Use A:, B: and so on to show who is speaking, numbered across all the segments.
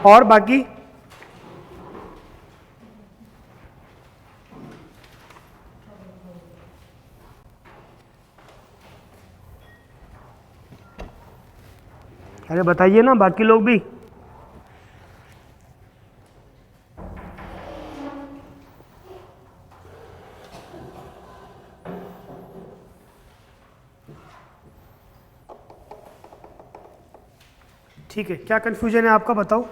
A: और बाकी अरे बताइए ना बाकी लोग भी। ठीक है, क्या कंफ्यूजन है आपका, बताओ।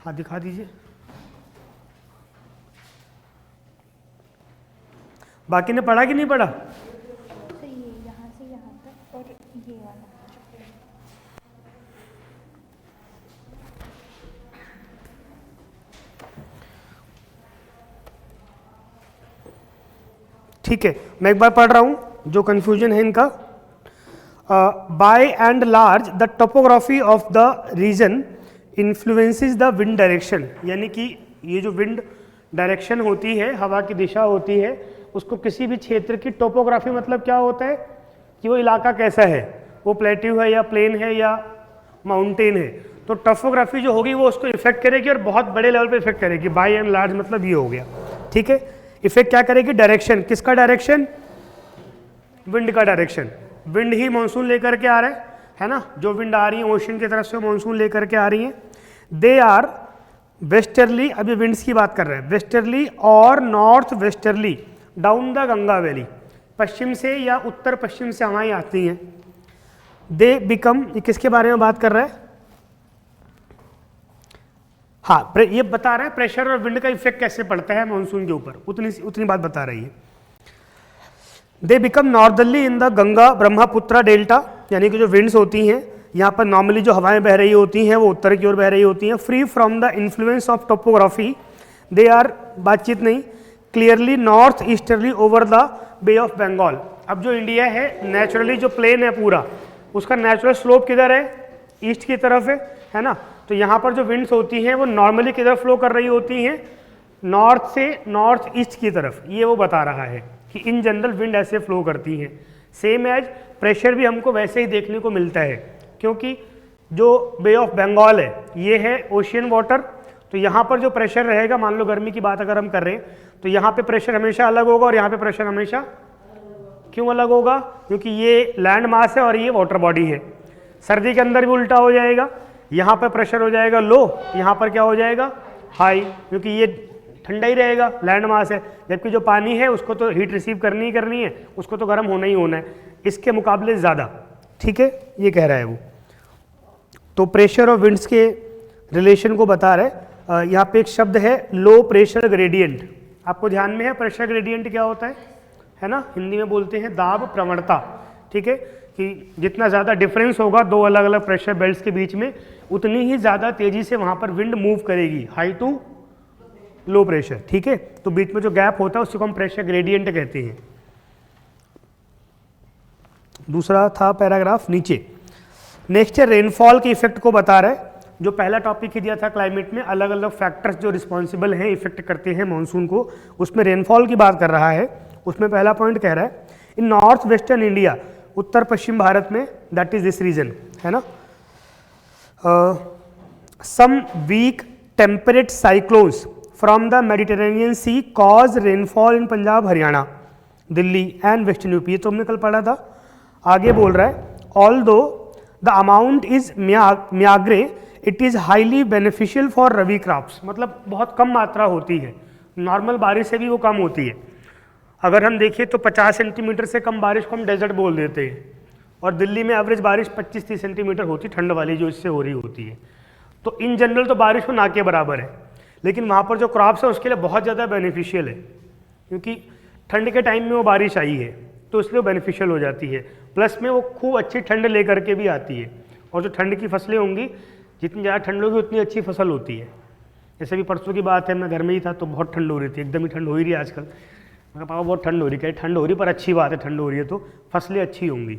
A: हाँ दिखा दीजिए। बाकी ने पढ़ा कि नहीं पढ़ा?
B: तो ये यहाँ से यहाँ तक और ये वाला।
A: ठीक है, मैं एक बार पढ़ रहा हूं जो कंफ्यूजन है इनका। By and large the topography of the region influences the wind direction, यानी कि ये जो विंड डायरेक्शन होती है, हवा की दिशा होती है, उसको किसी भी क्षेत्र की टोपोग्राफी मतलब क्या होता है कि वो इलाका कैसा है, वो प्लेट्यू है या प्लेन है या माउंटेन है। तो टोपोग्राफी जो होगी वो उसको इफेक्ट करेगी और बहुत बड़े लेवल पे इफेक्ट करेगी। बाय एंड लार्ज मतलब ये हो गया। ठीक है, इफेक्ट क्या करेगी? डायरेक्शन। किसका डायरेक्शन? विंड का डायरेक्शन। विंड ही मॉनसून लेकर के आ रहा है ना, जो विंड आ रही है ओशन की तरफ से मॉनसून लेकर के आ रही है। दे आर वेस्टर्ली, अभी विंड्स की बात कर रहे हैं, वेस्टर्ली और north westerly down the Ganga valley, पश्चिम से या उत्तर पश्चिम से हवाएं आती हैं। दे बिकम, ये किसके बारे में बात कर रहा है? हाँ, ये बता रहा है प्रेशर और विंड का इफेक्ट कैसे पड़ता है मॉनसून के ऊपर, उतनी बात बता रही है। They become northerly in the Ganga Brahmaputra delta, यानी कि जो विंड्स होती हैं यहाँ पर नॉर्मली जो हवाएं बह रही होती हैं वो उत्तर की ओर बह रही होती हैं। Free from the influence of topography they are, बातचीत नहीं, clearly north easterly over the Bay of Bengal. अब जो इंडिया है नेचुरली जो प्लेन है पूरा, उसका नेचुरल स्लोप किधर है? ईस्ट की तरफ है ना। तो यहाँ पर जो विंड्स होती हैं वो नॉर्मली किधर फ्लो कर रही होती हैं? नॉर्थ से नॉर्थ ईस्ट की तरफ। ये वो बता रहा है कि इन जनरल विंड ऐसे फ्लो करती हैं। सेम एज प्रेशर भी हमको वैसे ही देखने को मिलता है, क्योंकि जो बे ऑफ बंगाल है ये है ओशियन वाटर, तो यहाँ पर जो प्रेशर रहेगा, मान लो गर्मी की बात अगर हम कर रहे हैं, तो यहाँ पे प्रेशर हमेशा अलग होगा और यहाँ पे प्रेशर हमेशा क्यों अलग होगा? क्योंकि ये लैंड मास है और ये वाटर बॉडी है। सर्दी के अंदर भी उल्टा हो जाएगा, यहाँ पर प्रेशर हो जाएगा लो, यहाँ पर क्या हो जाएगा? हाई, क्योंकि ये ठंडा ही रहेगा, लैंड मास है, जबकि जो पानी है उसको तो हीट रिसीव करनी ही करनी है, उसको तो गर्म होना ही होना है, इसके मुकाबले ज़्यादा। ठीक है, ये कह रहा है वो। तो प्रेशर और विंड्स के रिलेशन को बता रहे। यहाँ पे एक शब्द है लो प्रेशर ग्रेडियंट, आपको ध्यान में है प्रेशर ग्रेडियंट क्या होता है ना, हिंदी में बोलते हैं दाब प्रवणता। ठीक है, कि जितना ज़्यादा डिफरेंस होगा दो अलग अलग प्रेशर बेल्ट्स के बीच में, उतनी ही ज़्यादा तेज़ी से वहाँ पर विंड मूव करेगी, हाई टू लो प्रेशर। ठीक है, तो बीच में जो गैप होता है उसको हम प्रेशर ग्रेडियंट कहते हैं। दूसरा था पैराग्राफ नीचे। नेक्स्ट है रेनफॉल के इफेक्ट को बता रहा है। जो पहला टॉपिक ही दिया था क्लाइमेट में, अलग अलग फैक्टर्स जो रिस्पॉन्सिबल हैं, इफेक्ट करते हैं मानसून को, उसमें रेनफॉल की बात कर रहा है। उसमें पहला पॉइंट कह रहा है इन नॉर्थ वेस्टर्न इंडिया, उत्तर पश्चिम भारत में, दैट इज दिस रीजन, है ना, some weak temperate cyclones from the Mediterranean sea cause rainfall in Punjab, Haryana, Delhi and western UP. ये तो हमने कल पढ़ा था। आगे बोल रहा है although the amount is meagre it is highly beneficial for rabi crops, मतलब बहुत कम मात्रा होती है, नॉर्मल बारिश से भी वो कम होती है। अगर हम देखिए तो 50 सेंटीमीटर से कम बारिश को हम डेजर्ट बोल देते हैं, और दिल्ली में एवरेज बारिश 25-30 सेंटीमीटर होती, ठंड वाली जो इससे हो रही होती है। तो इन जनरल तो बारिश हो ना के बराबर है, लेकिन वहाँ पर जो क्रॉप्स है उसके लिए बहुत ज़्यादा बेनिफिशियल है, क्योंकि ठंड के टाइम में वो बारिश आई है तो इसलिए बेनिफिशियल हो जाती है। प्लस में वो खूब अच्छी ठंड लेकर के भी आती है, और जो ठंड की फसलें होंगी, जितनी ज़्यादा ठंड होगी उतनी अच्छी फसल होती है। जैसे भी परसों की बात है, मैं घर में ही था तो बहुत ठंड हो रही थी, एकदम ही ठंड हो ही रही है आजकल। मैं पापा बहुत ठंड हो रही, कहीं ठंड हो रही पर अच्छी बात है, ठंड हो रही है तो फसलें अच्छी होंगी।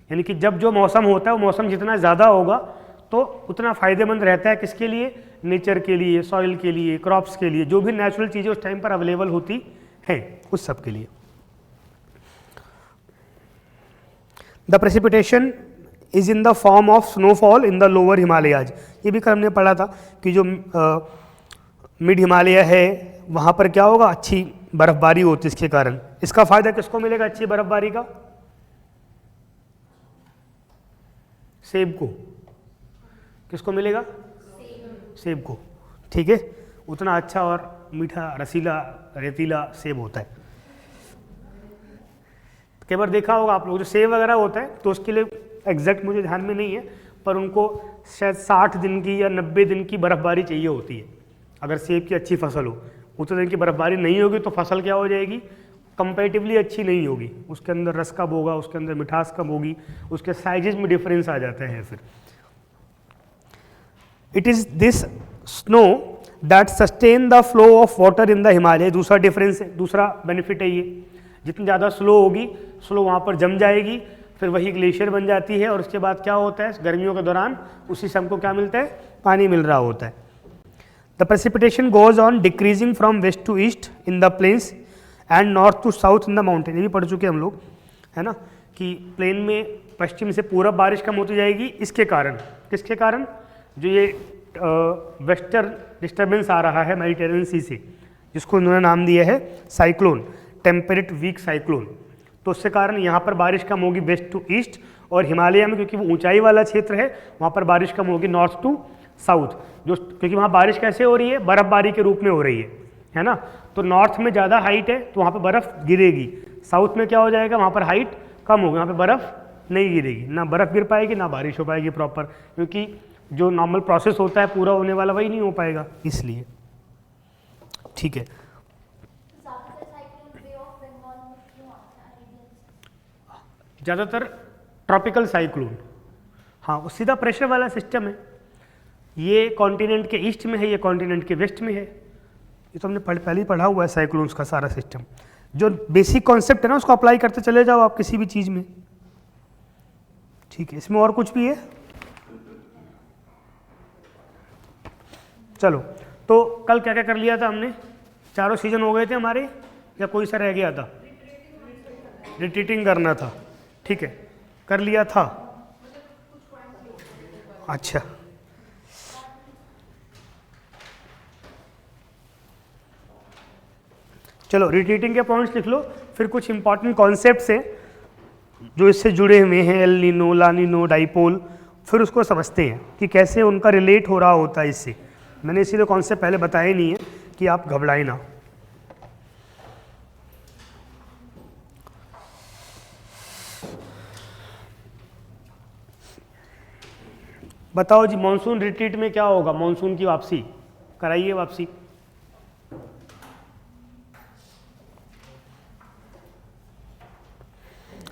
A: यानी कि जब जो मौसम होता है वो मौसम जितना ज़्यादा होगा तो उतना फ़ायदेमंद रहता है, किसके लिए? नेचर के लिए, सॉइल के लिए, क्रॉप्स के लिए, जो भी नेचुरल चीज़ें उस टाइम पर अवेलेबल होती हैं उस सब के लिए। The precipitation is in the form of snowfall in the lower Himalayas. ये भी कल हमने पढ़ा था कि जो मिड हिमालय है वहाँ पर क्या होगा, अच्छी बर्फबारी होती है इसके कारण। इसका फायदा किसको मिलेगा अच्छी बर्फबारी का? सेब को। किसको मिलेगा? सेब को। ठीक है, उतना अच्छा और मीठा रसीला रेतीला सेब होता है। कई बार देखा होगा आप लोग, जो सेब वगैरह होता है तो उसके लिए एग्जैक्ट मुझे ध्यान में नहीं है, पर उनको शायद 60 दिन की या 90 दिन की बर्फबारी चाहिए होती है अगर सेब की अच्छी फसल हो। उतने दिन की बर्फबारी नहीं होगी तो फसल क्या हो जाएगी, कंपैरेटिवली अच्छी नहीं होगी, उसके अंदर रस कम होगा, उसके अंदर मिठास कम होगी, उसके साइजेज में डिफरेंस आ जाता है। फिर it is this snow that sustain the flow of water in the Himalaya. दूसरा डिफरेंस है, दूसरा बेनिफिट है ये, जितनी ज़्यादा स्लो होगी, स्लो वहाँ पर जम जाएगी, फिर वही ग्लेशियर बन जाती है, और उसके बाद क्या होता है, गर्मियों के दौरान उसी से हमको क्या मिलता है, पानी मिल रहा होता है। The precipitation goes on decreasing from west to east in the plains and north to south in the mountain. ये भी पढ़ चुके हम लोग, है ना, कि प्लेन में पश्चिम से पूरब बारिश कम होती जाएगी। इसके कारण, किसके कारण? जो ये वेस्टर्न डिस्टर्बेंस आ रहा है मेडिटेरियन सी से, जिसको उन्होंने नाम दिया है साइक्लोन, टेम्परेट वीक साइक्लोन, तो उसके कारण यहाँ पर बारिश कम होगी वेस्ट टू ईस्ट, और हिमालय में क्योंकि वो ऊंचाई वाला क्षेत्र है वहाँ पर बारिश कम होगी नॉर्थ टू साउथ। जो क्योंकि वहाँ बारिश कैसे हो रही है, बर्फबारी के रूप में हो रही है ना, तो नॉर्थ में ज़्यादा हाइट है तो वहाँ पर बर्फ़ गिरेगी, साउथ में क्या हो जाएगा, वहाँ पर हाइट कम होगी, वहाँ पर बर्फ़ नहीं गिरेगी, ना बर्फ़ गिर पाएगी ना बारिश हो पाएगी प्रॉपर, क्योंकि जो नॉर्मल प्रोसेस होता है पूरा होने वाला वही नहीं हो पाएगा, इसलिए। ठीक है, ज़्यादातर ट्रॉपिकल साइक्लोन, हाँ वो सीधा प्रेशर वाला सिस्टम है, ये कॉन्टिनेंट के ईस्ट में है, ये कॉन्टिनेंट के वेस्ट में है। ये तो हमने पहले ही पढ़ा हुआ है साइक्लोन्स का सारा सिस्टम। जो बेसिक कॉन्सेप्ट है ना उसको अप्लाई करते चले जाओ आप किसी भी चीज़ में। ठीक है, इसमें और कुछ भी है? चलो, तो कल क्या क्या कर लिया था हमने? चारों सीजन हो गए थे हमारे, या कोई सा रह गया था? रिट्रीटिंग करना था, ठीक है, कर लिया था। अच्छा, चलो रिट्रीटिंग के पॉइंट्स लिख लो, फिर कुछ इंपॉर्टेंट कॉन्सेप्ट्स हैं जो इससे जुड़े हुए हैं, एल नीनो, ला नीनो, डाइपोल, फिर उसको समझते हैं कि कैसे उनका रिलेट हो रहा होता है इससे। मैंने इसीलिए कॉन्सेप्ट पहले बताए नहीं है कि आप घबराएं ना। बताओ जी, मॉनसून रिट्रीट में क्या होगा? मॉनसून की वापसी कराइए, वापसी।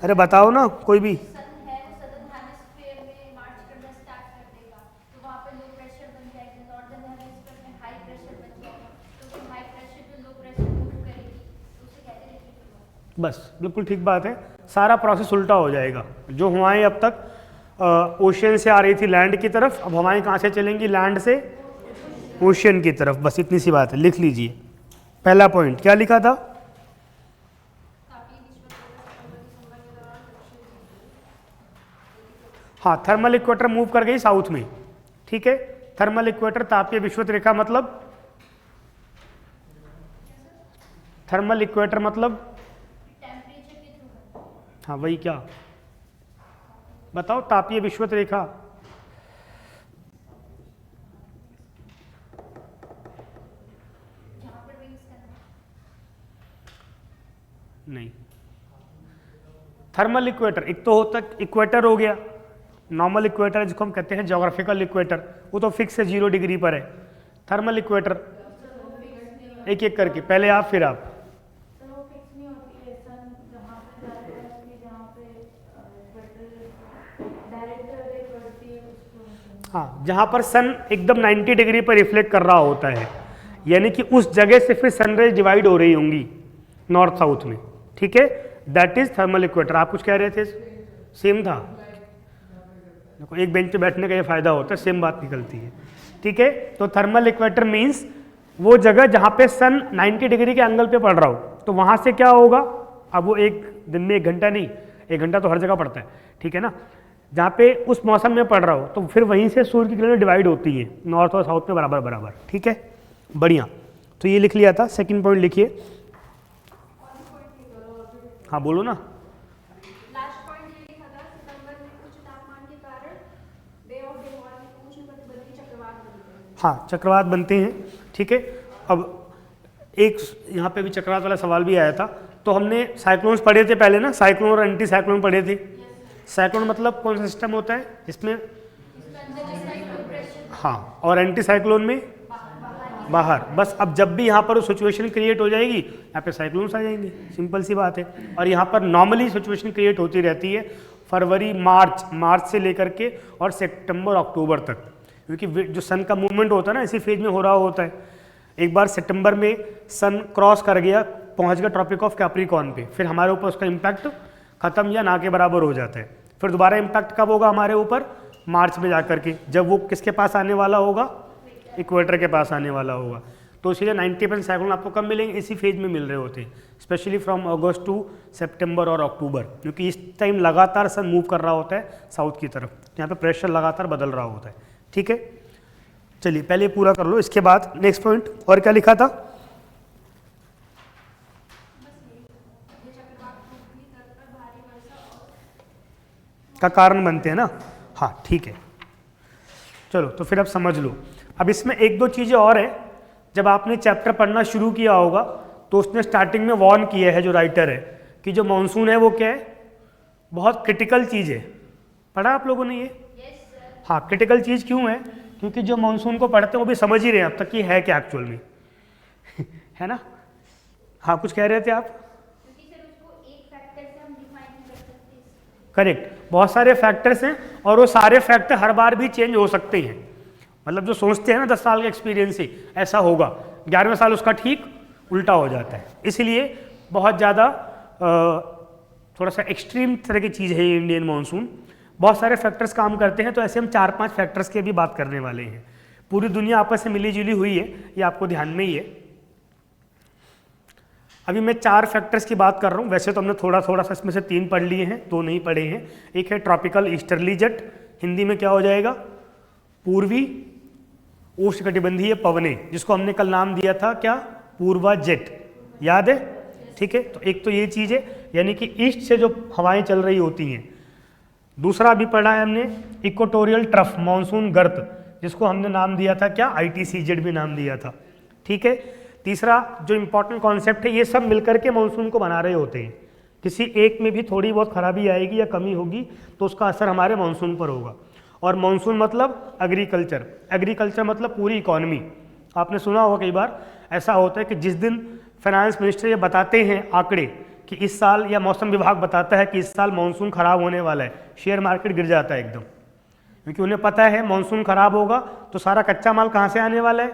A: अरे बताओ ना कोई भी। बस बिल्कुल ठीक बात है, सारा प्रोसेस उल्टा हो जाएगा। जो हवाएं अब तक ओशियन से आ रही थी लैंड की तरफ, अब हवाएं कहाँ से चलेंगी? लैंड से ओशियन की तरफ। बस इतनी सी बात है, लिख लीजिए। पहला पॉइंट क्या लिखा था? हाँ, थर्मल इक्वेटर मूव कर गई साउथ में, ठीक है। थर्मल इक्वेटर, तापीय विषुवत रेखा मतलब, थर्मल इक्वेटर मतलब, हाँ वही, क्या बताओ? तापीय विषुवत रेखा नहीं, थर्मल इक्वेटर एक तो होता, इक्वेटर हो गया, नॉर्मल इक्वेटर जिसको हम कहते हैं ज्योग्राफिकल इक्वेटर, वो तो फिक्स है 0 डिग्री पर है। थर्मल इक्वेटर एक एक करके, पहले आप फिर आप। हाँ, जहाँ पर सन एकदम 90 डिग्री पर रिफ्लेक्ट कर रहा होता है, यानी कि उस जगह से फिर सनरेज डिवाइड हो रही होंगी नॉर्थ साउथ में, ठीक है, दैट इज थर्मल इक्वेटर। आप कुछ कह रहे थे? सेम था, देखो एक बेंच पे बैठने का ये फायदा होता है, सेम बात निकलती है, ठीक है। तो थर्मल इक्वेटर मीन्स वो जगह जहाँ पे सन 90 डिग्री के एंगल पे पड़ रहा हो, तो वहाँ से क्या होगा? अब वो एक दिन में 1 घंटा नहीं, 1 घंटा तो हर जगह पड़ता है, ठीक है ना, जहाँ पे उस मौसम में पड़ रहा हो, तो फिर वहीं से सूर्य की किरणें डिवाइड होती हैं नॉर्थ और साउथ में बराबर बराबर। ठीक है, बढ़िया। तो ये लिख लिया था। सेकंड पॉइंट लिखिए। हाँ बोलो ना।
B: लास्ट पॉइंट ये लिखा था, सितंबर में उच्च तापमान के कारण बे ऑफ बंगाल में उष्णकटिबंधीय चक्रवात बनते हैं।
A: हाँ, चक्रवात बनते हैं। ठीक है, अब एक यहाँ पे भी चक्रवात वाला सवाल भी आया था। तो हमने साइक्लोन्स पढ़े थे पहले ना, साइक्लोन और एंटी साइक्लोन पढ़े थे। साइक्लोन मतलब कौन सा सिस्टम होता है जिसमें, हाँ, और एंटी साइक्लोन में बाहर। बस अब जब भी यहाँ पर वो सिचुएशन क्रिएट हो जाएगी, यहाँ पे साइक्लोन्स आ जाएंगे, सिंपल सी बात है। और यहाँ पर नॉर्मली सिचुएशन क्रिएट होती रहती है फरवरी मार्च से लेकर के और सितंबर अक्टूबर तक, क्योंकि जो सन का मूवमेंट होता है ना इसी फेज में हो रहा होता है। एक बार सितंबर में सन क्रॉस कर गया, पहुँच गया ट्रॉपिक ऑफ कैप्रिकॉर्न पे, फिर हमारे ऊपर उसका इम्पैक्ट खत्म या ना के बराबर हो जाता है। फिर दोबारा इम्पैक्ट कब होगा हमारे ऊपर, मार्च में जाकर के, जब वो किसके पास आने वाला होगा, इक्वेटर के पास आने वाला होगा। तो इसीलिए 90% साइक्लोन आपको कब मिलेंगे, इसी फेज में मिल रहे होते हैं, स्पेशली फ्रॉम अगस्त टू सितंबर और अक्टूबर, क्योंकि इस टाइम लगातार सन मूव कर रहा होता है साउथ की तरफ, यहाँ पे प्रेशर लगातार बदल रहा होता है। ठीक है, चलिए पहले पूरा कर लो, इसके बाद नेक्स्ट पॉइंट। और क्या लिखा था, का कारण बनते हैं ना। हाँ ठीक है, चलो तो फिर अब समझ लो। अब इसमें एक दो चीज़ें और हैं, जब आपने चैप्टर पढ़ना शुरू किया होगा तो उसने स्टार्टिंग में वार्न किया है जो राइटर है, कि जो मानसून है वो क्या है, बहुत क्रिटिकल चीज़ है। पढ़ा आप लोगों ने ये? हाँ, क्रिटिकल चीज़ क्यों है, क्योंकि जो मानसून को पढ़ते हैं वो भी समझ ही रहे हैं अब तक कि है क्या एक्चुअल में है ना। हाँ कुछ कह रहे थे आप? करेक्ट, बहुत सारे फैक्टर्स हैं और वो सारे फैक्टर हर बार भी चेंज हो सकते हैं। मतलब जो सोचते हैं ना 10 साल का एक्सपीरियंस से ऐसा होगा, 11वें साल उसका ठीक उल्टा हो जाता है। इसलिए बहुत ज़्यादा थोड़ा सा एक्सट्रीम तरह की चीज़ है ये इंडियन मानसून। बहुत सारे फैक्टर्स काम करते हैं, तो ऐसे हम 4-5 फैक्टर्स की भी बात करने वाले हैं। पूरी दुनिया आपस में मिली जुली हुई है, ये आपको ध्यान में ही है। अभी मैं 4 फैक्टर्स की बात कर रहा हूँ, वैसे तो हमने थोड़ा सा इसमें से 3 पढ़ लिए हैं, 2 नहीं पढ़े हैं। एक है ट्रॉपिकल ईस्टर्ली जेट, हिंदी में क्या हो जाएगा, पूर्वी उष्णकटिबंधीय पवने, जिसको हमने कल नाम दिया था क्या, पूर्वा जेट, याद है? ठीक है, तो एक तो ये चीज़ है, यानी कि ईस्ट से जो हवाएं चल रही होती हैं। दूसरा भी पढ़ा है हमने इक्वेटोरियल ट्रफ मानसून गर्त, जिसको हमने नाम दिया था क्या, ITCZ भी नाम दिया था। ठीक है, तीसरा जो इंपॉर्टेंट कॉन्सेप्ट है, ये सब मिलकर के मानसून को बना रहे होते हैं। किसी एक में भी थोड़ी बहुत खराबी आएगी या कमी होगी तो उसका असर हमारे मानसून पर होगा। और मानसून मतलब एग्रीकल्चर, एग्रीकल्चर मतलब पूरी इकॉनमी। आपने सुना होगा कई बार ऐसा होता है कि जिस दिन फाइनेंस मिनिस्टर ये बताते हैं आंकड़े कि इस साल, या मौसम विभाग बताता है कि इस साल मानसून खराब होने वाला है, शेयर मार्केट गिर जाता है एकदम, क्योंकि उन्हें पता है मानसून खराब होगा तो सारा कच्चा माल कहाँ से आने वाला है,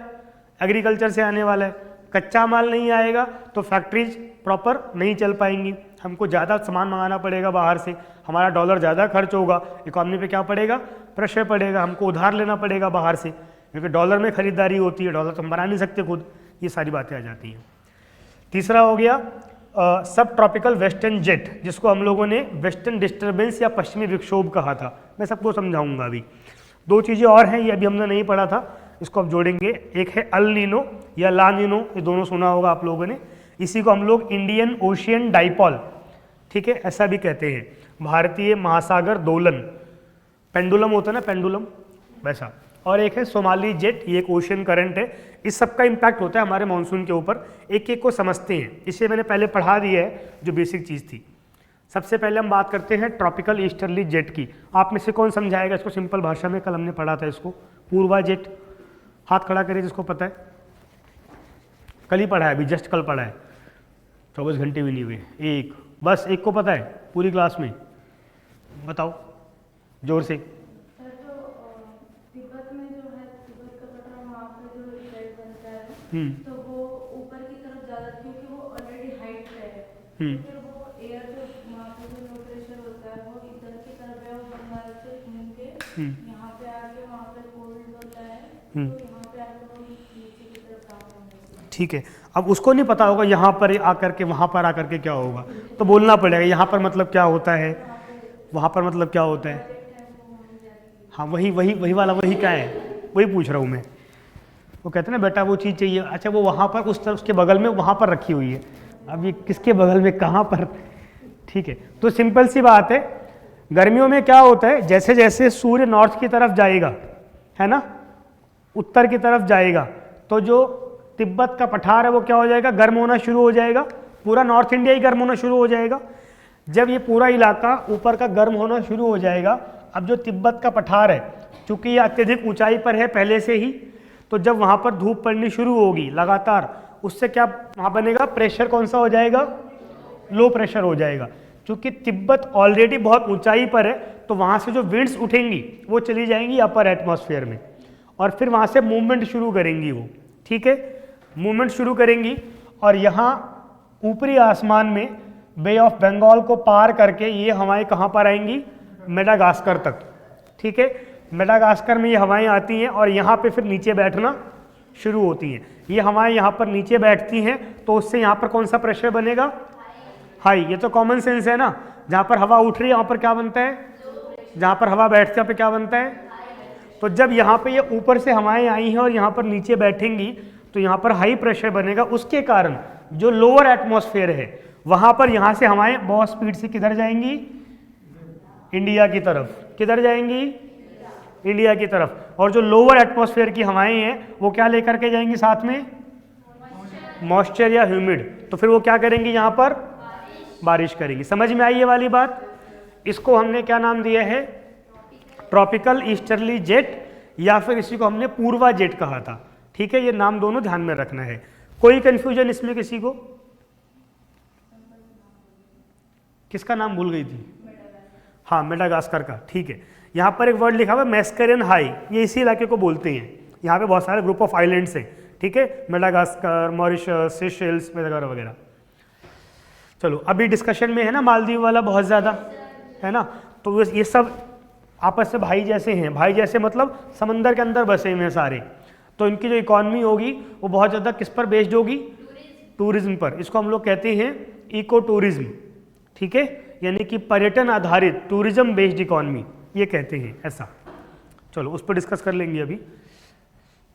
A: एग्रीकल्चर से आने वाला है। कच्चा माल नहीं आएगा तो फैक्ट्रीज प्रॉपर नहीं चल पाएंगी, हमको ज़्यादा सामान मंगाना पड़ेगा बाहर से, हमारा डॉलर ज़्यादा खर्च होगा, इकॉनमी पे क्या पड़ेगा, प्रेशर पड़ेगा, हमको उधार लेना पड़ेगा बाहर से, क्योंकि डॉलर में खरीदारी होती है, डॉलर तो हम बना नहीं सकते खुद। ये सारी बातें आ जाती हैं। तीसरा हो गया सब ट्रॉपिकल वेस्टर्न जेट, जिसको हम लोगों ने वेस्टर्न डिस्टर्बेंस या पश्चिमी विक्षोभ कहा था। मैं सबको समझाऊंगा अभी। 2 चीज़ें और हैं, ये अभी हमने नहीं पढ़ा था, इसको अब जोड़ेंगे। एक है अल नीनो या ला नीनो, ये दोनों सुना होगा आप लोगों ने। इसी को हम लोग इंडियन ओशियन डाइपॉल, ठीक है, ऐसा भी कहते हैं, भारतीय महासागर दोलन, पेंडुलम होता है ना, पेंडुलम वैसा। और एक है सोमाली जेट, ये एक ओशियन करंट है। इस सब का इम्पैक्ट होता है हमारे मानसून के ऊपर। एक एक को समझते हैं, इसे मैंने पहले पढ़ा दिया है जो बेसिक चीज़ थी। सबसे पहले हम बात करते हैं ट्रॉपिकल ईस्टर्ली जेट की। आप में से कौन समझाएगा इसको सिंपल भाषा में? कल हमने पढ़ा था इसको। पूर्वा जेट, हाथ खड़ा करिए जिसको पता है। कल ही पढ़ा है, अभी जस्ट कल पढ़ा है, 24 घंटे भी नहीं हुए। एक, बस एक को पता है पूरी क्लास में? बताओ जोर से।
B: तिब्बत में जो है, तिब्बत का पता है, वहाँ पे जो जेट बनता है तो वो ऊपर की तरफ ज़्यादा, क्योंकि वो ऑलरेडी हाइट पे है, तो फिर वो एयर जो वहाँ पे जो लो प्रेशर होता है वो इधर की तरफ है, वो बंगाल से घूम के यहाँ पे आके वहाँ पे कोल्ड होता है, तो यहाँ पे आके वो नीचे की तरफ काम होता है।
A: ठीक है, अब उसको नहीं पता होगा यहाँ पर आकर के वहाँ पर आकर के क्या होगा, तो बोलना पड़ेगा यहाँ पर मतलब क्या होता है, वहाँ पर मतलब क्या होता है। हाँ वही वाला, वही क्या है, वही पूछ रहा हूँ मैं। वो कहते हैं ना बेटा वो चीज़ चाहिए, अच्छा वो वहाँ पर उस तरफ उसके बगल में वहाँ पर रखी हुई है, अब ये किसके बगल में कहाँ पर, ठीक है। तो सिंपल सी बात है, गर्मियों में क्या होता है, जैसे जैसे सूर्य नॉर्थ की तरफ जाएगा, है ना, उत्तर की तरफ जाएगा, तो जो तिब्बत का पठार है वो क्या हो जाएगा, गर्म होना शुरू हो जाएगा, पूरा नॉर्थ इंडिया ही गर्म होना शुरू हो जाएगा। जब ये पूरा इलाका ऊपर का गर्म होना शुरू हो जाएगा, अब जो तिब्बत का पठार है, चूंकि ये अत्यधिक ऊंचाई पर है पहले से ही, तो जब वहाँ पर धूप पड़नी शुरू होगी लगातार, उससे क्या वहाँ बनेगा, प्रेशर कौन सा हो जाएगा, लो प्रेशर हो जाएगा। क्योंकि तिब्बत ऑलरेडी बहुत ऊंचाई पर है, तो वहाँ से जो विंड्स उठेंगी वो चली जाएंगी अपर एटमॉस्फेयर में, और फिर वहाँ से मूवमेंट शुरू करेंगी वो, ठीक है, मूवमेंट शुरू करेंगी, और यहाँ ऊपरी आसमान में बे ऑफ बंगाल को पार करके ये हवाएं कहाँ पर आएंगी, मेडागास्कर तक, ठीक है। मेडागास्कर में ये हवाएं आती हैं और यहाँ पे फिर नीचे बैठना शुरू होती हैं। ये हवाएं यहाँ पर नीचे बैठती हैं, तो उससे यहाँ पर कौन सा प्रेशर बनेगा, हाई। ये तो कॉमन सेंस है ना, जहाँ पर हवा उठ रही है वहाँ पर क्या बनता है, जहाँ पर हवा बैठती है वहाँ पर क्या बनता है। तो जब यहाँ पे ये ऊपर से हवाएं आई हैं और यहाँ पर नीचे बैठेंगी, तो यहाँ पर हाई प्रेशर बनेगा। उसके कारण जो लोअर एटमॉस्फेयर है वहाँ पर यहाँ से हवाएं बहुत स्पीड से किधर जाएंगी, इंडिया की तरफ, किधर जाएंगी, इंडिया की तरफ। और जो लोअर एटमॉस्फेयर की हवाएं हैं वो क्या लेकर के जाएंगी साथ में, मॉइस्चर या ह्यूमिड, तो फिर वो क्या करेंगी, यहाँ पर बारिश करेंगी। समझ में आई ये वाली बात। इसको हमने क्या नाम दिया है, ट्रॉपिकल ईस्टर्ली जेट, या फिर इसी को हमने पूर्वा जेट कहा था, ठीक है। ये नाम दोनों ध्यान में रखना है। कोई कंफ्यूजन इसमें किसी को, किसका नाम भूल गई थी, हाँ मेडागास्कर का, ठीक है। यहाँ पर एक वर्ड लिखा हुआ है मैस्करियन हाई, ये इसी इलाके को बोलते हैं। यहाँ पे बहुत सारे ग्रुप ऑफ आइलैंड्स हैं, ठीक है, मेडागास्कर, मॉरिशस, सेशेल्स वगैरह वगैरह। चलो अभी डिस्कशन में है ना मालदीव वाला बहुत ज़्यादा, है ना, तो ये सब आपस में भाई जैसे हैं। भाई जैसे मतलब समंदर के अंदर बसे हुए हैं सारे, तो इनकी जो इकॉनमी होगी वो बहुत ज़्यादा किस पर बेस्ड होगी, टूरिज्म पर। इसको हम लोग कहते हैं इको टूरिज्म, ठीक है, यानी कि पर्यटन आधारित, टूरिज्म बेस्ड इकॉनमी ये कहते हैं ऐसा। चलो उस पर डिस्कस कर लेंगे अभी,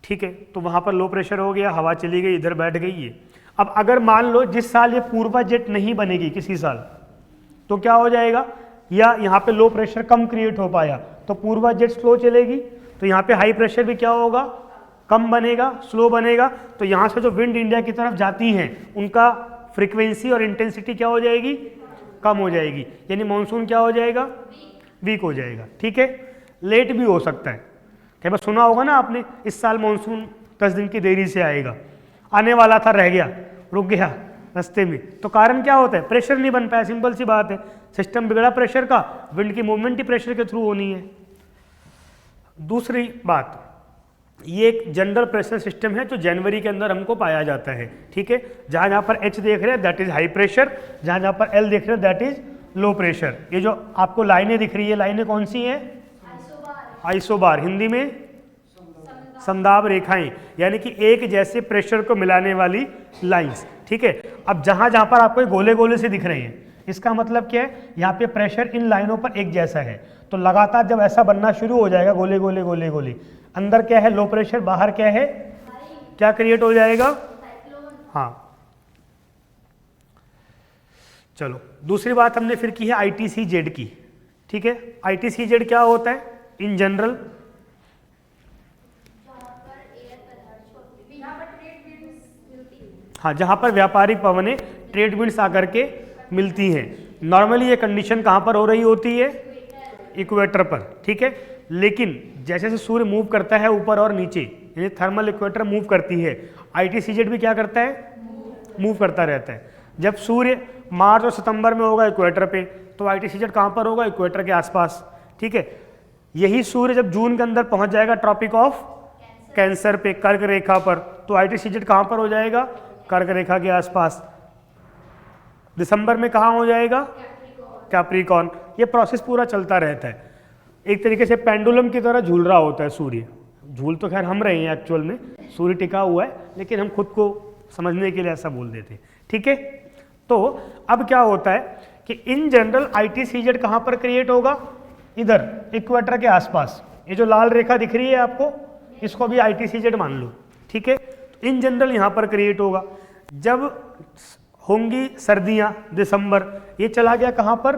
A: ठीक है। तो वहाँ पर लो प्रेशर हो गया, हवा चली गई, इधर बैठ गई ये। अब अगर मान लो जिस साल ये पूर्वा जेट नहीं बनेगी किसी साल, तो क्या हो जाएगा, या यहाँ पे लो प्रेशर कम क्रिएट हो पाया तो पूर्वा जेट स्लो चलेगी, तो यहाँ पे हाई प्रेशर भी क्या होगा, कम बनेगा, स्लो बनेगा। तो यहाँ से जो विंड इंडिया की तरफ जाती हैं उनका फ्रीक्वेंसी और इंटेंसिटी क्या हो जाएगी, कम हो जाएगी, यानी मानसून क्या हो जाएगा, वीक हो जाएगा, ठीक है। लेट भी हो सकता है, कई बार सुना होगा ना आपने, इस साल मानसून 10 दिन की देरी से आएगा, आने वाला था रह गया, रुक गया रास्ते में। तो कारण क्या होता है, प्रेशर नहीं बन पाया, सिंपल सी बात है, सिस्टम बिगड़ा प्रेशर का, विंड की मूवमेंट ही प्रेशर के थ्रू होनी है। दूसरी बात, ये एक जनरल प्रेशर सिस्टम है जो जनवरी के अंदर हमको पाया जाता है, ठीक है। जहाँ जहाँ पर H देख रहे हैं दैट इज हाई प्रेशर, जहाँ जहाँ पर L देख रहे हैं दैट इज लो प्रेशर। ये जो आपको लाइनें दिख रही है, लाइनें कौन सी हैं, आइसोबार, हिंदी में समदाब रेखाएं, यानी कि एक जैसे प्रेशर को मिलाने वाली लाइंस, ठीक है। अब जहाँ जहाँ पर आपको गोले गोले से दिख रहे हैं, इसका मतलब क्या है, यहाँ पे प्रेशर इन लाइनों पर एक जैसा है। तो लगातार जब ऐसा बनना शुरू हो जाएगा, गोले गोले गोले गोले, अंदर क्या है लो प्रेशर, बाहर क्या है, क्या क्रिएट हो जाएगा, हाँ। चलो दूसरी बात हमने फिर की है ITCZ की, ठीक है। ITCZ क्या होता है इन जनरल, हाँ, जहाँ पर व्यापारिक पवनें, ट्रेड विंड्स आकर के मिलती हैं। नॉर्मली ये कंडीशन कहाँ पर हो रही होती है, इक्वेटर पर, ठीक है। लेकिन जैसे जैसे सूर्य मूव करता है ऊपर और नीचे, यानी थर्मल इक्वेटर मूव करती है, ITCZ भी क्या करता है, मूव करता रहता है। जब सूर्य मार्च और सितंबर में होगा इक्वेटर पे, तो ITCZ कहाँ पर होगा, इक्वेटर के आसपास, ठीक है। यही सूर्य जब जून के अंदर पहुँच जाएगा ट्रॉपिक ऑफ कैंसर पे, कर्क रेखा पर, तो ITCZ कहाँ पर हो जाएगा, कर्क रेखा के आसपास। दिसंबर में कहाँ हो जाएगा, कैप्रिकॉर्न। ये प्रोसेस पूरा चलता रहता है, एक तरीके से पेंडुलम की तरह झूल रहा होता है सूर्य। झूल तो खैर हम रहे हैं एक्चुअल में, सूर्य टिका हुआ है, लेकिन हम खुद को समझने के लिए ऐसा बोल देते हैं, ठीक है। तो अब क्या होता है कि इन जनरल ITCZ कहाँ पर क्रिएट होगा, इधर इक्वेटर के आसपास, ये जो लाल रेखा दिख रही है आपको, इसको भी ITCZ मान लो, ठीक है। तो इन जनरल यहाँ पर क्रिएट होगा। जब होंगी सर्दियाँ, दिसंबर, ये चला गया कहाँ पर,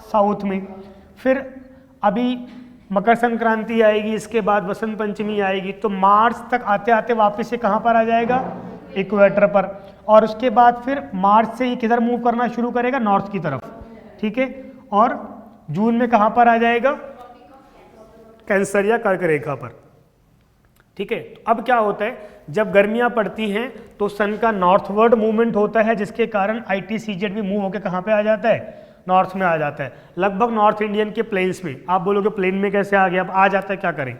A: साउथ में। फिर अभी मकर संक्रांति आएगी, इसके बाद बसंत पंचमी आएगी, तो मार्च तक आते आते वापस ये कहाँ पर आ जाएगा, इक्वेटर पर। और उसके बाद फिर मार्च से ये किधर मूव करना शुरू करेगा, नॉर्थ की तरफ, ठीक है। और जून में कहाँ पर आ जाएगा, कैंसर या कर्क रेखा पर, ठीक है। तो अब क्या होता है, जब गर्मियाँ पड़ती हैं तो सन का नॉर्थवर्ड मूवमेंट होता है, जिसके कारण ITCZ भी मूव होकर कहाँ पे आ जाता है, नॉर्थ में आ जाता है, लगभग नॉर्थ इंडियन के प्लेन्स में। आप बोलोगे प्लेन में कैसे आ गया, अब आ जाता है, क्या करें,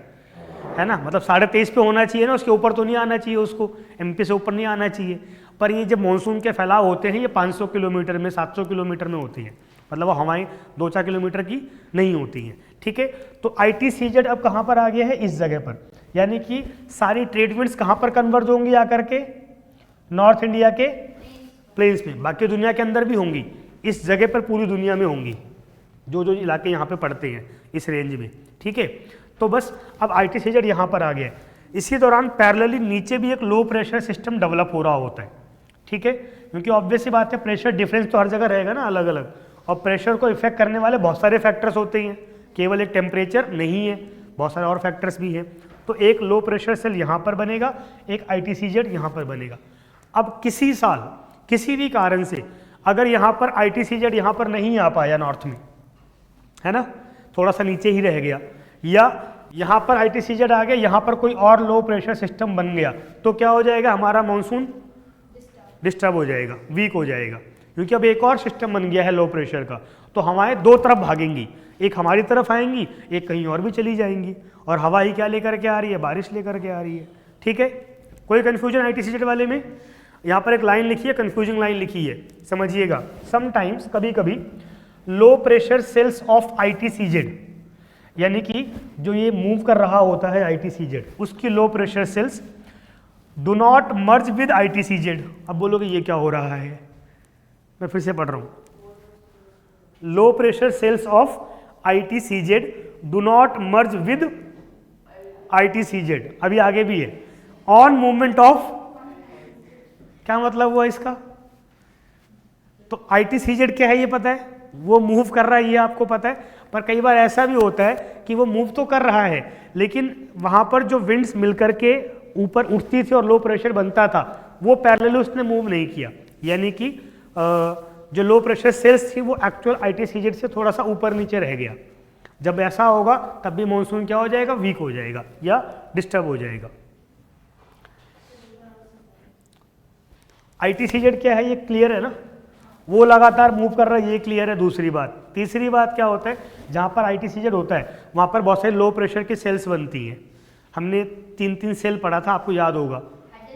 A: है ना, मतलब 23.5 पे होना चाहिए ना, उसके ऊपर तो नहीं आना चाहिए, उसको MP से ऊपर नहीं आना चाहिए। पर ये जब मानसून के फैलाव होते हैं, ये 500 किलोमीटर में, 700 किलोमीटर में होती हैं, मतलब वो हवाएं 2-4 किलोमीटर की नहीं होती हैं, ठीक है। तो ITCZ अब कहाँ पर आ गया है, इस जगह पर, यानी कि सारी ट्रेड विंड्स कहाँ पर कन्वर्ज होंगी आकर के, नॉर्थ इंडिया के प्लेन्स में। बाकी दुनिया के अंदर भी होंगी, इस जगह पर पूरी दुनिया में होंगी, जो जो इलाके यहाँ पे पड़ते हैं इस रेंज में, ठीक है। तो बस अब ITCZ यहाँ पर आ गया है। इसी दौरान पैरेलली नीचे भी एक लो प्रेशर सिस्टम डेवलप हो रहा होता है, ठीक है, क्योंकि ऑब्वियस सी बात है, प्रेशर डिफरेंस तो हर जगह रहेगा ना, अलग अलग, और प्रेशर को इफेक्ट करने वाले बहुत सारे फैक्टर्स होते हैं, केवल एक टेम्परेचर नहीं है, बहुत सारे और फैक्टर्स भी हैं। तो एक लो प्रेशर सेल यहाँ पर बनेगा, एक ITCZ यहाँ पर बनेगा। अब किसी साल किसी भी कारण से अगर यहाँ पर ITCZ यहाँ पर नहीं आ पाया नॉर्थ में, है ना, थोड़ा सा नीचे ही रह गया, या यहाँ पर ITCZ आ गया, यहाँ पर कोई और लो प्रेशर सिस्टम बन गया, तो क्या हो जाएगा, हमारा मानसून डिस्टर्ब हो जाएगा, वीक हो जाएगा, क्योंकि अब एक और सिस्टम बन गया है लो प्रेशर का। तो हवाएं दो तरफ भागेंगी, एक हमारी तरफ आएंगी, एक कहीं और भी चली जाएंगी, और हवा ही क्या लेकर के आ रही है, बारिश लेकर के आ रही है, ठीक है। कोई कंफ्यूजन ITCZ वाले में? यहाँ पर एक लाइन लिखी है, कंफ्यूजिंग लाइन लिखी है, समझिएगा। समटाइम्स, कभी कभी, low pressure cells of ITCZ, यानी कि जो ये मूव कर रहा होता है ITCZ, उसकी लो pressure sales do not merge with ITCZ। अब बोलोगे ये क्या हो रहा है, मैं फिर से पढ़ रहा हूँ, low pressure cells of ITCZ do not merge with ITCZ। अभी आगे भी है, ऑन मूवमेंट ऑफ, क्या मतलब हुआ इसका, तो ITCZ क्या है ये पता है, वो मूव कर रहा है, ये आपको पता है। पर कई बार ऐसा भी होता है कि वो मूव तो कर रहा है, लेकिन वहां पर जो विंड्स मिलकर के ऊपर उठती थी और लो प्रेशर बनता था, वो पैरेलल उसने मूव नहीं किया, यानी कि जो लो प्रेशर सेल्स थी वो एक्चुअल ITCZ से थोड़ा सा ऊपर नीचे रह गया। जब ऐसा होगा तब भी मानसून क्या हो जाएगा, वीक हो जाएगा या डिस्टर्ब हो जाएगा। ITCZ क्या है, ये क्लियर है ना, वो लगातार मूव कर रहा है, ये क्लियर है। दूसरी बात, तीसरी बात क्या होता है, जहाँ पर ITCZ होता है वहाँ पर बहुत सारे लो प्रेशर की सेल्स बनती हैं। हमने 3 सेल पढ़ा था, आपको याद होगा,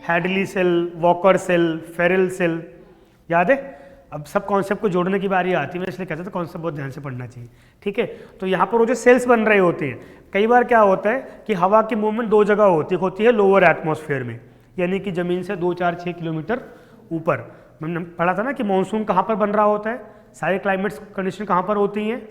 A: Hadley cell, Walker cell, Ferrel cell, याद है। अब सब कॉन्सेप्ट को जोड़ने की बारी आती है, मैं इसलिए कहता था कॉन्सेप्ट बहुत ध्यान से पढ़ना चाहिए, ठीक है। तो यहाँ पर वो जो सेल्स बन रहे होते हैं, कई बार क्या होता है कि हवा की मूवमेंट दो जगह होती है लोअर एटमॉस्फेयर में, यानी कि ज़मीन से 2-4-6 किलोमीटर ऊपर। मैंने पढ़ा था ना कि मानसून कहाँ पर बन रहा होता है, सारे क्लाइमेट्स कंडीशन कहाँ पर होती हैं,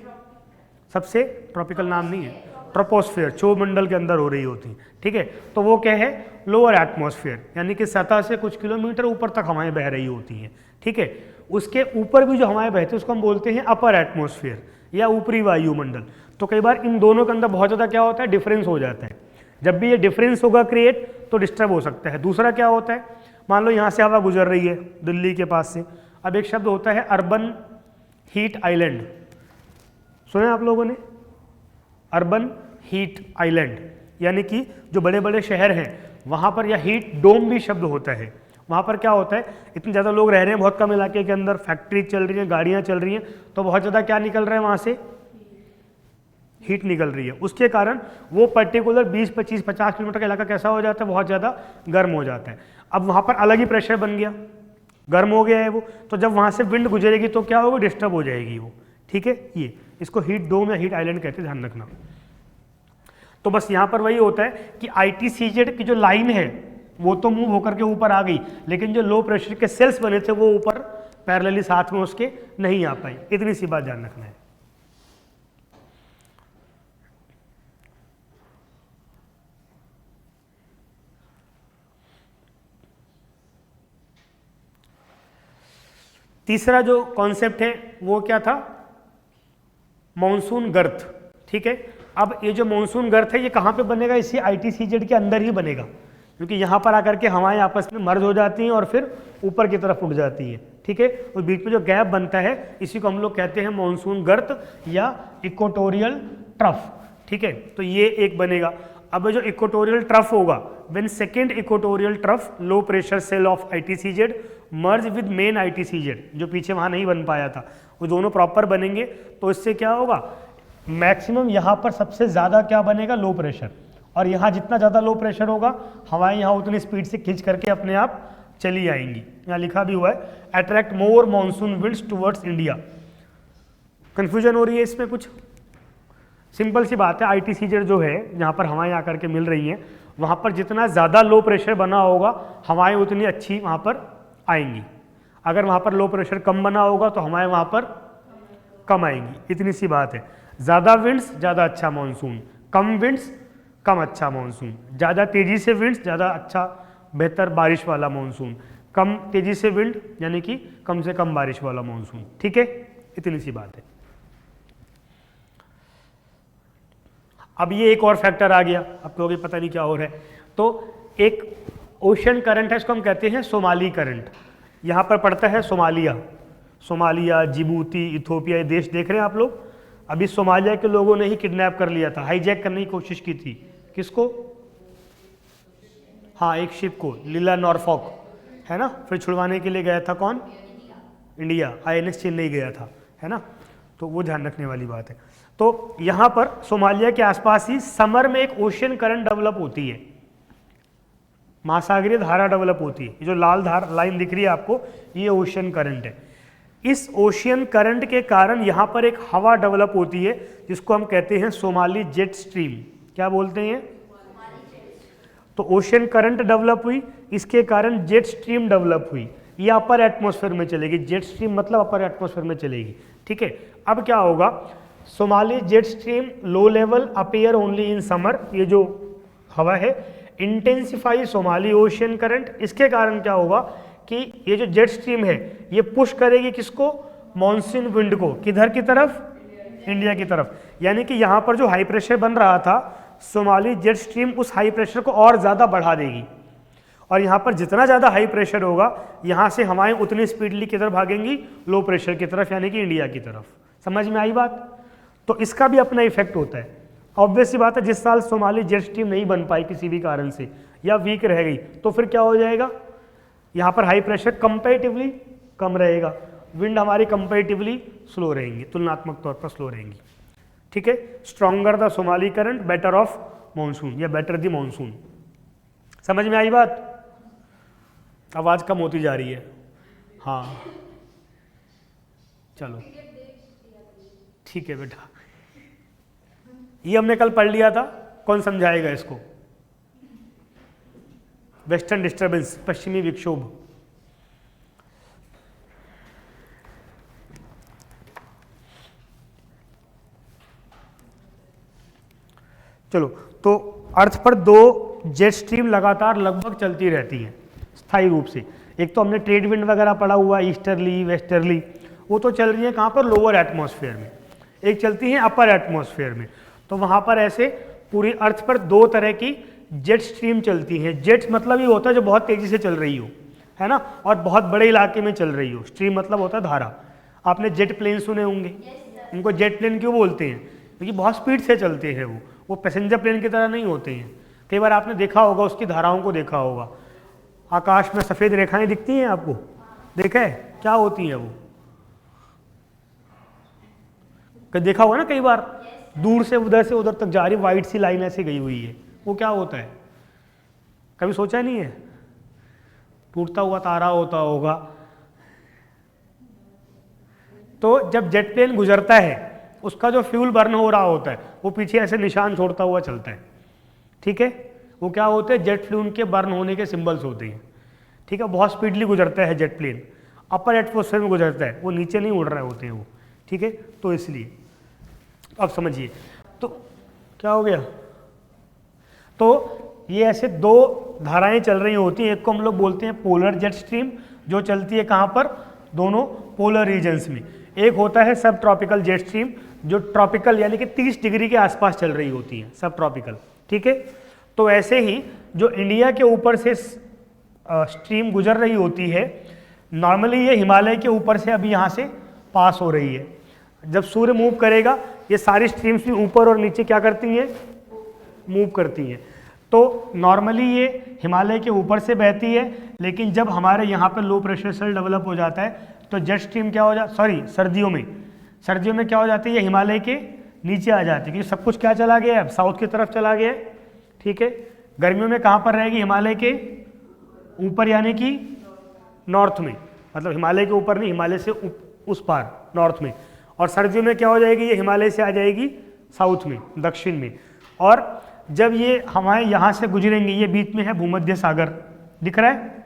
A: सबसे ट्रॉपिकल नाम नहीं है, ट्रोपोस्फेयर, क्षोभमंडल के अंदर हो रही होती है, ठीक है। तो वो क्या है, लोअर एटमॉस्फेयर, यानी कि सतह से कुछ किलोमीटर ऊपर तक हवाएं बह रही होती हैं, ठीक है। उसके ऊपर भी जो हवाएं बहती है उसको हम बोलते हैं अपर एटमॉस्फेयर या ऊपरी वायुमंडल। तो कई बार इन दोनों के अंदर बहुत ज़्यादा क्या होता है, डिफरेंस हो जाता है। जब भी ये डिफरेंस होगा क्रिएट, तो डिस्टर्ब हो सकता है। दूसरा क्या होता है, मान लो यहाँ से हवा गुजर रही है दिल्ली के पास से, अब एक शब्द होता है अर्बन हीट आइलैंड, सुने आप लोगों ने, अर्बन हीट आइलैंड, यानी कि जो बड़े बड़े शहर हैं वहाँ पर, या हीट डोम भी शब्द होता है, वहाँ पर क्या होता है, इतने ज़्यादा लोग रह रहे हैं बहुत कम इलाके के अंदर, फैक्ट्री चल रही है, गाड़ियाँ चल रही हैं, तो बहुत ज़्यादा क्या निकल रहा है वहाँ से, हीट निकल रही है। उसके कारण वो पर्टिकुलर 20-25-50 किलोमीटर का इलाका कैसा हो जाता है, बहुत ज़्यादा गर्म हो जाता है। अब वहाँ पर अलग ही प्रेशर बन गया, गर्म हो गया है वो, तो जब वहाँ से विंड गुजरेगी तो क्या होगा, डिस्टर्ब हो जाएगी वो, ठीक है। ये इसको हीट डोम या हीट आइलैंड कहते हैं, ध्यान रखना। तो बस यहाँ पर वही होता है कि ITCZ की जो लाइन है वो तो मूव होकर के ऊपर आ गई, लेकिन जो लो प्रेशर के सेल्स बने थे वो ऊपर पैरेलली साथ में उसके नहीं आ पाई। इतनी सी बात ध्यान रखना है। तीसरा जो कॉन्सेप्ट है वो क्या था, मॉनसून गर्त। ठीक है, अब ये जो मॉनसून गर्त है ये कहाँ पे बनेगा, इसी ITCZ के अंदर ही बनेगा, क्योंकि यहाँ पर आकर के हवाएं आपस में मर्ज हो जाती हैं और फिर ऊपर की तरफ उठ जाती हैं। ठीक है, और बीच में जो गैप बनता है इसी को हम लोग कहते हैं मॉनसून गर्त या इक्वेटोरियल ट्रफ। ठीक है, तो ये एक बनेगा। अब जो इक्वेटोरियल ट्रफ होगा, when second equatorial trough low pressure cell of ITCZ merge with main ITCZ, जो पीछे वहाँ नहीं बन पाया था, वो दोनों प्रॉपर बनेंगे, तो इससे क्या होगा, मैक्सिमम यहाँ पर सबसे ज़्यादा क्या बनेगा, लो प्रेशर, और यहाँ जितना ज़्यादा लो प्रेशर होगा हवाएं यहाँ उतनी स्पीड से खींच करके अपने आप चली आएंगी। यहाँ लिखा भी हुआ है attract more monsoon winds towards India. Confusion हो रही है इसमें कुछ? सिंपल सी बात है, ITCZ जो है जहाँ पर हवाएं आकर के मिल रही हैं, वहाँ पर जितना ज़्यादा लो प्रेशर बना होगा हवाएं उतनी अच्छी वहाँ पर आएंगी। अगर वहाँ पर लो प्रेशर कम बना होगा तो हवाएं वहाँ पर कम आएंगी, इतनी सी बात है। ज़्यादा विंड्स ज़्यादा अच्छा मानसून, कम विंड्स कम अच्छा मानसून, ज़्यादा तेज़ी से विंड्स ज़्यादा अच्छा बेहतर बारिश वाला मानसून, कम तेज़ी से विंड यानी कि कम से कम बारिश वाला मानसून। ठीक है, इतनी सी बात है। अब ये एक और फैक्टर आ गया, अब कहोगे पता नहीं क्या और है, तो एक ओशन करंट है, इसको हम कहते हैं सोमाली करंट। यहाँ पर पड़ता है सोमालिया, जिबूती, इथोपिया, ये देश देख रहे हैं आप लोग। अभी सोमालिया के लोगों ने ही किडनैप कर लिया था, हाईजैक करने की कोशिश की थी। किसको? हाँ, एक शिप को, लीला नॉरफॉक, है ना। फिर छुड़वाने के लिए गया था कौन? इंडिया, INS चेन्नई गया था, है ना। तो वो ध्यान रखने वाली बात है। तो यहाँ पर सोमालिया के आसपास ही समर में एक ओशियन करंट डेवलप होती है, महासागरीय धारा डेवलप होती है। ये जो लाल लाइन दिख रही है आपको, ये ओशियन करंट है। इस ओशियन करंट के कारण यहाँ पर एक हवा डेवलप होती है जिसको हम कहते हैं सोमाली जेट स्ट्रीम। क्या बोलते हैं? तो ओशियन करंट डेवलप हुई, इसके कारण जेट स्ट्रीम डेवलप हुई। ये अपर एटमॉस्फेयर में चलेगी, जेट स्ट्रीम मतलब अपर एटमॉस्फेयर में चलेगी। ठीक है, अब क्या होगा, Somali jet stream low level appear only in summer, ये जो हवा है इंटेंसिफाई सोमाली ओशियन करंट। इसके कारण क्या होगा कि ये जो जेट स्ट्रीम है ये पुश करेगी किसको? मॉनसून विंड को। किधर की तरफ? इंडिया की तरफ। यानी कि यहाँ पर जो हाई प्रेशर बन रहा था, सोमाली जेट स्ट्रीम उस हाई प्रेशर को और ज़्यादा बढ़ा देगी, और यहाँ पर जितना ज़्यादा हाई प्रेशर होगा यहाँ से हवाएं उतनी स्पीडली किधर भागेंगी? लो प्रेशर की तरफ, यानी कि इंडिया की तरफ। समझ में आई बात? तो इसका भी अपना इफेक्ट होता है। ऑब्वियस सी बात है, जिस साल सोमाली जेट स्ट्रीम नहीं बन पाई किसी भी कारण से या वीक रह गई, तो फिर क्या हो जाएगा, यहाँ पर हाई प्रेशर कंपैरेटिवली कम रहेगा, विंड हमारी कंपैरेटिवली स्लो रहेंगी, तुलनात्मक तौर पर स्लो रहेंगी। ठीक है, stronger the Somali current better of monsoon या बेटर द मॉनसून। समझ में आई बात? आवाज़ कम होती जा रही है। हाँ चलो ठीक है बेटा, ये हमने कल पढ़ लिया था, कौन समझाएगा इसको? वेस्टर्न डिस्टर्बेंस, पश्चिमी विक्षोभ। चलो, तो अर्थ पर दो जेट स्ट्रीम लगातार लगभग चलती रहती हैं स्थायी रूप से। एक तो हमने ट्रेड विंड वगैरह पढ़ा हुआ, ईस्टर्ली वेस्टर्ली, वो तो चल रही है कहाँ पर? लोअर एटमॉस्फेयर में। एक चलती है अपर एटमॉस्फेयर में। तो वहाँ पर ऐसे पूरी अर्थ पर दो तरह की जेट स्ट्रीम चलती हैं। जेट मतलब ये होता है जो बहुत तेज़ी से चल रही हो, है ना, और बहुत बड़े इलाके में चल रही हो। स्ट्रीम मतलब होता है धारा। आपने जेट प्लेन सुने होंगे, उनको जेट प्लेन क्यों बोलते हैं? क्योंकि बहुत स्पीड से चलते हैं वो पैसेंजर प्लेन की तरह नहीं होते हैं। कई बार आपने देखा होगा, उसकी धाराओं को देखा होगा, आकाश में सफ़ेद रेखाएं दिखती हैं आपको, देखा है क्या होती हैं वो? देखा होगा ना कई बार, दूर से उधर से उधर तक जा रही वाइट सी लाइन ऐसे गई हुई है, वो क्या होता है? कभी सोचा नहीं है? टूटता हुआ तारा होता होगा। तो जब जेट प्लेन गुजरता है, उसका जो फ्यूल बर्न हो रहा होता है वो पीछे ऐसे निशान छोड़ता हुआ चलता है। ठीक है, वो क्या होते हैं? जेट फ्यूल के बर्न होने के सिंबल्स होते हैं। ठीक है, बहुत स्पीडली गुजरता है जेट प्लेन, अपर एटमॉस्फेयर में गुजरता है, वो नीचे नहीं उड़ रहे होते हैं वो। ठीक है, तो इसलिए अब समझिए, तो क्या हो गया? तो ये ऐसे दो धाराएं चल रही होती हैं। एक को हम लोग बोलते हैं पोलर जेट स्ट्रीम, जो चलती है कहाँ पर? दोनों पोलर रीजन्स में। एक होता है सब ट्रॉपिकल जेट स्ट्रीम जो ट्रॉपिकल यानी कि 30 डिग्री के आसपास चल रही होती है, सब ट्रॉपिकल, ठीक है। तो ऐसे ही जो इंडिया के ऊपर से स्ट्रीम गुजर रही होती है, नॉर्मली ये हिमालय के ऊपर से अभी यहाँ से पास हो रही है। जब सूर्य मूव करेगा ये सारी स्ट्रीम्स भी ऊपर और नीचे क्या करती हैं, मूव करती हैं। तो नॉर्मली ये हिमालय के ऊपर से बहती है, लेकिन जब हमारे यहाँ पर लो प्रेशर सेल डेवलप हो जाता है तो जेट स्ट्रीम क्या हो जाता, सर्दियों में क्या हो जाती है, ये हिमालय के नीचे आ जाती है, क्योंकि सब कुछ क्या चला गया है, अब साउथ की तरफ चला गया है, ठीक है। गर्मियों में कहाँ पर रहेगी, हिमालय के ऊपर यानी कि नॉर्थ में, मतलब हिमालय के ऊपर नहीं, हिमालय से उस पार नॉर्थ में। और सर्दियों में क्या हो जाएगी, ये हिमालय से आ जाएगी साउथ में, दक्षिण में। और जब ये हमारे यहाँ से गुजरेंगे, ये बीच में है भूमध्य सागर, दिख रहा है,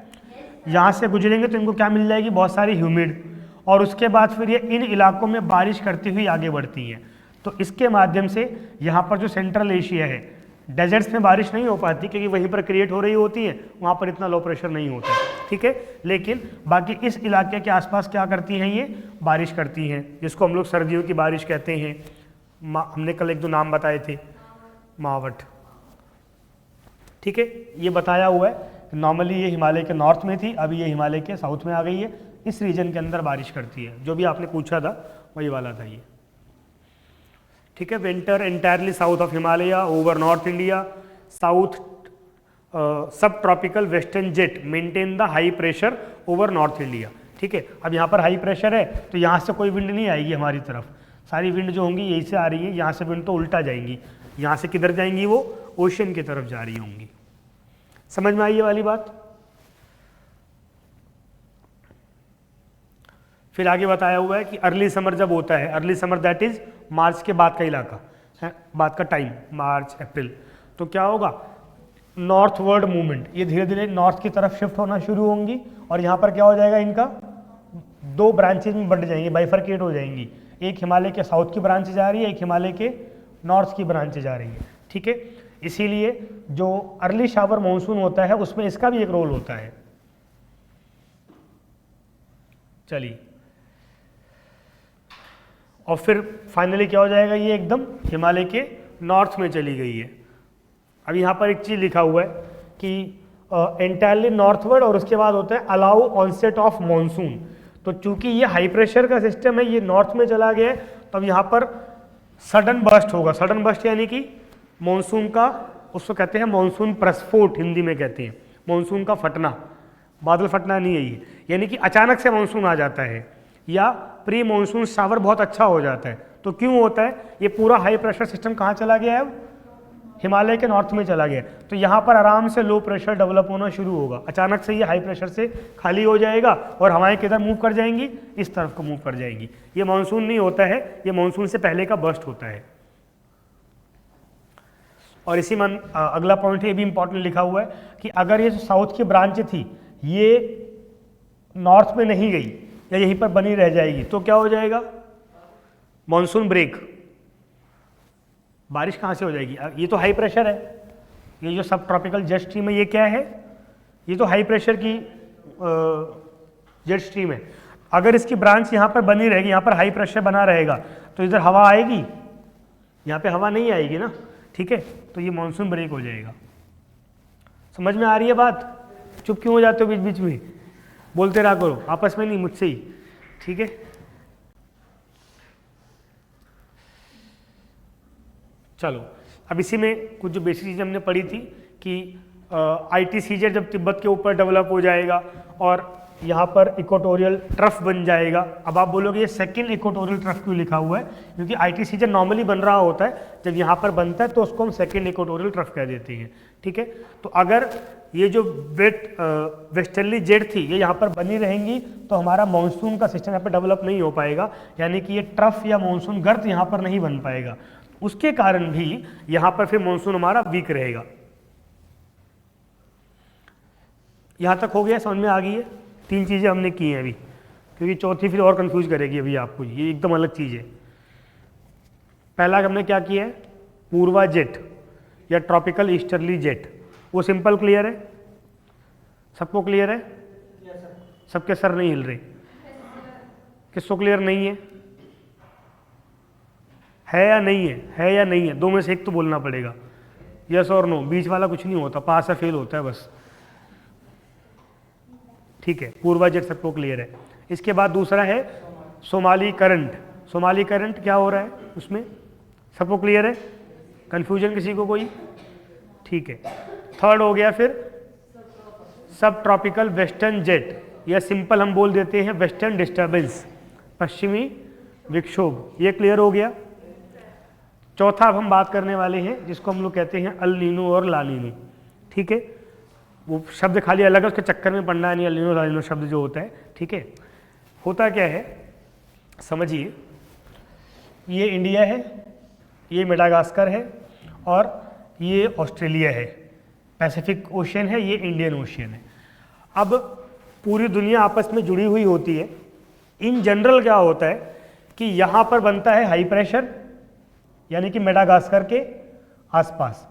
A: यहाँ से गुजरेंगे तो इनको क्या मिल जाएगी, बहुत सारी ह्यूमिड, और उसके बाद फिर ये इन इलाकों में बारिश करती हुई आगे बढ़ती हैं। तो इसके माध्यम से यहाँ पर जो सेंट्रल एशिया है, डेजर्ट्स में बारिश नहीं हो पाती क्योंकि वहीं पर क्रिएट हो रही होती है, वहाँ पर इतना लो प्रेशर नहीं होता है, ठीक है। लेकिन बाकी इस इलाके के आसपास क्या करती हैं, ये बारिश करती हैं, जिसको हम लोग सर्दियों की बारिश कहते हैं। हमने कल एक दो नाम बताए थे, मावट, ठीक है। ये बताया हुआ है नॉर्मली ये हिमालय के नॉर्थ में थी, अभी ये हिमालय के साउथ में आ गई है, इस रीजन के अंदर बारिश करती है। जो भी आपने पूछा था वही वाला था ये, ठीक है। Winter entirely south of Himalaya over north India, south subtropical western jet maintain the high pressure over north India, ठीक है। अब यहाँ पर हाई प्रेशर है तो यहाँ से कोई विंड नहीं आएगी हमारी तरफ, सारी विंड जो होंगी यहीं से आ रही है, यहाँ से विंड तो उल्टा जाएंगी, यहाँ से किधर जाएंगी, वो ओशन की तरफ जा रही होंगी। समझ में आई ये वाली बात। फिर आगे बताया हुआ है कि अर्ली समर जब होता है, अर्ली समर दैट इज मार्च के बाद का इलाका है, बाद का टाइम मार्च अप्रैल, तो क्या होगा, नॉर्थवर्ड मूवमेंट, ये धीरे धीरे नॉर्थ की तरफ शिफ्ट होना शुरू होंगी, और यहाँ पर क्या हो जाएगा, इनका दो ब्रांचेज में बढ़ जाएंगी, बाइफरकेट हो जाएंगी। एक हिमालय के साउथ की ब्रांच जा रही है, एक हिमालय के नॉर्थ की ब्रांच जा रही है, ठीक है। इसीलिए जो अर्ली शावर मॉनसून होता है उसमें इसका भी एक रोल होता है। चलिए, और फिर फाइनली क्या हो जाएगा, ये एकदम हिमालय के नॉर्थ में चली गई है। अब यहाँ पर एक चीज़ लिखा हुआ है कि एंटायरली नॉर्थवर्ड, और उसके बाद होता है अलाउ ऑनसेट ऑफ मॉनसून। तो चूंकि ये हाई प्रेशर का सिस्टम है, ये नॉर्थ में चला गया है, तो अब यहाँ पर सडन बर्स्ट होगा। सडन बर्स्ट यानी कि मॉनसून का, उसको कहते हैं मॉनसून प्रस्फोट, हिंदी में कहते हैं मॉनसून का फटना, बादल फटना नहीं है ये, यानी कि अचानक से मॉनसून आ जाता है, या प्री मॉनसून शावर बहुत अच्छा हो जाता है। तो क्यों होता है, ये पूरा हाई प्रेशर सिस्टम कहाँ चला गया है, हिमालय के नॉर्थ में चला गया, तो यहाँ पर आराम से लो प्रेशर डेवलप होना शुरू होगा। अचानक से ये हाई प्रेशर से खाली हो जाएगा और हवाएं किधर मूव कर जाएंगी, इस तरफ को मूव कर जाएंगी। ये मानसून नहीं होता है, ये मानसून से पहले का बर्स्ट होता है। और इसी में अगला पॉइंट है, ये भी इंपॉर्टेंट लिखा हुआ है कि अगर ये जो साउथ की ब्रांच थी ये नॉर्थ में नहीं गई या यहीं पर बनी रह जाएगी, तो क्या हो जाएगा, मानसून ब्रेक, बारिश कहाँ से हो जाएगी। ये तो हाई प्रेशर है, ये जो सब ट्रॉपिकल जेट स्ट्रीम है ये क्या है, ये तो हाई प्रेशर की जेट स्ट्रीम है। अगर इसकी ब्रांच यहाँ पर बनी रहेगी, यहाँ पर हाई प्रेशर बना रहेगा, तो इधर हवा आएगी, यहाँ पे हवा नहीं आएगी ना, ठीक है। तो ये मानसून ब्रेक हो जाएगा। समझ में आ रही है बात, चुप क्यों हो जाते हो बीच बीच में, बोलते रहा करो, आपस में नहीं, मुझसे ही, ठीक है। चलो, अब इसी में कुछ जो बेसिक चीज़ें हमने पढ़ी थी कि ITCZ जब तिब्बत के ऊपर डेवलप हो जाएगा और यहाँ पर इक्वेटोरियल ट्रफ बन जाएगा। अब आप बोलोगे ये सेकंड इक्वेटोरियल ट्रफ क्यों लिखा हुआ है, क्योंकि ITCZ नॉर्मली बन रहा होता है, जब यहाँ पर बनता है तो उसको हम सेकंड इक्वेटोरियल ट्रफ कह देते हैं, ठीक है। तो अगर ये जो वेस्टर्ली जेट थी ये यहाँ पर बनी रहेंगी तो हमारा मानसून का सिस्टम यहाँ पर डेवलप नहीं हो पाएगा, यानी कि ये ट्रफ या मानसून गर्त यहाँ पर नहीं बन पाएगा। उसके कारण भी यहाँ पर फिर मानसून हमारा वीक रहेगा। यहाँ तक हो गया, समझ में आ गई है। तीन चीज़ें हमने की हैं अभी, क्योंकि चौथी फिर और कंफ्यूज करेगी अभी आपको, ये एकदम अलग चीज़ है। पहला हमने क्या किया है, पूर्वा जेट या ट्रॉपिकल ईस्टर्ली जेट, वो सिंपल क्लियर है, सबको क्लियर है, सबके सर नहीं हिल रहे, किसको क्लियर नहीं है या नहीं है या नहीं है? दो में से एक तो बोलना पड़ेगा, यस और नो, बीच वाला कुछ नहीं होता, पास या फेल होता है बस। ठीक है, पूर्वा जेट सबको क्लियर है। इसके बाद दूसरा है सोमाली करंट। सोमाली करंट क्या हो रहा है उसमें, सबको क्लियर है? कंफ्यूजन किसी को कोई? ठीक है। थर्ड हो गया फिर सब ट्रॉपिकल वेस्टर्न जेट, या सिंपल हम बोल देते हैं वेस्टर्न डिस्टर्बेंस, पश्चिमी विक्षोभ, ये क्लियर हो गया। चौथा अब हम बात करने वाले हैं जिसको हम लोग कहते हैं अल नीनो और ला नीनो। ठीक है, वो शब्द खाली अलग है, उसके चक्कर में पढ़ना नहीं, अल नीनो ला नीनो शब्द जो होता है। ठीक है, होता क्या है समझिए, ये इंडिया है, ये मेडागास्कर है और ये ऑस्ट्रेलिया है, पैसिफिक ओशियन है, ये इंडियन ओशियन है। अब पूरी दुनिया आपस में जुड़ी हुई होती है। इन जनरल क्या होता है कि यहाँ पर बनता है हाई प्रेशर, यानी कि मेडागास्कर के आसपास,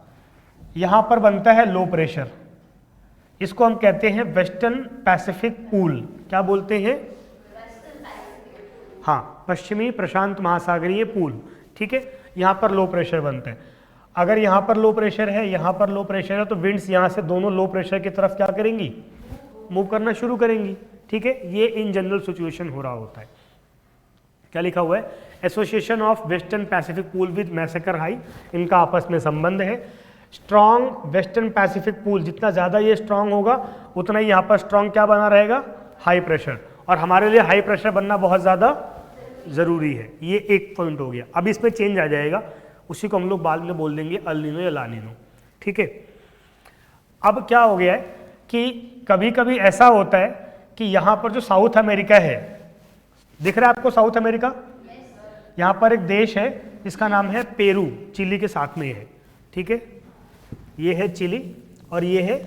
A: यहाँ पर बनता है लो प्रेशर, इसको हम कहते हैं वेस्टर्न पैसिफिक पूल। क्या बोलते हैं? हाँ, पश्चिमी प्रशांत महासागरीय पूल। ठीक है, यहाँ पर लो प्रेशर बनता है। अगर यहाँ पर लो प्रेशर है, यहाँ पर लो प्रेशर है, तो विंड्स यहाँ से दोनों लो प्रेशर की तरफ क्या करेंगी, मूव करना शुरू करेंगी। ठीक है, ये इन जनरल सिचुएशन हो रहा होता है। क्या लिखा हुआ है? Association of western Pacific pool with massacre high, इनका आपस में संबंध है। स्ट्रॉन्ग वेस्टर्न पैसिफिक पूल, जितना ज़्यादा ये स्ट्रॉन्ग होगा उतना ही यहाँ पर स्ट्रॉन्ग क्या बना रहेगा, हाई प्रेशर, और हमारे लिए हाई प्रेशर बनना बहुत ज़्यादा ज़रूरी है। ये एक पॉइंट हो गया। अब इसमें चेंज आ जाएगा, उसी को हम लोग बाद में बोल देंगे अल नीनो या ला नीनो। ठीक है, अब क्या हो गया है कि कभी कभी ऐसा होता है कि यहाँ पर जो साउथ अमेरिका है, दिख रहा है आपको साउथ अमेरिका, यहाँ पर एक देश है जिसका नाम है पेरू, चिली के साथ में है। ठीक है, ये है चिली और ये है,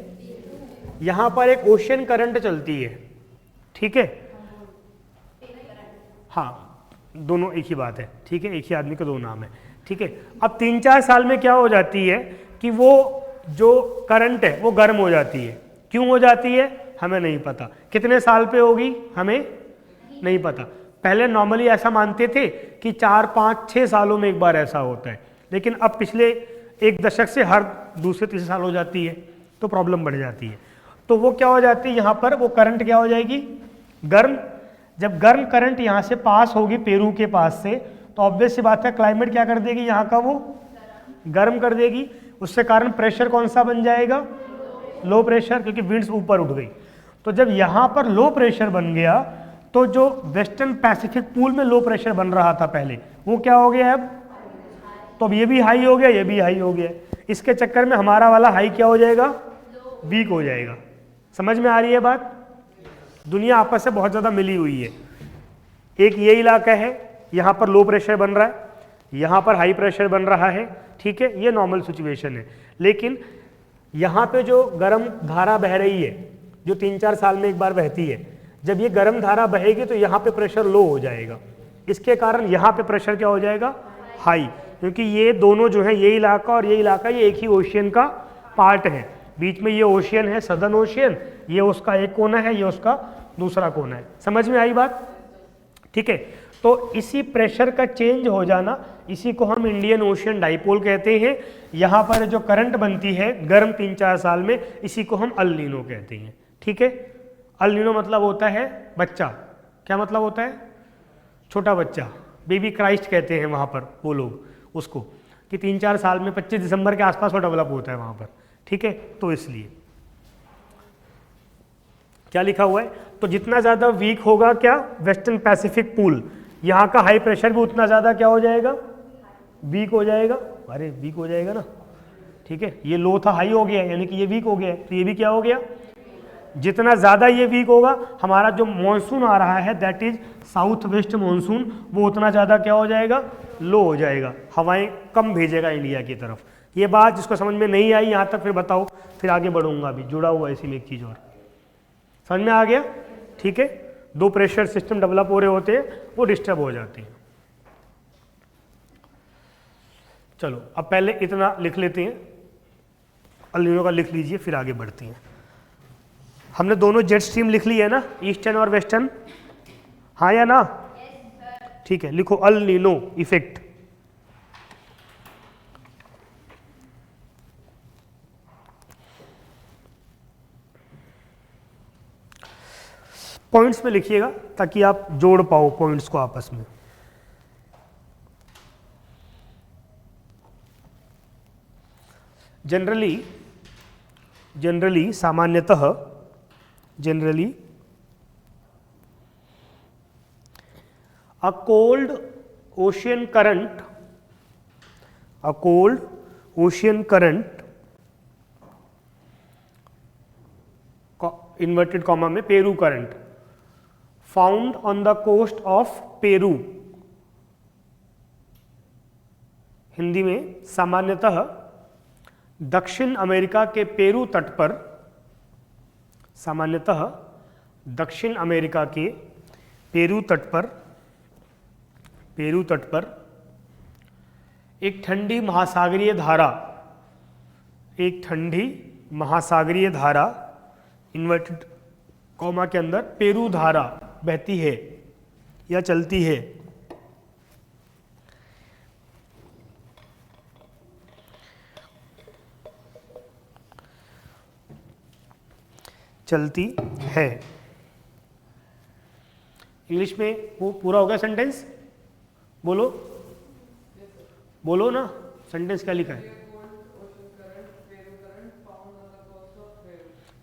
A: यहाँ पर एक ओशियन करंट चलती है। ठीक है, हाँ दोनों एक ही बात है। ठीक है, एक ही आदमी के दो नाम है। ठीक है, अब 3-4 साल में क्या हो जाती है कि वो जो करंट है वो गर्म हो जाती है। क्यों हो जाती है हमें नहीं पता, कितने साल पे होगी हमें नहीं पता। पहले नॉर्मली ऐसा मानते थे कि 4-5-6 सालों में एक बार ऐसा होता है, लेकिन अब पिछले 1 दशक से हर दूसरे तीसरे साल हो जाती है, तो प्रॉब्लम बढ़ जाती है। तो वो क्या हो जाती है, यहाँ पर वो करंट क्या हो जाएगी, गर्म। जब गर्म करंट यहाँ से पास होगी पेरू के पास से, तो ऑब्वियस सी बात है क्लाइमेट क्या कर देगी, यहाँ का वो गर्म कर देगी। उससे कारण प्रेशर कौन सा बन जाएगा, लो प्रेशर, क्योंकि विंड्स ऊपर उठ गई। तो जब यहाँ पर लो प्रेशर बन गया, तो जो वेस्टर्न पैसिफिक पूल में लो प्रेशर बन रहा था पहले, वो क्या हो गया अब, तो अब ये भी हाई हो गया, ये भी हाई हो गया। इसके चक्कर में हमारा वाला हाई क्या हो जाएगा, वीक हो जाएगा। समझ में आ रही है बात? दुनिया आपस से बहुत ज़्यादा मिली हुई है। एक ये इलाका है, यहाँ पर लो प्रेशर बन रहा है, यहाँ पर हाई प्रेशर बन रहा है। ठीक है, ये नॉर्मल सिचुएशन है। लेकिन यहाँ पे जो गर्म धारा बह रही है, जो 3-4 साल में एक बार बहती है, जब ये गर्म धारा बहेगी तो यहाँ पे प्रेशर लो हो जाएगा। इसके कारण यहाँ पे प्रेशर क्या हो जाएगा, हाई, क्योंकि ये दोनों जो है, ये इलाका और ये इलाका, ये एक ही ओशियन का पार्ट है। बीच में ये ओशियन है, सदर्न ओशियन, ये उसका एक कोना है, ये उसका दूसरा कोना है। समझ में आई बात? ठीक है, तो इसी प्रेशर का चेंज हो जाना, इसी को हम इंडियन ओशियन डाइपोल कहते हैं। यहाँ पर जो करंट बनती है गर्म 3-4 साल में, इसी को हम अल नीनो कहते हैं। ठीक है, अल नीनो मतलब होता है बच्चा। क्या मतलब होता है, छोटा बच्चा, बेबी क्राइस्ट कहते हैं वहाँ पर वो लोग उसको, कि 3-4 साल में 25 दिसंबर के आसपास वो डेवलप होता है वहाँ पर। ठीक है, तो इसलिए क्या लिखा हुआ है, तो जितना ज़्यादा वीक होगा क्या, वेस्टर्न पैसिफिक पूल, यहाँ का हाई प्रेशर भी उतना ज़्यादा क्या हो जाएगा, वीक हो जाएगा। अरे वीक हो जाएगा ना। ठीक है, ये लो था हाई हो गया, यानी कि ये वीक हो गया, तो ये भी क्या हो गया, जितना ज़्यादा ये वीक होगा, हमारा जो मॉनसून आ रहा है that is south west monsoon, वो उतना ज़्यादा क्या हो जाएगा, लो हो जाएगा, हवाएं कम भेजेगा इंडिया की तरफ। ये बात जिसको समझ में नहीं आई यहाँ तक फिर बताओ, फिर आगे बढ़ूंगा। अभी जुड़ा हुआ है इसी में एक चीज़ और, समझ में आ गया? ठीक है, 2 प्रेशर सिस्टम डेवलप हो रहे होते हैं, वो डिस्टर्ब हो जाते हैं। चलो अब पहले इतना लिख लेते हैं, अल नीनो का लिख लीजिए, फिर आगे बढ़ते हैं। हमने दोनों जेट स्ट्रीम लिख ली है ना, ईस्टर्न और वेस्टर्न, हाँ या ना? ठीक है, लिखो अल नीनो इफेक्ट। पॉइंट्स में लिखिएगा ताकि आप जोड़ पाओ पॉइंट्स को आपस में। जनरली सामान्यतः a cold ocean current inverted comma में Peru current found on the coast of Peru, Hindi में सामान्यतः दक्षिण अमेरिका के पेरू तट पर, सामान्यतः दक्षिण अमेरिका के पेरू तट पर एक ठंडी महासागरीय धारा इन्वर्टेड कॉमा के अंदर पेरू धारा बहती है या चलती है। इंग्लिश में वो पूरा हो गया सेंटेंस, बोलो ना, सेंटेंस क्या लिखा है?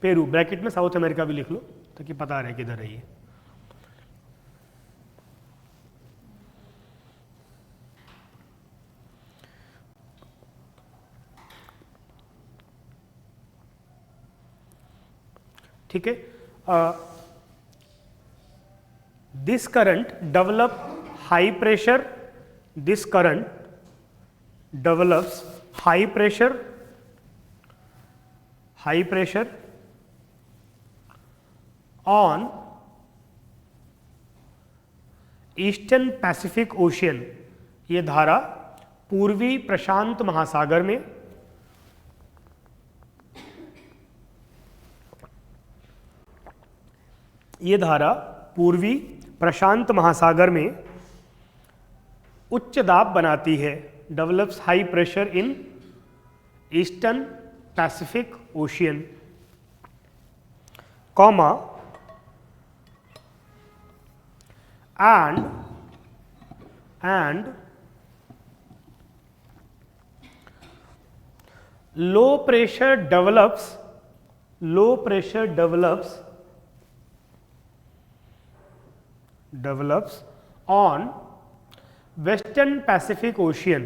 A: पेरू, ब्रैकेट में साउथ अमेरिका भी लिख लो ताकि पता रहे किधर है ये। ठीक है, this current develop high pressure, this current develops high pressure on eastern Pacific ocean, ये धारा पूर्वी प्रशांत महासागर में, ये धारा पूर्वी प्रशांत महासागर में उच्च दाब बनाती है, develops high pressure in eastern Pacific ocean, comma and low pressure develops on western Pacific Ocean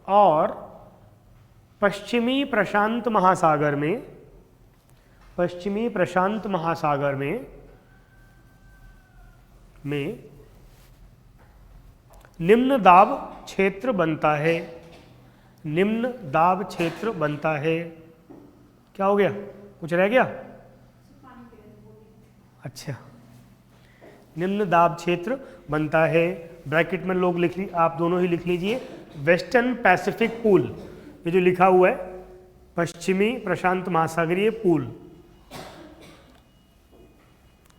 A: और पश्चिमी प्रशांत महासागर में निम्न दाब क्षेत्र बनता है। क्या हो गया, कुछ रह गया? अच्छा, निम्न दाब क्षेत्र बनता है, ब्रैकेट में लोग आप दोनों ही लिख लीजिए, वेस्टर्न पैसिफिक पूल, ये जो लिखा हुआ है पश्चिमी प्रशांत महासागरीय पूल,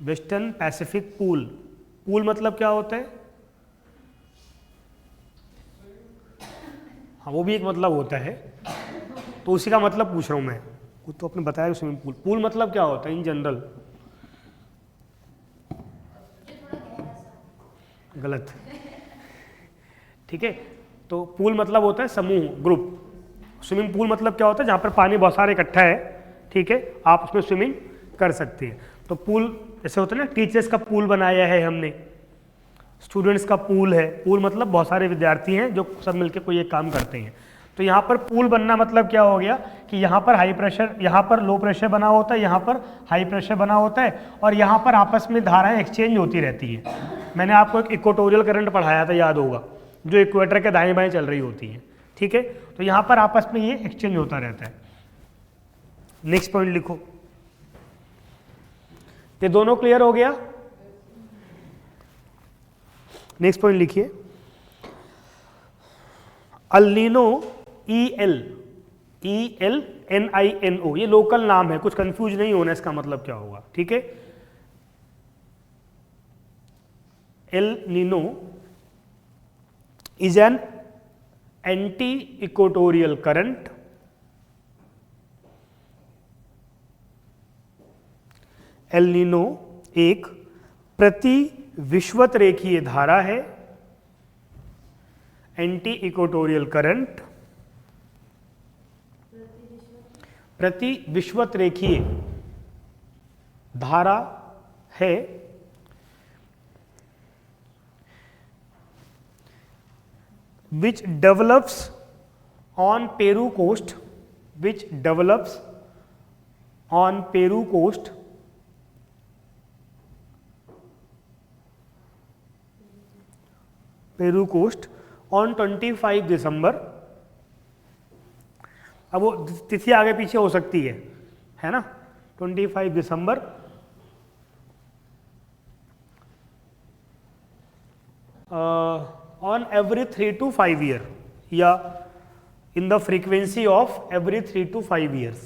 A: वेस्टर्न पैसिफिक पूल मतलब क्या होता है? हाँ, वो भी एक मतलब होता है, तो उसी का मतलब पूछ रहा हूँ मैं, वो तो आपने बताया स्विमिंग पूल मतलब क्या होता है इन जनरल? गलत, ठीक है, तो पूल मतलब होता है समूह, ग्रुप। स्विमिंग पूल मतलब क्या होता है? जहाँ पर पानी बहुत सारे इकट्ठा है, ठीक है, आप उसमें स्विमिंग कर सकते हैं। तो पूल जैसे होता है ना, टीचर्स का पूल बनाया है हमने, स्टूडेंट्स का पूल है, पूल मतलब बहुत सारे विद्यार्थी हैं जो सब मिलकर कोई एक काम करते हैं। तो यहाँ पर पूल बनना मतलब क्या हो गया कि यहाँ पर हाई प्रेशर, यहाँ पर लो प्रेशर बना होता है, यहाँ पर हाई प्रेशर बना होता है, और यहाँ पर आपस में धाराएं एक्सचेंज होती रहती है। मैंने आपको एक इक्वेटोरियल करंट पढ़ाया था, याद होगा, जो इक्वेटर के दाएं बाएं चल रही होती है, ठीक है। तो यहाँ पर आपस में ये एक्सचेंज होता रहता है। नेक्स्ट पॉइंट लिखो, ये दोनों क्लियर हो गया। नेक्स्ट पॉइंट लिखिए, अल्नीनो, ELNINO, ये लोकल नाम है, कुछ कंफ्यूज नहीं होना इसका मतलब क्या होगा, ठीक है। L Nino is an anti equatorial current El Nino एक प्रति विषुवत रेखीय धारा है, एंटी इक्वेटोरियल करंट प्रति विषुवत रेखीय धारा है, which develops on Peru coast, which develops on Peru coast on 25 दिसंबर। अब वो तिथि आगे पीछे हो सकती है ना, 25 दिसंबर on every 3 to 5 year या in the frequency of every 3 to 5 years।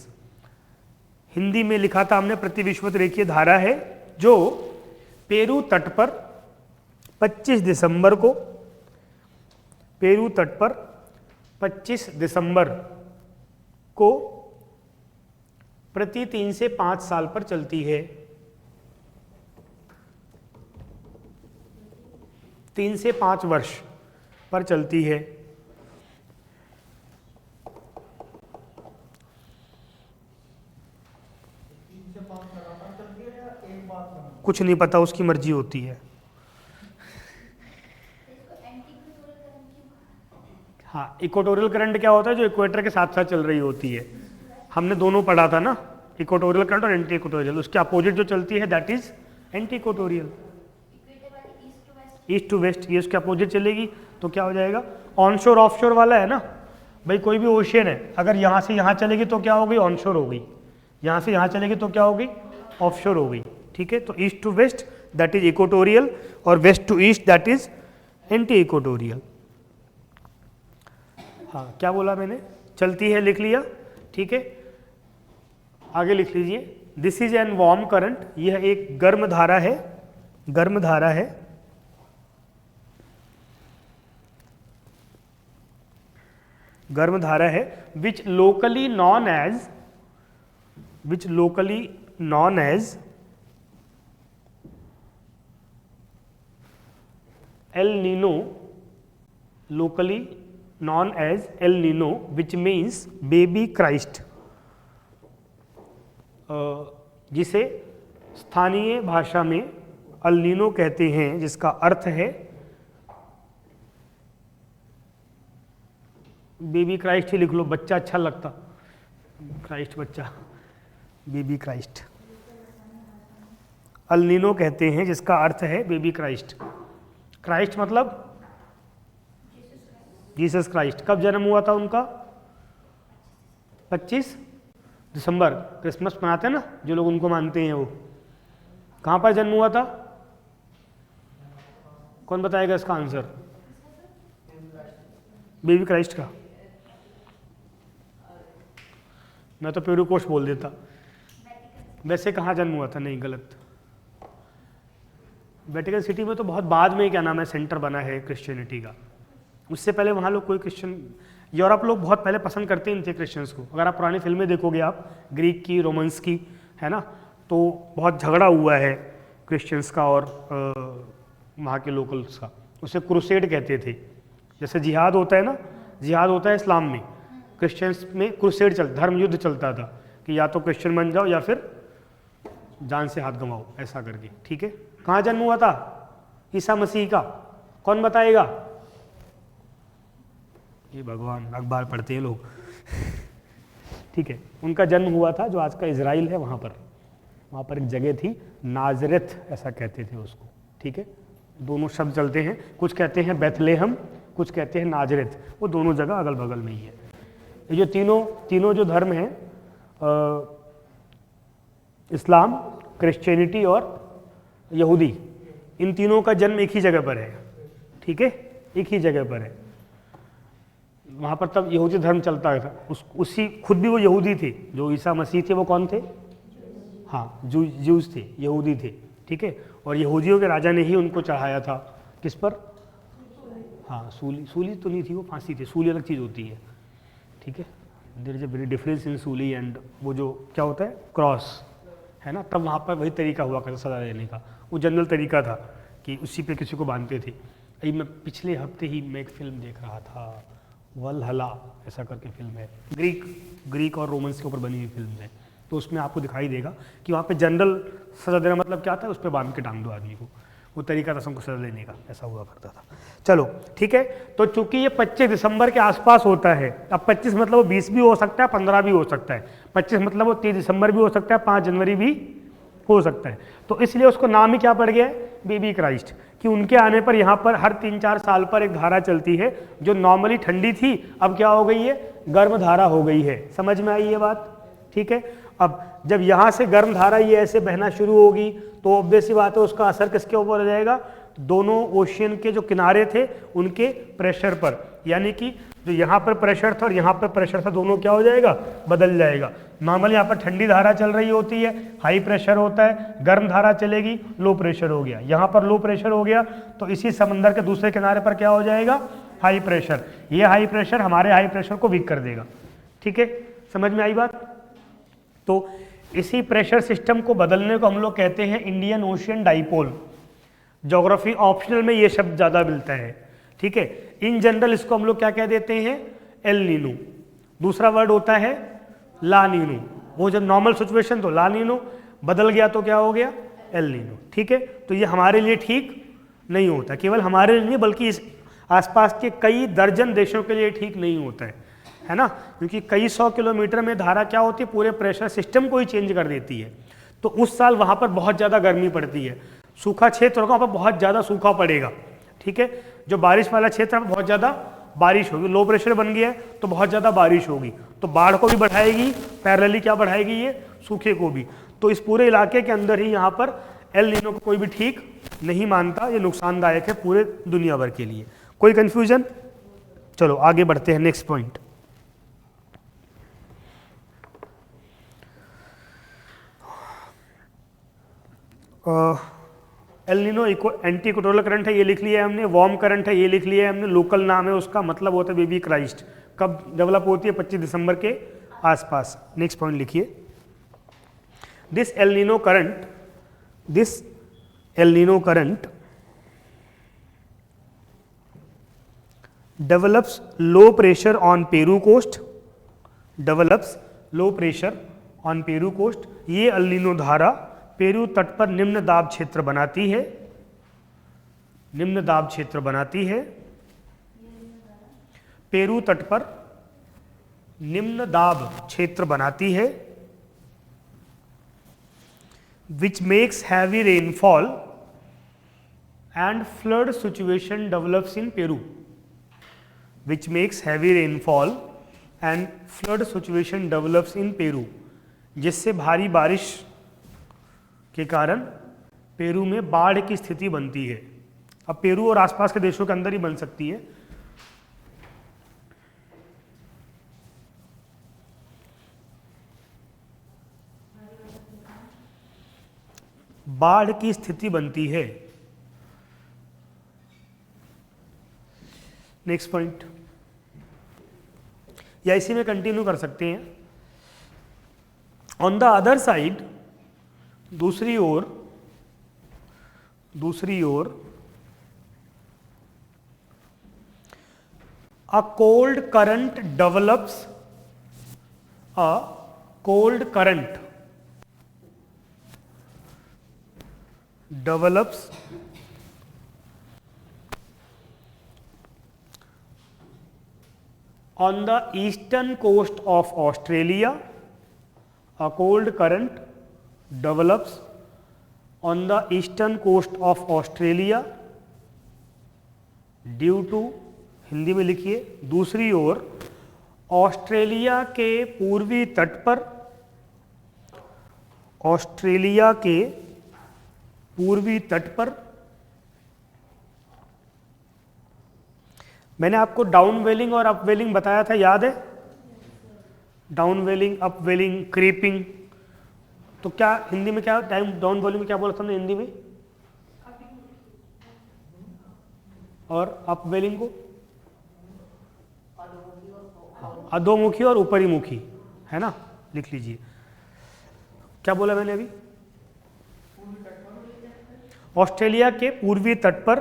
A: Hindi में लिखा था हमने प्रति विषुवत रेखीय धारा है जो पेरू तट पर 25 दिसंबर को, पेरू तट पर 25 दिसंबर को प्रति 3 से 5 साल पर चलती है, 3 से 5 वर्ष पर चलती है। कुछ नहीं पता, उसकी मर्जी होती है। हाँ, इक्वेटोरियल करंट क्या होता है? जो इक्वेटर के साथ साथ चल रही होती है। हमने दोनों पढ़ा था ना, इक्वेटोरियल करंट और एंटी इक्वेटोरियल। उसके अपोजिट जो चलती है that is anti equatorial, east to west. ये उसके अपोजिट चलेगी तो क्या हो जाएगा? ऑनशोर ऑफशोर वाला है ना भाई, कोई भी ओशियन है, अगर यहाँ से यहाँ चलेगी तो क्या हो गई? ऑनशोर हो गई। यहाँ से यहाँ चलेगी तो क्या हो गई? ऑफशोर हो गई। ठीक है, तो east to west that is equatorial और west to east that is anti equatorial. हाँ, क्या बोला मैंने? चलती है लिख लिया, ठीक है। आगे लिख लीजिए, this is an warm current, यह एक गर्म धारा है, गर्म धारा है। गर्म धारा है which locally known as El Nino, locally known as El Nino which means baby Christ, जिसे स्थानीय भाषा में अल नीनो कहते हैं, जिसका अर्थ है बेबी क्राइस्ट ही लिख लो, बच्चा अच्छा लगता, क्राइस्ट बच्चा, बेबी क्राइस्ट। अल नीनो कहते हैं जिसका अर्थ है बेबी क्राइस्ट। क्राइस्ट मतलब जीसस क्राइस्ट। कब जन्म हुआ था उनका? 25 दिसंबर। क्रिसमस मनाते हैं ना जो लोग उनको मानते हैं, वो कहाँ पर जन्म हुआ था? कौन बताएगा इसका आंसर? बेबी क्राइस्ट का। मैं तो पेरू कोस्ट बोल देता। वैसे कहाँ जन्म हुआ था? नहीं, गलत। वेटिकन सिटी में तो बहुत बाद में क्या नाम है सेंटर बना है क्रिश्चियनिटी का। उससे पहले वहाँ लोग कोई क्रिश्चियन, यूरोप लोग बहुत पहले पसंद करते नहीं थे क्रिश्चियंस को। अगर आप पुरानी फिल्में देखोगे आप, ग्रीक की, रोमन्स की, है ना, तो बहुत झगड़ा हुआ है क्रिश्चियंस का और वहाँ के लोकल्स का। उसे क्रूसेड कहते थे। जैसे जिहाद होता है ना, जिहाद होता है इस्लाम में, क्रिश्चियंस में क्रूसेड धर्म युद्ध चलता था कि या तो क्रिश्चियन बन जाओ या फिर जान से हाथ गंवाओ, ऐसा करके। ठीक है, कहाँ जन्म हुआ था ईसा मसीह का? कौन बताएगा? ये भगवान, अखबार पढ़ते हैं लोग। ठीक है, उनका जन्म हुआ था जो आज का इजराइल है, वहाँ पर एक जगह थी नाजरेथ, ऐसा कहते थे उसको। ठीक है, दोनों शब्द चलते हैं, कुछ कहते हैं बेथलेहम, कुछ कहते हैं नाजरेथ, वो दोनों जगह अगल बगल में ही है। ये जो तीनों जो धर्म हैं, इस्लाम, क्रिश्चियनिटी और यहूदी, इन तीनों का जन्म एक ही जगह पर है। ठीक है, एक ही जगह पर है। वहाँ पर तब यहूदी धर्म चलता था। उसी खुद भी वो यहूदी थे, जो ईसा मसीह थे वो कौन थे? हाँ, जूस थे, यहूदी थे। ठीक है, और यहूदियों के राजा ने ही उनको चढ़ाया था किस पर? हाँ सूली, सूली तो नहीं थी वो, फांसी थी। सूली अलग चीज़ होती है, ठीक है। There is a very difference in सूली एंड वो जो क्या होता है क्रॉस, है ना। तब वहाँ पर वही तरीका हुआ करता सज़ा देने का, वो जनरल तरीका था कि उसी पे किसी को बांधते थे। अभी मैं पिछले हफ्ते ही मैं एक फिल्म देख रहा था, वलहला ऐसा करके फिल्म है, ग्रीक और रोमन्स के ऊपर बनी हुई फिल्म है। तो उसमें आपको दिखाई देगा कि वहाँ पे जनरल सज़ा देना मतलब क्या था, उस पर बांध के टांग दो आदमी को, वो तरीका था सबको सज़ा देने का, ऐसा हुआ करता था। चलो ठीक है, तो चूंकि ये 25 दिसंबर के आसपास होता है, अब 25 मतलब वो 20 भी हो सकता है, 15 भी हो सकता है, 25 मतलब वो 30 दिसंबर भी हो सकता है, 5 जनवरी भी हो सकता है। तो इसलिए उसको नाम ही क्या पड़ गया है, बेबी क्राइस्ट, कि उनके आने पर यहाँ पर हर 3-4 साल पर एक धारा चलती है जो नॉर्मली ठंडी थी, अब क्या हो गई है, गर्म धारा हो गई है। समझ में आई ये बात? ठीक है। अब जब यहाँ से गर्म धारा ये ऐसे बहना शुरू होगी तो ऑब्वियस सी बात है उसका असर किसके ऊपर हो जाएगा, दोनों ओशियन के जो किनारे थे उनके प्रेशर पर, यानी कि जो यहाँ पर प्रेशर था और यहाँ पर प्रेशर था, दोनों क्या हो जाएगा, बदल जाएगा। नॉर्मली यहाँ पर ठंडी धारा चल रही होती है, हाई प्रेशर होता है, गर्म धारा चलेगी, लो प्रेशर हो गया। यहाँ पर लो प्रेशर हो गया तो इसी समंदर के दूसरे किनारे पर क्या हो जाएगा, हाई प्रेशर। ये हाई प्रेशर हमारे हाई प्रेशर को वीक कर देगा। ठीक है, समझ में आई बात? तो इसी प्रेशर सिस्टम को बदलने को हम लोग कहते हैं Indian ocean dipole. Geography optional में ये शब्द ज़्यादा मिलता है, ठीक है। इन जनरल इसको हम लोग क्या कह देते हैं, एल नीनो। दूसरा वर्ड होता है ला नीनो। वो जब नॉर्मल सिचुएशन तो ला नीनो, बदल गया तो क्या हो गया, एल नीनो। ठीक है, तो ये हमारे लिए ठीक नहीं होता, केवल हमारे लिए नहीं बल्कि इस आसपास के कई दर्जन देशों के लिए ठीक नहीं होता है ना, क्योंकि कई 100 किलोमीटर में धारा क्या होती है, पूरे प्रेशर सिस्टम को ही चेंज कर देती है। तो उस साल वहाँ पर बहुत ज़्यादा गर्मी पड़ती है, सूखा क्षेत्र होगा वहाँ पर बहुत ज़्यादा सूखा पड़ेगा। ठीक है, जो बारिश वाला क्षेत्र है बहुत ज़्यादा बारिश होगी, लो प्रेशर बन गया है तो बहुत ज़्यादा बारिश होगी, तो बाढ़ को भी बढ़ाएगी, पैरेलली क्या बढ़ाएगी, ये सूखे को भी। तो इस पूरे इलाके के अंदर ही यहाँ पर एल नीनो को कोई भी ठीक नहीं मानता, ये नुकसानदायक है पूरे दुनिया भर के लिए। कोई कन्फ्यूजन? चलो आगे बढ़ते हैं, next point. El Nino anti equatorial current है, ये लिख लिया है हमने। वार्म करंट है, ये लिख लिया है हमने। लोकल नाम है उसका, मतलब होता है बेबी क्राइस्ट। कब डेवलप होती है, 25 दिसंबर के आसपास। नेक्स्ट पॉइंट लिखिए, this El Nino current develops low pressure on Peru coast, develops low pressure on Peru coast. ये एल नीनो धारा पेरू तट पर निम्न दाब क्षेत्र बनाती है, निम्न दाब क्षेत्र बनाती है। पेरू तट पर निम्न दाब क्षेत्र बनाती है, which makes heavy rainfall and flood situation develops in Peru, which makes heavy rainfall and flood situation develops in Peru, जिससे भारी बारिश के कारण पेरू में बाढ़ की स्थिति बनती है। अब पेरू और आसपास के देशों के अंदर ही बन सकती है। बाढ़ की स्थिति बनती है। नेक्स्ट पॉइंट, या इसी में कंटिन्यू कर सकते हैं। ऑन द अदर साइड, दूसरी ओर a cold current develops, a cold current develops on the eastern coast of Australia. A cold current develops on the eastern coast of Australia due to, Hindi में लिखिए, दूसरी ओर Australia के पूर्वी तट पर, Australia के पूर्वी तट पर। मैंने आपको डाउन वेलिंग और अप वेलिंग बताया था, याद है? डाउन वेलिंग, अप वेलिंग, क्रीपिंग। तो क्या हिंदी में क्या टाइम डाउन वेलिंग में क्या बोला था हमने हिंदी में? और अपवेलिंग को अधोमुखी और ऊपरी मुखी, है ना, लिख लीजिए। क्या बोला मैंने अभी? ऑस्ट्रेलिया के पूर्वी तट पर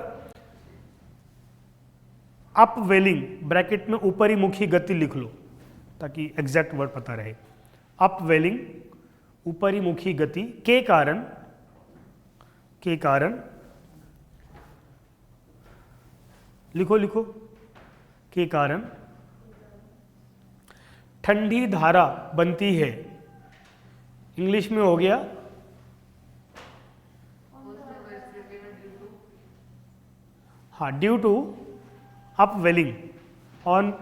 A: अपवेलिंग ब्रैकेट में ऊपरी मुखी गति लिख लो ताकि एग्जैक्ट वर्ड पता रहे। अपवेलिंग ऊपरी मुखी गति के कारण लिखो के कारण ठंडी धारा बनती है। इंग्लिश में हो गया हाँ, due to upwelling on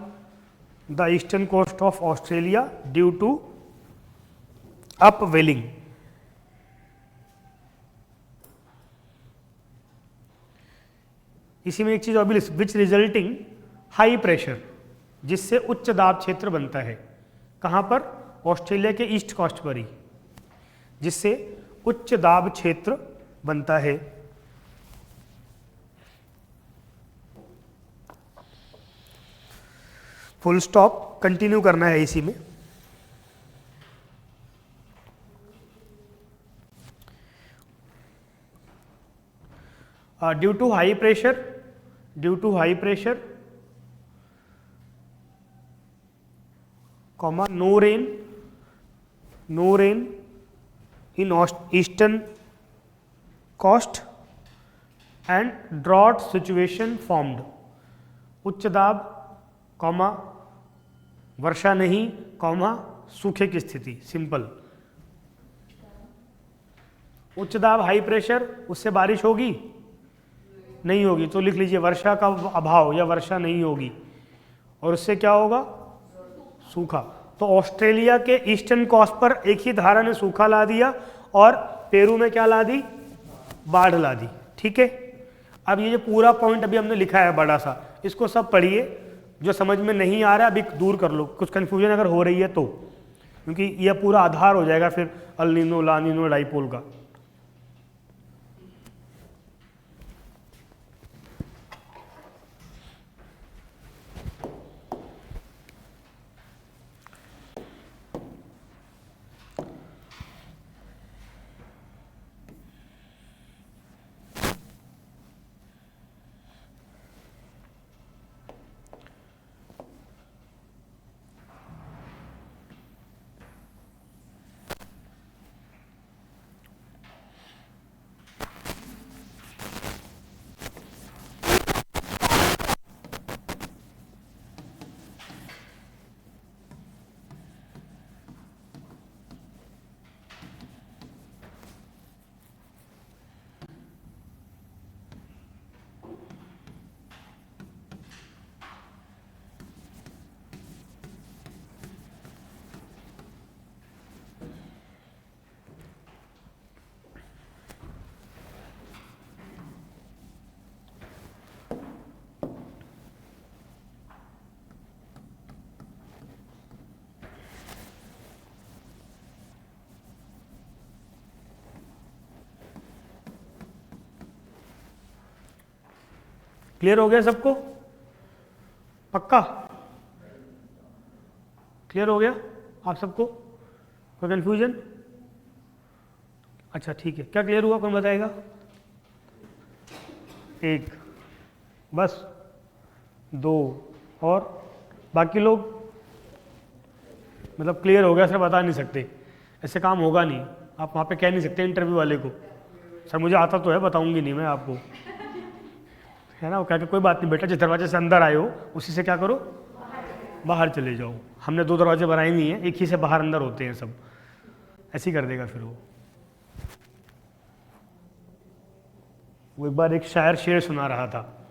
A: the eastern coast of Australia, due to upwelling. इसी में एक चीज और भी, विच रिजल्टिंग हाई प्रेशर, जिससे उच्च दाब क्षेत्र बनता है। कहां पर? ऑस्ट्रेलिया के ईस्ट कोस्ट पर ही, जिससे उच्च दाब क्षेत्र बनता है। फुल स्टॉप, कंटिन्यू करना है इसी में। Due to high pressure comma no rain in eastern coast and drought situation formed। उच्च दाब कॉमा वर्षा नहीं कॉमा सूखे की स्थिति, सिंपल। उच्च दाब हाई प्रेशर, उससे बारिश होगी नहीं होगी, तो लिख लीजिए वर्षा का अभाव या वर्षा नहीं होगी, और उससे क्या होगा? सूखा। तो ऑस्ट्रेलिया के ईस्टर्न कोस्ट पर एक ही धारा ने सूखा ला दिया और पेरू में क्या ला दी? बाढ़ ला दी। ठीक है, अब ये जो पूरा पॉइंट अभी हमने लिखा है बड़ा सा, इसको सब पढ़िए। जो समझ में नहीं आ रहा है अभी दूर कर लो, कुछ कंफ्यूजन अगर हो रही है तो, क्योंकि यह पूरा आधार हो जाएगा फिर अल नीनो ला नीनो डाइपोल का। क्लियर हो गया सबको? पक्का क्लियर हो गया आप सबको? कोई कंफ्यूजन? अच्छा ठीक है, क्या क्लियर हुआ कौन बताएगा? एक, बस दो, और बाकी लोग? मतलब क्लियर हो गया सर बता नहीं सकते, ऐसे काम होगा नहीं, आप वहाँ पे कह नहीं सकते इंटरव्यू वाले को सर मुझे आता तो है बताऊंगी नहीं मैं आपको, है ना। वो कह के कोई बात नहीं बेटा, जिस दरवाजे से अंदर आए हो उसी से क्या करो, बाहर चले जाओ। हमने दो दरवाजे बनाए नहीं हैं, एक ही से बाहर अंदर होते हैं सब, ऐसे ही कर देगा फिर वो एक बार एक शायर शेर सुना रहा था,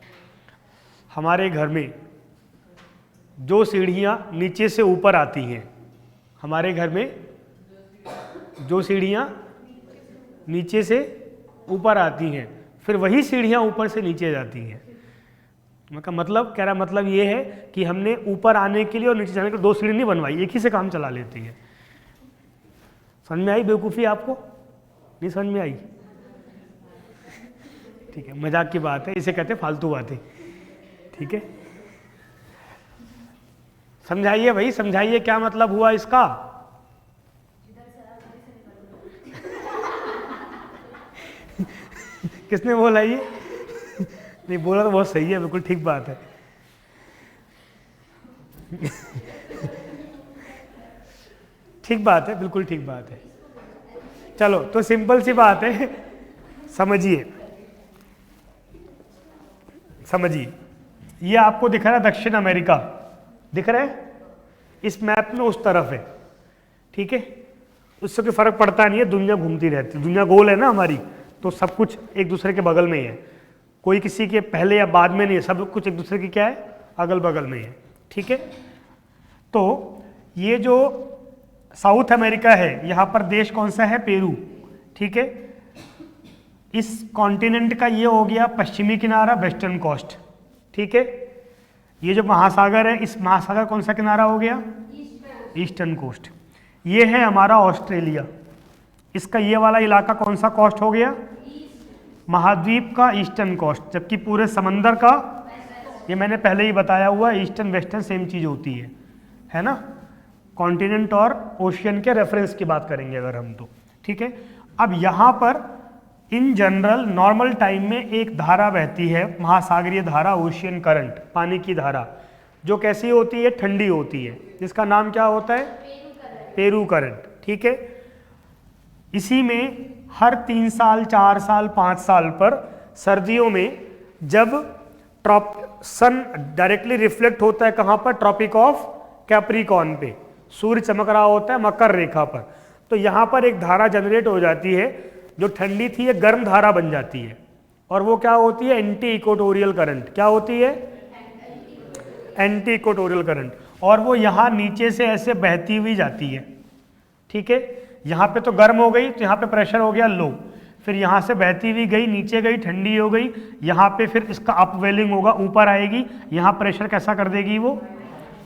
A: हमारे घर में जो सीढ़ियाँ नीचे से ऊपर आती हैं, हमारे घर में जो सीढ़ियाँ नीचे से ऊपर आती हैं फिर वही सीढ़ियाँ ऊपर से नीचे जाती हैं। मतलब कह रहा मतलब ये है कि हमने ऊपर आने के लिए और नीचे जाने के लिए दो सीढ़ी नहीं बनवाई, एक ही से काम चला लेती है। समझ में आई बेवकूफ़ी आपको? नहीं समझ में आई? ठीक है, मजाक की बात है, इसे कहते हैं फालतू बातें। ठीक है, समझाइए भाई, समझाइए क्या मतलब हुआ इसका। किसने बोला ये? नहीं बोला तो बहुत सही है, बिल्कुल ठीक बात है। ठीक बात है, बिल्कुल ठीक बात है। चलो तो सिंपल सी बात है, समझिए समझिए, ये आपको दिख रहा है दक्षिण अमेरिका, दिख रहा है इस मैप में उस तरफ है, ठीक है। उससे कोई फर्क पड़ता नहीं है, दुनिया घूमती रहती है, दुनिया गोल है ना हमारी, तो सब कुछ एक दूसरे के बगल में ही है, कोई किसी के पहले या बाद में नहीं है, सब कुछ एक दूसरे की क्या है, अगल बगल में है, ठीक है। तो ये जो साउथ अमेरिका है, यहाँ पर देश कौन सा है, पेरू, ठीक है। इस कॉन्टिनेंट का ये हो गया पश्चिमी किनारा, वेस्टर्न कोस्ट, ठीक है। ये जो महासागर है, इस महासागर कौन सा किनारा हो गया, ईस्टर्न कोस्ट। ये है हमारा ऑस्ट्रेलिया, इसका ये वाला इलाका कौन सा कोस्ट हो गया, महाद्वीप का ईस्टर्न कोस्ट, जबकि पूरे समंदर का, ये मैंने पहले ही बताया हुआ, ईस्टर्न वेस्टर्न सेम चीज होती है ना। कॉन्टिनेंट और ओशियन के रेफरेंस की बात करेंगे अगर हम तो, ठीक है। अब यहाँ पर इन जनरल नॉर्मल टाइम में एक धारा बहती है, महासागरीय धारा, ओशियन करंट, पानी की धारा, जो कैसी होती है, ठंडी होती है, जिसका नाम क्या होता है, पेरू करंट, ठीक है। इसी में हर 3 साल, 4 साल, 5 साल पर सर्दियों में जब सन डायरेक्टली रिफ्लेक्ट होता है कहाँ पर, ट्रॉपिक ऑफ कैप्रिकॉर्न पे, सूर्य चमक रहा होता है मकर रेखा पर, तो यहाँ पर एक धारा जनरेट हो जाती है, जो ठंडी थी ये गर्म धारा बन जाती है, और वो क्या होती है, एंटी इक्वेटोरियल करंट। क्या होती है, एंटी इक्वेटोरियल करंट, और वो यहाँ नीचे से ऐसे बहती हुई जाती है, ठीक है। यहाँ पे तो गर्म हो गई, तो यहाँ पे प्रेशर हो गया लो, फिर यहाँ से बहती हुई गई, नीचे गई, ठंडी हो गई, यहाँ पे फिर इसका अपवेलिंग होगा, ऊपर आएगी, यहाँ प्रेशर कैसा कर देगी, वो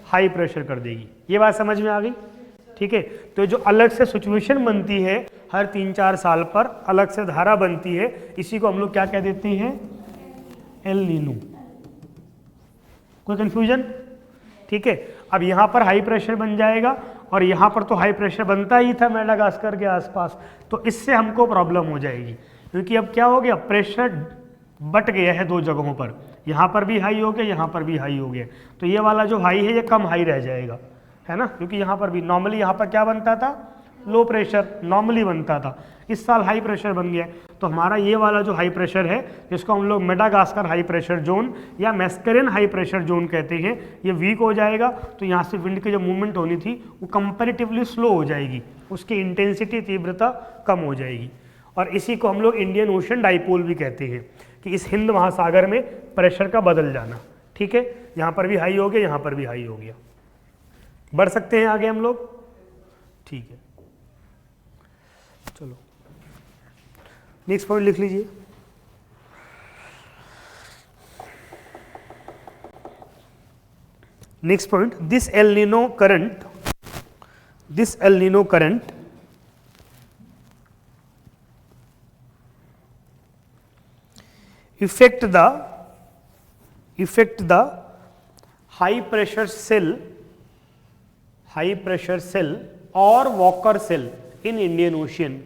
A: हाई प्रेशर कर देगी। ये बात समझ में आ गई, ठीक है। तो जो अलग से सिचुएशन बनती है, हर 3-4 साल पर अलग से धारा बनती है, इसी को हम लोग क्या कह देते हैं, एल नीनो। कोई कंफ्यूजन, ठीक है। अब यहाँ पर हाई प्रेशर बन जाएगा, और यहाँ पर तो हाई प्रेशर बनता ही था मेडागास्कर के आसपास, तो इससे हमको प्रॉब्लम हो जाएगी, क्योंकि अब क्या हो गया, प्रेशर बट गया है 2 जगहों पर, यहाँ पर भी हाई हो गया, यहाँ पर भी हाई हो गया, तो ये वाला जो हाई है ये कम हाई रह जाएगा, है ना, क्योंकि यहाँ पर भी नॉर्मली यहाँ पर क्या बनता था, लो प्रेशर नॉर्मली बनता था, इस साल हाई प्रेशर बन गया। तो हमारा ये वाला जो हाई प्रेशर है, जिसको हम लोग मेडागास्कर हाई प्रेशर जोन या मैस्करेन हाई प्रेशर जोन कहते हैं, ये वीक हो जाएगा, तो यहाँ से विंड की जो मूवमेंट होनी थी वो कंपैरेटिवली स्लो हो जाएगी, उसकी इंटेंसिटी, तीव्रता कम हो जाएगी, और इसी को हम लोग इंडियन ओशन डाइपोल भी कहते हैं, कि इस हिंद महासागर में प्रेशर का बदल जाना, ठीक है। यहाँ पर भी हाई हो गया, यहाँ पर भी हाई हो गया। बढ़ सकते हैं आगे हम लोग, ठीक है। चलो नेक्स्ट पॉइंट लिख लीजिए। Next point, this El Nino current affect the high pressure cell or Walker cell in Indian Ocean.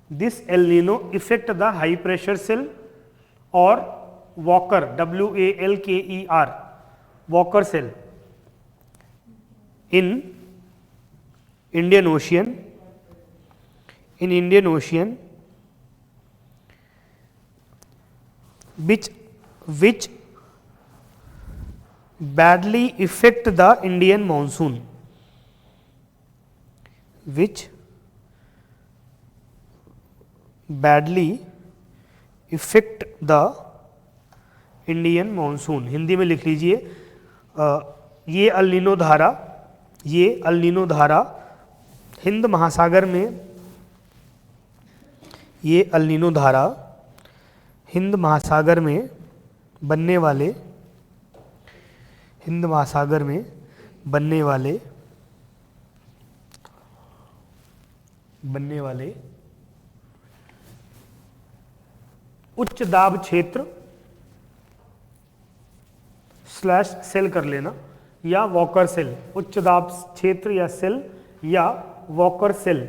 A: This El Nino affect the high pressure cell or Walker, WALKER, Walker cell in Indian Ocean, which badly affect the Indian monsoon, which badly affect the Indian monsoon। Hindi में लिख लीजिए, ये El Nino धारा हिंद महासागर में, ये El Nino धारा हिंद महासागर में बनने वाले उच्च दाब क्षेत्र स्लैश सेल कर लेना, या वॉकर सेल, उच्च दाब क्षेत्र या सेल, या वॉकर सेल,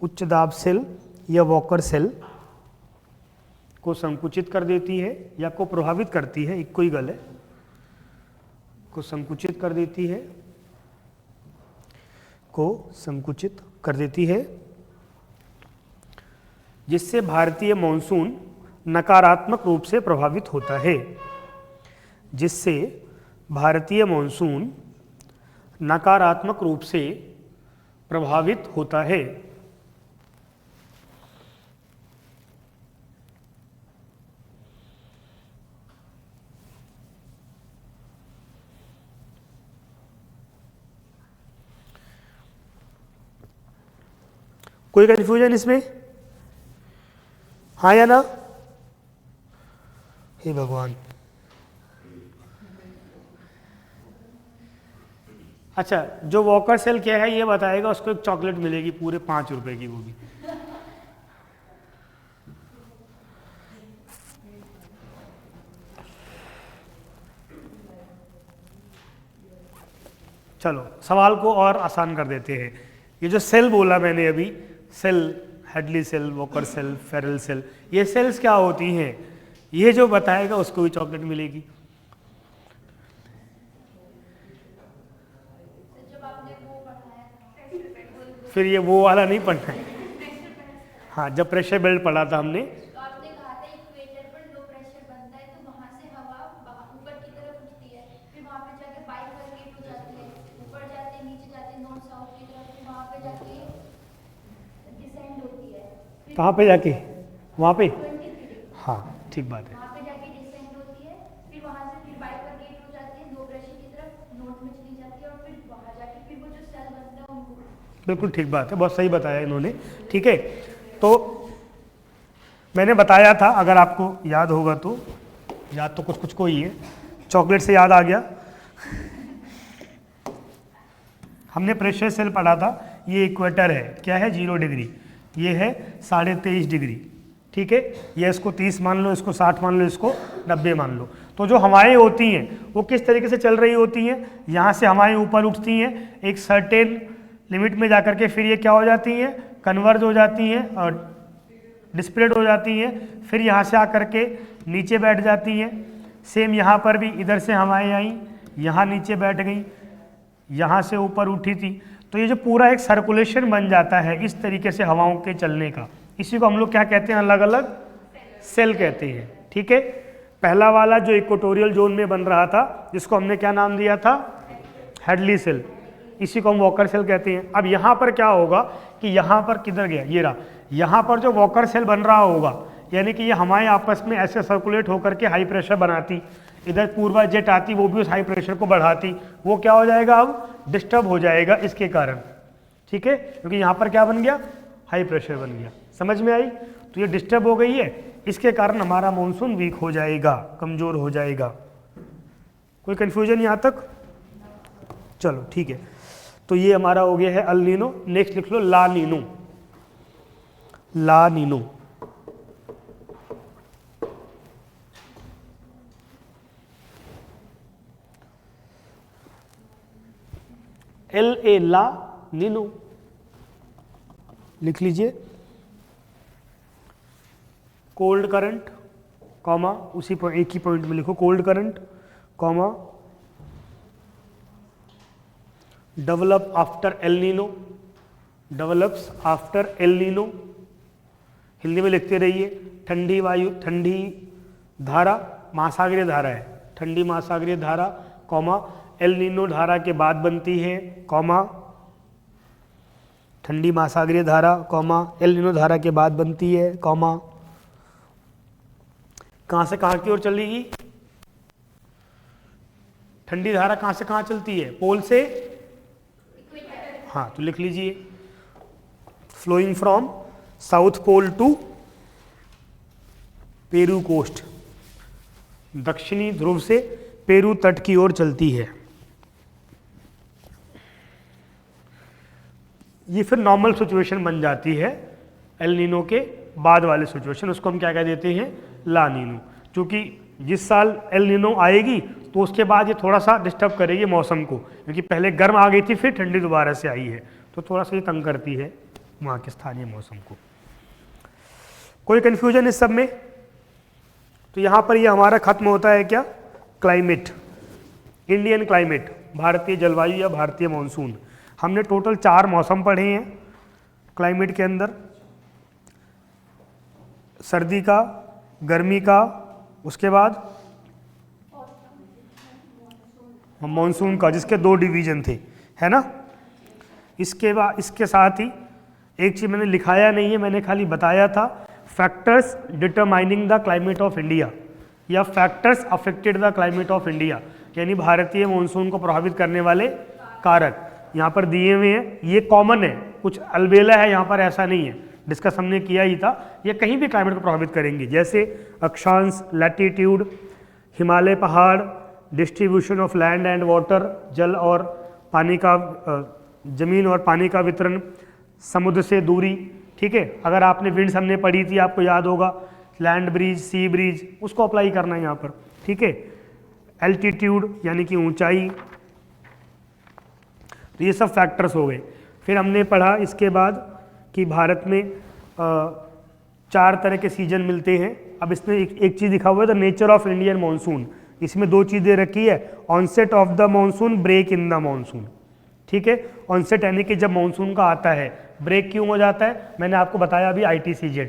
A: उच्च दाब सेल या वॉकर सेल को संकुचित कर देती है या को प्रभावित करती है, एक कोई गल है, को संकुचित कर देती है, को संकुचित कर देती है, जिससे भारतीय मॉनसून नकारात्मक रूप से प्रभावित होता है, जिससे भारतीय मॉनसून नकारात्मक रूप से प्रभावित होता है। कोई कंफ्यूजन इसमें? हाँ या ना? हे भगवान। अच्छा, जो वॉकर सेल क्या है ये बताएगा, उसको एक चॉकलेट मिलेगी पूरे 5 रुपए की, वो भी। चलो सवाल को और आसान कर देते हैं। ये जो सेल बोला मैंने अभी, cell, Hadley cell, Walker cell, Ferrel cell, ये सेल्स क्या होती हैं, ये जो बताएगा उसको भी चॉकलेट मिलेगी। फिर ये वो वाला नहीं पढ़ना है। हाँ, जब प्रेशर बेल्ट पढ़ा था हमने,
C: तो आपने कहा था इक्वेटर पर लो प्रेशर बनता है तो वहां से हवा ऊपर की तरफ उठती है, फिर वहां पे जाके बाइफरकेट हो जाती है, ऊपर जाते नीचे जाते नॉर्थ साउथ की तरफ, फिर वहां पे जाके डिसेंड होती है।
A: कहाँ पे जाके? वहाँ पे?
C: 23
A: हाँ, ठीक बात है।
C: वहां पे जाके डिसेंड होती है, फिर वहां से फिर बाइफरकेट हो जाती है, लो प्रेशर की तरफ नॉर्थ में चली जाती है, और फिर वहां जाके फिर वो जो सेल बनता है उनको।
A: बिल्कुल ठीक बात है, बहुत सही बताया इन्होंने। ठीक है, तो मैंने बताया था, अगर आपको याद होगा तो, याद तो कुछ कुछ को ही है, चॉकलेट से याद आ गया। हमने प्रेशर सेल पढ़ा था, ये इक्वेटर है, क्या है 0 डिग्री, ये है 23.5 डिग्री। ठीक है, ये इसको 30 मान लो, इसको 60 मान लो, इसको 90 मान लो। तो जो हवाएं होती हैं वो किस तरीके से चल रही होती हैं, यहाँ से हवाएं ऊपर उठती हैं, एक सर्टेन लिमिट में जाकर के फिर ये क्या हो जाती हैं, कन्वर्ज हो जाती हैं और डिस्प्लेड हो जाती हैं, फिर यहाँ से आकर के नीचे बैठ जाती हैं। सेम यहाँ पर भी इधर से हवाएं आई, यहाँ नीचे बैठ गई, यहाँ से ऊपर उठी थी। तो ये जो पूरा एक सर्कुलेशन बन जाता है इस तरीके से हवाओं के चलने का, इसी को हम लोग क्या कहते हैं, अलग अलग सेल कहते हैं। ठीक है, पहला वाला जो इक्वेटोरियल जोन में बन रहा था, जिसको हमने क्या नाम दिया था, हेडली सेल, इसी को हम वॉकर सेल कहते हैं। अब यहाँ पर क्या होगा कि यहाँ पर किधर गया, ये रहा, यहाँ पर जो वॉकर सेल बन रहा होगा, यानी कि ये हमारे आपस में ऐसे सर्कुलेट होकर के हाई प्रेशर बनाती, इधर पूर्वा जेट आती, वो भी उस हाई प्रेशर को बढ़ाती, वो क्या हो जाएगा, अब डिस्टर्ब हो जाएगा इसके कारण। ठीक है, क्योंकि यहाँ पर क्या बन गया, हाई प्रेशर बन गया। समझ में आई? तो ये डिस्टर्ब हो गई है, इसके कारण हमारा मानसून वीक हो जाएगा, कमज़ोर हो जाएगा। कोई कन्फ्यूजन यहाँ तक? चलो ठीक है, तो ये हमारा हो गया है अल नीनो। नेक्स्ट लिख लो ला नीनो। ला नीनो, LA ला नीनो लिख लीजिए। कोल्ड करंट कॉमा, उसी पर एक ही पॉइंट में लिखो, cold current comma develop after El Nino, develops after El Nino. Hindi में लिखते रहिए, ठंडी वायु, ठंडी धारा, महासागरीय धारा है, ठंडी महासागरीय धारा कॉमा एल नीनो धारा के बाद बनती है, कॉमा ठंडी महासागरीय धारा कॉमा एल नीनो धारा के बाद बनती है, कॉमा कहाँ से कहाँ की ओर चलेगी, ठंडी धारा कहाँ से कहाँ चलती है, पोल से, हाँ तो लिख लीजिए flowing from south pole to Peru coast, दक्षिणी ध्रुव से पेरू तट की ओर चलती है। ये फिर नॉर्मल सिचुएशन बन जाती है एल नीनो के बाद वाले सिचुएशन, उसको हम क्या कह देते हैं, ला नीनो। क्योंकि जिस साल एल नीनो आएगी तो उसके बाद ये थोड़ा सा डिस्टर्ब करेगी मौसम को, क्योंकि पहले गर्म आ गई थी फिर ठंडी दोबारा से आई है, तो थोड़ा सा ये तंग करती है वहाँ के स्थानीय मौसम को। कोई कन्फ्यूजन इस सब में? तो यहाँ पर ये हमारा खत्म होता है क्या, क्लाइमेट, इंडियन क्लाइमेट, भारतीय जलवायु या भारतीय मॉनसून। हमने टोटल 4 मौसम पढ़े हैं क्लाइमेट के अंदर, सर्दी का, गर्मी का, उसके बाद मॉनसून का, जिसके 2 डिवीजन थे, है ना। इसके बाद इसके साथ ही एक चीज़ मैंने लिखाया नहीं है, मैंने खाली बताया था, factors determining the climate of India या factors affected the climate of India, यानी भारतीय मॉनसून को प्रभावित करने वाले कारक यहाँ पर दिए हुए हैं। ये कॉमन है, कुछ अलबेला है यहाँ पर, ऐसा नहीं है, डिस्कस हमने किया ही था। ये कहीं भी क्लाइमेट को प्रभावित करेंगे, जैसे अक्षांश, लैटिट्यूड, हिमालय पहाड़, distribution of land and water, जल और पानी का, जमीन और पानी का वितरण, समुद्र से दूरी, ठीक है। अगर आपने विंड्स हमने पढ़ी थी, आपको याद होगा, लैंड ब्रिज, सी ब्रिज, उसको अप्लाई करना है यहाँ पर, ठीक है। एल्टीट्यूड यानी कि ऊंचाई, तो ये सब फैक्टर्स हो गए। फिर हमने पढ़ा इसके बाद कि भारत में 4 तरह के सीजन मिलते हैं। अब इसमें एक चीज़ लिखा हुआ है, the nature of Indian monsoon, इसमें 2 चीज़ें रखी है, onset of the monsoon, break in the monsoon, ठीक है। ऑनसेट यानी कि जब मानसून का आता है, ब्रेक क्यों हो जाता है, मैंने आपको बताया अभी, ITCZ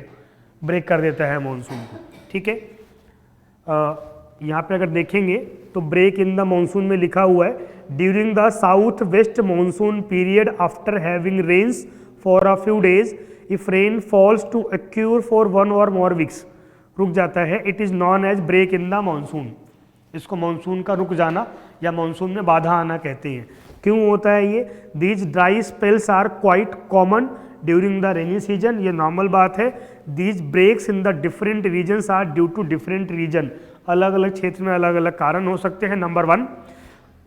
A: ब्रेक कर देता है मानसून को, ठीक है। यहाँ पे अगर देखेंगे तो ब्रेक इन द मानसून में लिखा हुआ है, during the south west monsoon period after having rains for a few days, if rain falls to occur for 1 और मोर वीक्स, रुक जाता है, it is known as break in the monsoon. इसको monsoon का रुक जाना या मानसून में बाधा आना कहते हैं। क्यों होता है ये? These dry spells are quite common during the rainy season, ये नॉर्मल बात है। These breaks in the different regions are due to different region, अलग अलग क्षेत्र में अलग अलग कारण हो सकते हैं। नंबर 1,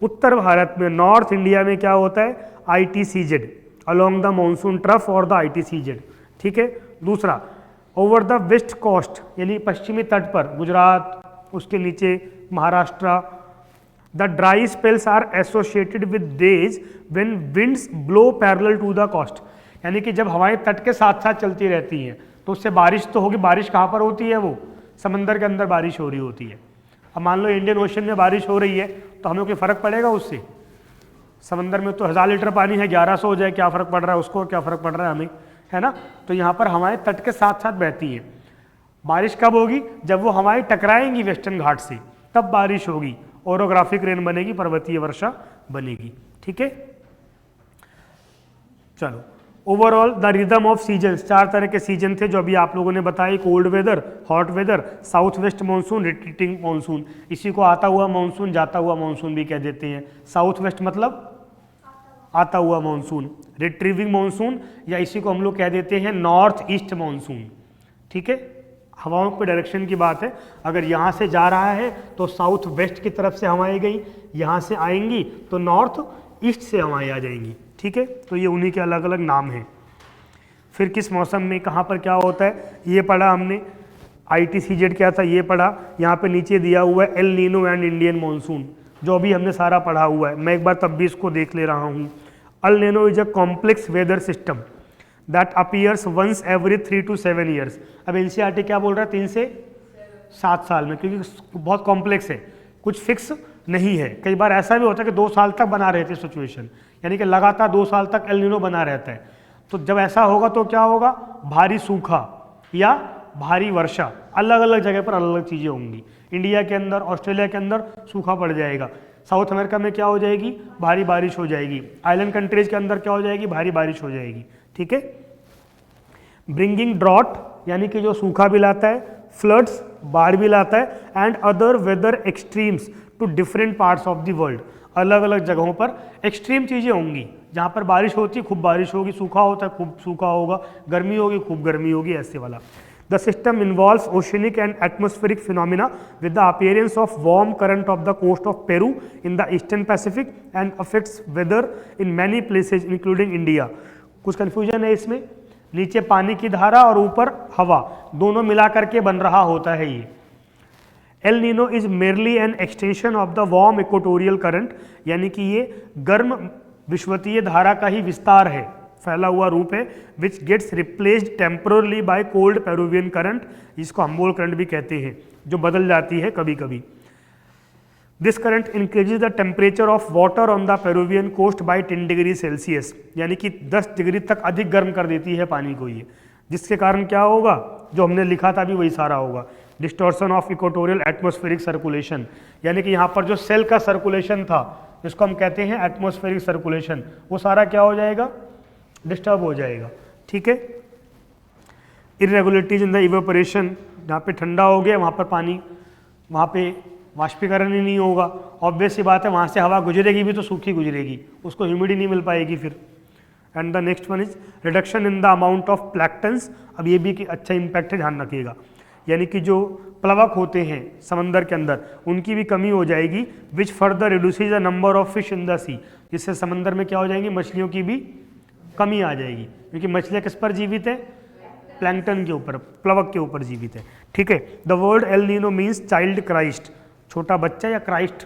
A: उत्तर भारत में, नॉर्थ इंडिया में क्या होता है, ITCZ, along the monsoon trough और द ITCZ, ठीक है। दूसरा, ओवर द वेस्ट कोस्ट यानी पश्चिमी तट पर, गुजरात, उसके नीचे Maharashtra, the dry spells are associated with days when winds blow parallel to the coast, यानी कि जब हवाएं तट के साथ साथ चलती रहती हैं तो उससे बारिश तो होगी। बारिश कहाँ पर होती है? वो समंदर के अंदर बारिश हो रही होती है। अब मान लो इंडियन ओशन में बारिश हो रही है तो हमें कोई फ़र्क पड़ेगा उससे? समंदर में तो 1000 लीटर पानी है, 1100 हो जाए, क्या फ़र्क पड़ रहा है उसको, क्या फ़र्क पड़ रहा है हमें, है ना। तो यहाँ पर हवाएं तट के साथ साथ बहती हैं। बारिश कब होगी? जब वो हवाएं टकराएंगी वेस्टर्न घाट से, तब बारिश होगी, ओरोग्राफिक रेन बनेगी, पर्वतीय वर्षा बनेगी, ठीक है। चलो, overall the rhythm of seasons, 4 तरह के सीजन थे जो अभी आप लोगों ने बताए, cold weather, hot weather, south west monsoon, retreating monsoon, इसी को आता हुआ मानसून, जाता हुआ मानसून भी कह देते हैं। साउथ वेस्ट मतलब आता हुआ मानसून, रिट्रीविंग मानसून, या इसी को हम लोग कह देते हैं नॉर्थ ईस्ट मानसून, ठीक है। हवाओं के डायरेक्शन की बात है, अगर यहाँ से जा रहा है तो साउथ वेस्ट की तरफ से हवाएं गई, यहाँ से आएंगी तो नॉर्थ ईस्ट से हवाएं आ जाएंगी, ठीक है। तो ये उन्हीं के अलग अलग नाम हैं। फिर किस मौसम में कहाँ पर क्या होता है ये पढ़ा हमने, ITCZ क्या था ये पढ़ा। यहाँ पे नीचे दिया हुआ है El Nino and Indian monsoon, जो अभी हमने सारा पढ़ा हुआ है। मैं एक बार तब भी इसको देख ले रहा हूँ। El Nino is a complex weather system that appears once every 3 to 7 years. अब NCERT क्या बोल रहा है, 3 से 7 साल में, क्योंकि बहुत कॉम्प्लेक्स है, कुछ फिक्स नहीं है। कई बार ऐसा भी होता है कि 2 साल तक बना रहती है सिचुएशन, यानी कि लगातार 2 साल तक एल नीनो बना रहता है। तो जब ऐसा होगा तो क्या होगा, भारी सूखा या भारी वर्षा, अलग अलग जगह पर अलग अलग चीज़ें होंगी। इंडिया के अंदर, ऑस्ट्रेलिया के अंदर सूखा पड़ जाएगा, साउथ अमेरिका में क्या हो जाएगी, भारी बारिश हो जाएगी, आइलैंड कंट्रीज के अंदर क्या हो जाएगी, भारी बारिश हो जाएगी, ठीक है। ब्रिंगिंग ड्रॉट यानी कि जो सूखा भी लाता है, फ्लड्स बाढ़ भी लाता है, and other weather extremes to different parts of the world, अलग अलग जगहों पर एक्सट्रीम चीज़ें होंगी। जहाँ पर बारिश होती है खूब बारिश होगी, सूखा होता है खूब सूखा होगा, गर्मी होगी खूब गर्मी होगी, ऐसे वाला। The system involves oceanic and atmospheric phenomena with the appearance of warm current off the coast of Peru in the eastern Pacific and affects weather in many places including India. कुछ कन्फ्यूजन है इसमें, नीचे पानी की धारा और ऊपर हवा, दोनों मिला करके बन रहा होता है ये। El Nino is merely an extension of the warm equatorial current, यानी कि ये गर्म विषुवतीय धारा का ही विस्तार है, फैला हुआ रूप है, which gets replaced temporarily by cold Peruvian current, जिसको हम्बोल्ट करंट भी कहते हैं, जो बदल जाती है कभी कभी। This current increases the temperature of water on the Peruvian coast by 10 degree Celsius, यानी कि 10 डिग्री तक अधिक गर्म कर देती है पानी को ये, जिसके कारण क्या होगा, जो हमने लिखा था भी वही सारा होगा, distortion of equatorial atmospheric circulation, यानी कि यहाँ पर जो सेल का सर्कुलेशन था, जिसको हम कहते हैं एटमॉस्फेरिक सर्कुलेशन, वो सारा क्या हो जाएगा, डिस्टर्ब हो जाएगा। ठीक है। इरेगुलरिटीज इन द इवेपोरेशन, जहाँ पे ठंडा हो गया वहाँ पर पानी, वहाँ पे वाष्पीकरण ही नहीं होगा, ऑब्वियस सी बात है, वहाँ से हवा गुजरेगी भी तो सूखी गुजरेगी, उसको ह्यूमिडिटी नहीं मिल पाएगी फिर। And the next one is reduction in the amount of planktons, अब ये भी कि अच्छा इंपैक्ट है, ध्यान रखिएगा, यानी कि जो प्लवक होते हैं समंदर के अंदर उनकी भी कमी हो जाएगी, which further reduces the number of fish in the sea, जिससे समंदर में क्या हो जाएंगी, मछलियों की भी कमी आ जाएगी, क्योंकि मछलियाँ किस पर जीवित है, प्लैंक्टन के ऊपर, प्लवक के ऊपर जीवित है। ठीक है। The word El Nino means child Christ, छोटा बच्चा या क्राइस्ट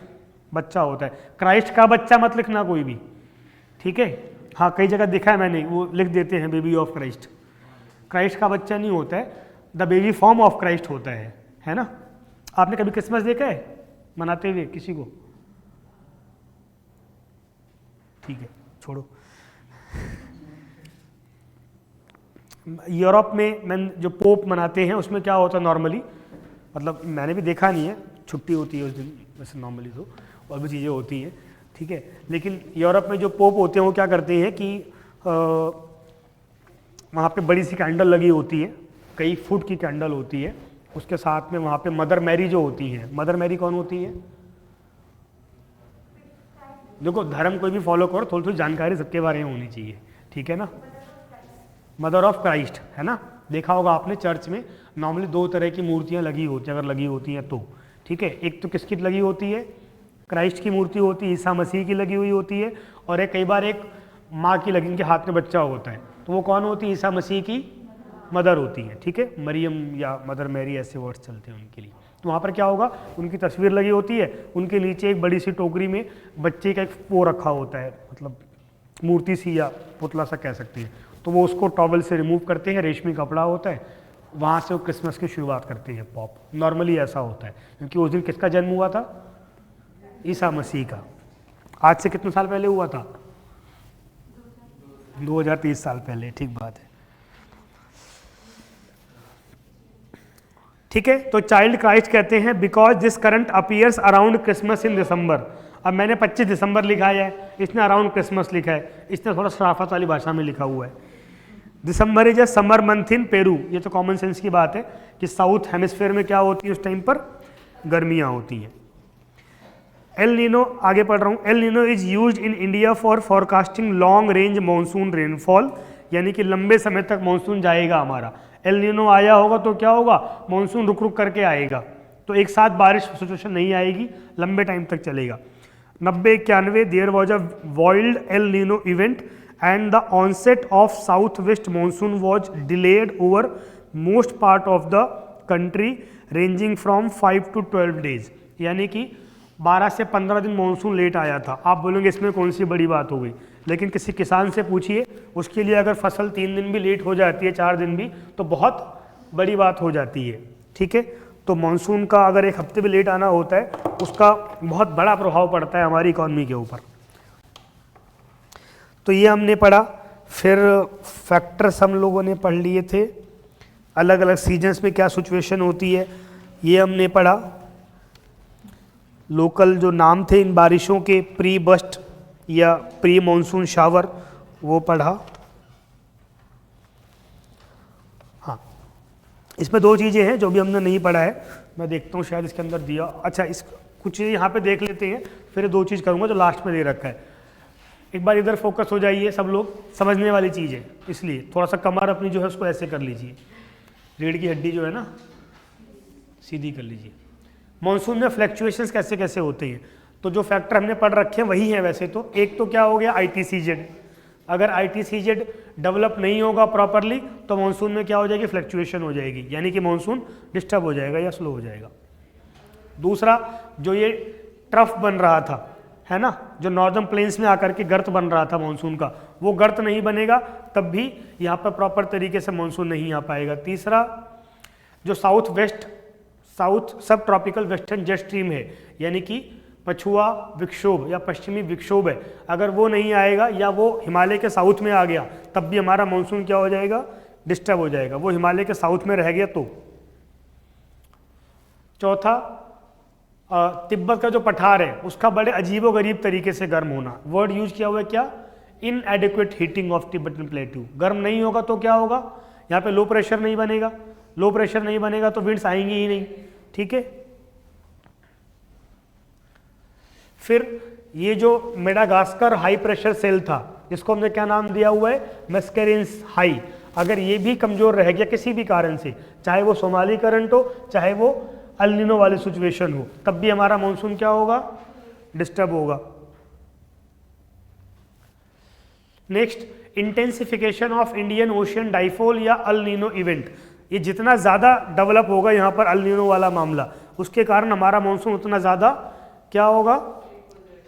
A: बच्चा होता है, क्राइस्ट का बच्चा मत लिखना कोई भी, ठीक है। हाँ, कई जगह देखा है मैंने, वो लिख देते हैं बेबी ऑफ क्राइस्ट, क्राइस्ट का बच्चा नहीं होता है, the baby form of Christ होता है ना। आपने कभी क्रिसमस देखा है मनाते हुए किसी को? ठीक है, छोड़ो। यूरोप में जो पोप मनाते हैं उसमें क्या होता है नॉर्मली, मतलब मैंने भी देखा नहीं है, छुट्टी होती है उस दिन वैसे नॉर्मली, तो और भी चीज़ें होती हैं, ठीक है। लेकिन यूरोप में जो पोप होते हैं वो क्या करते हैं कि वहाँ पे बड़ी सी कैंडल लगी होती है, कई फुट की कैंडल होती है, उसके साथ में वहाँ पे मदर मैरी जो होती है, मदर मैरी कौन होती है? देखो धर्म कोई भी फॉलो करो, थोड़ी थोड़ी जानकारी सबके बारे में होनी चाहिए, ठीक है ना। मदर ऑफ क्राइस्ट है ना, देखा होगा आपने चर्च में नॉर्मली 2 तरह की मूर्तियाँ लगी होती हैं, अगर लगी होती हैं तो, ठीक है। एक तो किसकी लगी होती है, क्राइस्ट की मूर्ति होती है, ईसा मसीह की लगी हुई होती है, और एक कई बार एक माँ की लगी, इनके हाथ में बच्चा होता है, तो वो कौन होती है, ईसा मसीह की मदर होती है, ठीक है। मरियम या मदर मैरी ऐसे वर्ड्स चलते हैं उनके लिए। तो वहाँ पर क्या होगा, उनकी तस्वीर लगी होती है, उनके नीचे एक बड़ी सी टोकरी में बच्चे का एक वो रखा होता है, मतलब मूर्ति सी या पुतला सा कह सकते हैं, तो वो उसको टॉवल से रिमूव करते हैं, रेशमी कपड़ा होता है, वहाँ से वो क्रिसमस की शुरुआत करते हैं पॉप। नॉर्मली ऐसा होता है, क्योंकि उस दिन किसका जन्म हुआ था, ईसा मसीह का। आज से कितने साल पहले हुआ था, 2030 साल पहले, ठीक बात है, ठीक है। तो चाइल्ड क्राइस्ट कहते हैं because this current appears around Christmas in December. अब मैंने 25 दिसंबर लिखा है, इसने अराउंड क्रिसमस लिखा है, इसने थोड़ा शराफत वाली भाषा में लिखा हुआ है। December is a summer month in Peru, ये तो कॉमन सेंस की बात है कि साउथ हेमिस्फीयर में क्या होती है उस टाइम पर, गर्मियाँ होती हैं। एल नीनो, आगे पढ़ रहा हूँ, El Nino is used in India for forecasting long range monsoon rainfall, यानी कि लंबे समय तक मानसून जाएगा हमारा। एल नीनो आया होगा तो क्या होगा, मानसून रुक रुक करके आएगा, तो एक साथ बारिश सिचुएशन नहीं आएगी, लंबे टाइम तक चलेगा। 90-91 there was a wild El Nino event and the onset of south west monsoon was delayed over most part of the country ranging from 5 to 12 days, यानी कि 12 से 15 दिन मानसून लेट आया था। आप बोलेंगे इसमें कौन सी बड़ी बात हो गई, लेकिन किसी किसान से पूछिए, उसके लिए अगर फसल 3 दिन भी लेट हो जाती है, 4 दिन भी, तो बहुत बड़ी बात हो जाती है, ठीक है। तो मानसून का अगर 1 हफ्ते भी लेट आना होता है, उसका बहुत बड़ा प्रभाव पड़ता है हमारी इकॉनमी के ऊपर। तो ये हमने पढ़ा। फिर फैक्टर्स हम लोगों ने पढ़ लिए थे, अलग अलग सीजन्स में क्या सिचुएशन होती है ये हमने पढ़ा। लोकल जो नाम थे इन बारिशों के, प्री बस्ट या प्री मानसून शावर, वो पढ़ा। हाँ, इसमें 2 चीज़ें हैं जो भी हमने नहीं पढ़ा है, मैं देखता हूँ शायद इसके अंदर दिया। अच्छा, इस कुछ चीज़ें यहाँ पे देख लेते हैं, फिर 2 चीज़ करूँगा जो लास्ट में दे रखा है। एक बार इधर फोकस हो जाइए सब लोग, समझने वाली चीज़ है, इसलिए थोड़ा सा कमर अपनी जो है उसको ऐसे कर लीजिए, रीढ़ की हड्डी जो है ना सीधी कर लीजिए। मानसून में फ्लैक्चुएशंस कैसे कैसे होते हैं, तो जो फैक्टर हमने पढ़ रखे हैं वही है वैसे तो। एक तो क्या हो गया, ITCZ, अगर ITCZ डेवलप नहीं होगा प्रॉपरली तो मानसून में क्या हो जाएगी, फ्लैक्चुएशन हो जाएगी, यानी कि मानसून डिस्टर्ब हो जाएगा या स्लो हो जाएगा। दूसरा जो ये ट्रफ बन रहा था, है ना, जो नॉर्दर्न प्लेन्स में आकर के गर्त बन रहा था मानसून का, वो गर्त नहीं बनेगा, तब भी यहाँ पर प्रॉपर तरीके से मानसून नहीं आ पाएगा। तीसरा, जो south subtropical western jet stream है, यानी कि पछुआ विक्षोभ या पश्चिमी विक्षोभ है, अगर वो नहीं आएगा या वो हिमालय के साउथ में आ गया, तब भी हमारा मानसून क्या हो जाएगा, डिस्टर्ब हो जाएगा। वो हिमालय के साउथ में रह गया तो। चौथा, तिब्बत का जो पठार है उसका बड़े अजीबोगरीब तरीके से गर्म होना। वर्ड यूज किया हुआ है क्या, इनएडिक्वेट हीटिंग ऑफ तिब्बतन प्लेट्यू। गर्म नहीं होगा तो क्या होगा, यहाँ पे लो प्रेशर नहीं बनेगा, लो प्रेशर नहीं बनेगा तो विंड्स आएंगी ही नहीं, ठीक है। फिर ये जो मेडागास्कर हाई प्रेशर सेल था, जिसको हमने क्या नाम दिया हुआ है, मैस्केरेंस हाई, अगर ये भी कमजोर रह गया किसी भी कारण से, चाहे वो सोमाली करंट हो, चाहे वो अल नीनो वाली सिचुएशन हो, तब भी हमारा मानसून क्या होगा, डिस्टर्ब होगा। Next, intensification of Indian ocean dipole या अल नीनो इवेंट। ये जितना ज़्यादा डेवलप होगा यहाँ पर अल नीनो वाला मामला, उसके कारण हमारा मानसून उतना ज़्यादा क्या होगा,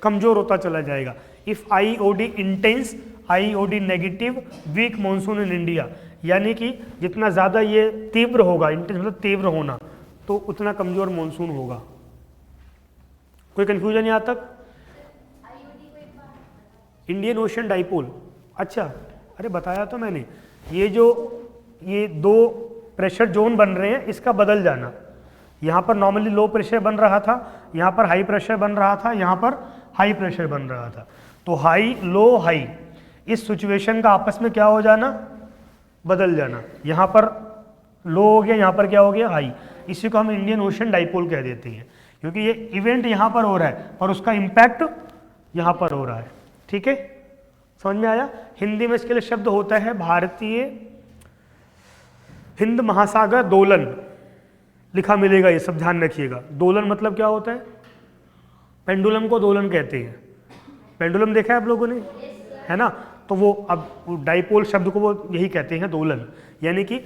A: कमज़ोर होता चला जाएगा। If IOD intense, IOD negative, weak monsoon in India, यानी कि जितना ज़्यादा ये तीव्र होगा, इंटेंस मतलब तीव्र होना, तो उतना कमज़ोर मानसून होगा। कोई कन्फ्यूजन यहाँ तक? इंडियन ओशियन डाइपोल, अच्छा, अरे बताया तो मैंने, ये दो प्रेशर जोन बन रहे हैं, इसका बदल जाना। यहाँ पर नॉर्मली लो प्रेशर बन रहा था, यहाँ पर हाई प्रेशर बन रहा था, यहाँ पर हाई प्रेशर बन रहा था, तो हाई लो हाई, इस सिचुएशन का आपस में क्या हो जाना, बदल जाना। यहाँ पर लो हो गया, यहाँ पर क्या हो गया, हाई। इसी को हम इंडियन ओशियन डाइपोल कह देते हैं, क्योंकि ये इवेंट यहाँ पर हो रहा है और उसका इम्पैक्ट यहाँ पर हो रहा है, ठीक है, समझ में आया। हिंदी में इसके लिए शब्द होता है भारतीय हिंद महासागर दोलन, लिखा मिलेगा, ये सब ध्यान रखिएगा। दोलन मतलब क्या होता है, पेंडुलम को दोलन कहते हैं। पेंडुलम देखा है आप लोगों ने, है ना, तो वो अब डाइपोल शब्द को वो यही कहते हैं, दोलन, यानी कि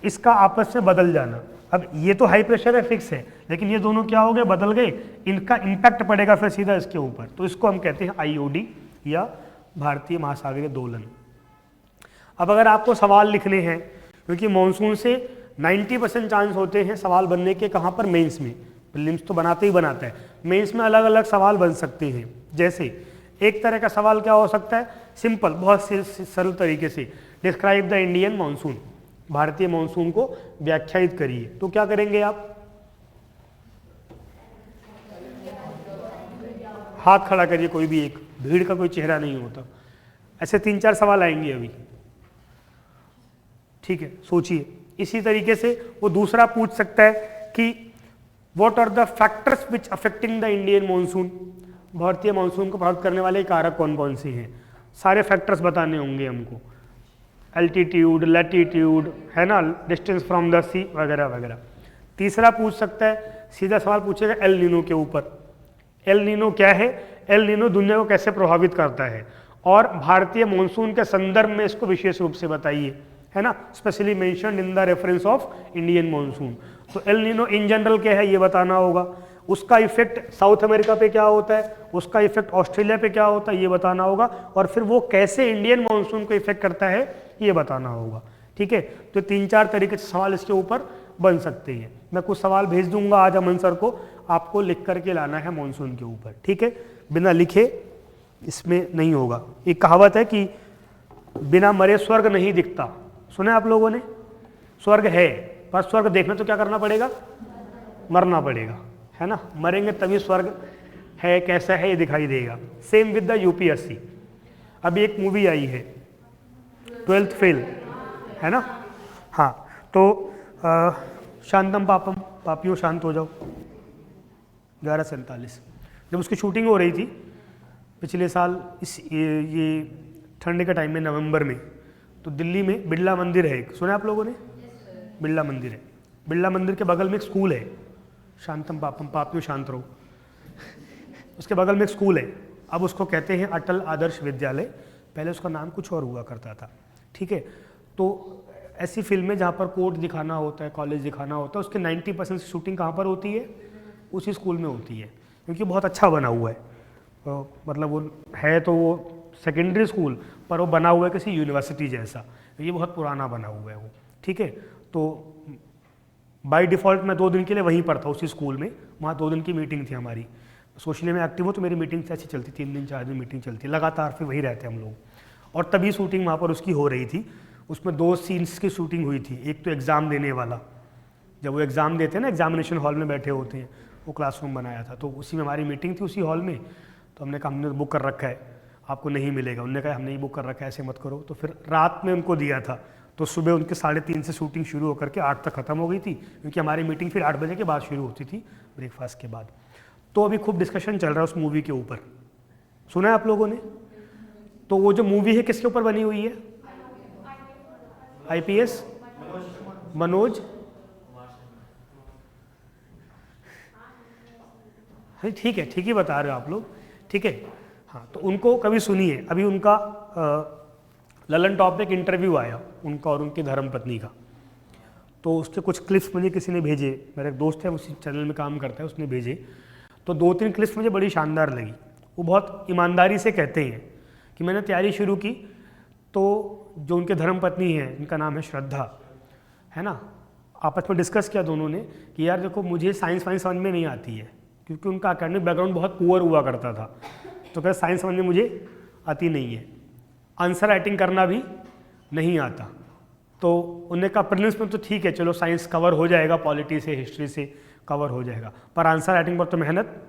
A: इसका आपस में बदल जाना। अब ये तो हाई प्रेशर है, फिक्स है, लेकिन ये दोनों क्या हो गए, बदल गए, इनका इम्पैक्ट पड़ेगा फिर सीधा इसके ऊपर, तो इसको हम कहते हैं IOD या भारतीय महासागरीय दोलन। अब अगर आपको सवाल लिखने हैं, क्योंकि मॉनसून से 90% चांस होते हैं सवाल बनने के, कहाँ पर, मेंस में। प्रीलिम्स तो बनाते ही बनाता है, मेंस में अलग अलग सवाल बन सकते हैं। जैसे एक तरह का सवाल क्या हो सकता है, सिंपल, बहुत सरल तरीके से, डिस्क्राइब द इंडियन मानसून, भारतीय मानसून को व्याख्यायित करिए। तो क्या करेंगे आप, हाथ खड़ा करिए, कोई भी एक, भीड़ का कोई चेहरा नहीं होता। ऐसे 3-4 सवाल आएंगे अभी, ठीक है, सोचिए। इसी तरीके से वो दूसरा पूछ सकता है कि what are the factors which affecting the Indian monsoon, भारतीय मानसून को प्रभावित करने वाले कारक कौन कौन से हैं, सारे फैक्टर्स बताने होंगे हमको, एल्टीट्यूड, लैटिट्यूड, है ना, डिस्टेंस फ्रॉम द सी, वगैरह वगैरह। तीसरा पूछ सकता है, सीधा सवाल पूछेगा एल नीनो के ऊपर। एल नीनो क्या है, एल नीनो दुनिया को कैसे प्रभावित करता है, और भारतीय मानसून के संदर्भ में इसको विशेष रूप से बताइए, है ना, specially mentioned in the reference of Indian monsoon. तो एल नीनो इन जनरल क्या है ये बताना होगा, उसका इफेक्ट साउथ अमेरिका पे क्या होता है, उसका इफेक्ट ऑस्ट्रेलिया पे क्या होता है ये बताना होगा, और फिर वो कैसे इंडियन मानसून को इफेक्ट करता है ये बताना होगा, ठीक है। तो 3-4 तरीके से सवाल इसके ऊपर बन सकते हैं। मैं कुछ सवाल भेज दूंगा आज अमन सर को, आपको लिख करके लाना है मानसून के ऊपर, ठीक है, बिना लिखे इसमें नहीं होगा। एक कहावत है कि बिना मरे स्वर्ग नहीं दिखता, सुना आप लोगों ने, स्वर्ग है, पर स्वर्ग देखना तो क्या करना पड़ेगा, मरना पड़ेगा, है ना, मरेंगे तभी स्वर्ग है कैसा है ये दिखाई देगा। सेम विद द UPSC, अभी एक मूवी आई है 12th फेल, है ना, हाँ, तो शांतम पापम पापियों शांत हो जाओ, 11:47, जब उसकी शूटिंग हो रही थी पिछले साल ये ठंड के टाइम में, नवंबर में, तो दिल्ली में बिरला मंदिर है एक, सुना आप लोगों ने, बिरला मंदिर है, बिरला मंदिर के बगल में एक स्कूल है, शांतम पापम पापियों शांत रहो, उसके बगल में एक स्कूल है, अब उसको कहते हैं अटल आदर्श विद्यालय, पहले उसका नाम कुछ और हुआ करता था, ठीक है। तो ऐसी फिल्में जहाँ पर कोर्ट दिखाना होता है, कॉलेज दिखाना होता है, उसके 90% शूटिंग कहाँ पर होती है, उसी स्कूल में होती है, क्योंकि बहुत अच्छा बना हुआ है। मतलब वो है तो वो सेकेंडरी स्कूल, पर वो बना हुआ है किसी यूनिवर्सिटी जैसा, ये बहुत पुराना बना हुआ है वो, ठीक है। तो बाय डिफ़ॉल्ट मैं 2 दिन के लिए वहीं पर था उसी स्कूल में, वहाँ 2 दिन की मीटिंग थी हमारी। सोशली में एक्टिव हूँ तो मेरी मीटिंग ऐसी चलती, 3 दिन 4 दिन मीटिंग चलती लगातार, फिर वहीं रहते हम लोग। और तभी शूटिंग वहाँ पर उसकी हो रही थी। उसमें 2 सीन्स की शूटिंग हुई थी। एक तो एग्ज़ाम देने वाला, जब वो एग्ज़ाम देते हैं ना, एग्जामिनेशन हॉल में बैठे होते हैं, वो क्लासरूम बनाया था, तो उसी में हमारी मीटिंग थी उसी हॉल में। तो हमने कहा हमने बुक कर रखा है, आपको नहीं मिलेगा। उन्होंने कहा हमने ही बुक कर रखा है, ऐसे मत करो। तो फिर रात में उनको दिया था, तो सुबह उनके 3:30 से शूटिंग शुरू होकर के 8 तक ख़त्म हो गई थी, क्योंकि हमारी मीटिंग फिर 8 बजे के बाद शुरू होती थी, ब्रेकफास्ट के बाद। तो अभी खूब डिस्कशन चल रहा है उस मूवी के ऊपर, सुना है आप लोगों ने? तो वो जो मूवी है किसके ऊपर बनी हुई है? IPS मनोज, ठीक है, ठीक ही बता रहे हो आप लोग, ठीक है। हाँ, तो उनको कभी सुनिए, अभी उनका ललन टॉप पे एक इंटरव्यू आया उनका और उनकी धर्मपत्नी का, तो उसके कुछ क्लिप्स मुझे किसी ने भेजे, मेरा एक दोस्त है उसी चैनल में काम करता है, उसने भेजे। तो 2-3 क्लिप्स मुझे बड़ी शानदार लगी। वो बहुत ईमानदारी से कहते हैं कि मैंने तैयारी शुरू की, तो जो उनके धर्मपत्नी है, जिनका नाम है श्रद्धा, है ना, आपस में डिस्कस किया दोनों ने कि यार देखो मुझे साइंस वाइंस समझ में नहीं आती है, क्योंकि उनका एकेडमिक बैकग्राउंड बहुत पुअर हुआ करता था। तो कहते साइंस समझ में मुझे आती नहीं है, आंसर राइटिंग करना भी नहीं आता। तो उन्होंने कहा प्रीलिम्स में तो ठीक है, चलो साइंस कवर हो जाएगा, पॉलिटी से हिस्ट्री से कवर हो जाएगा, पर आंसर राइटिंग पर तो मेहनत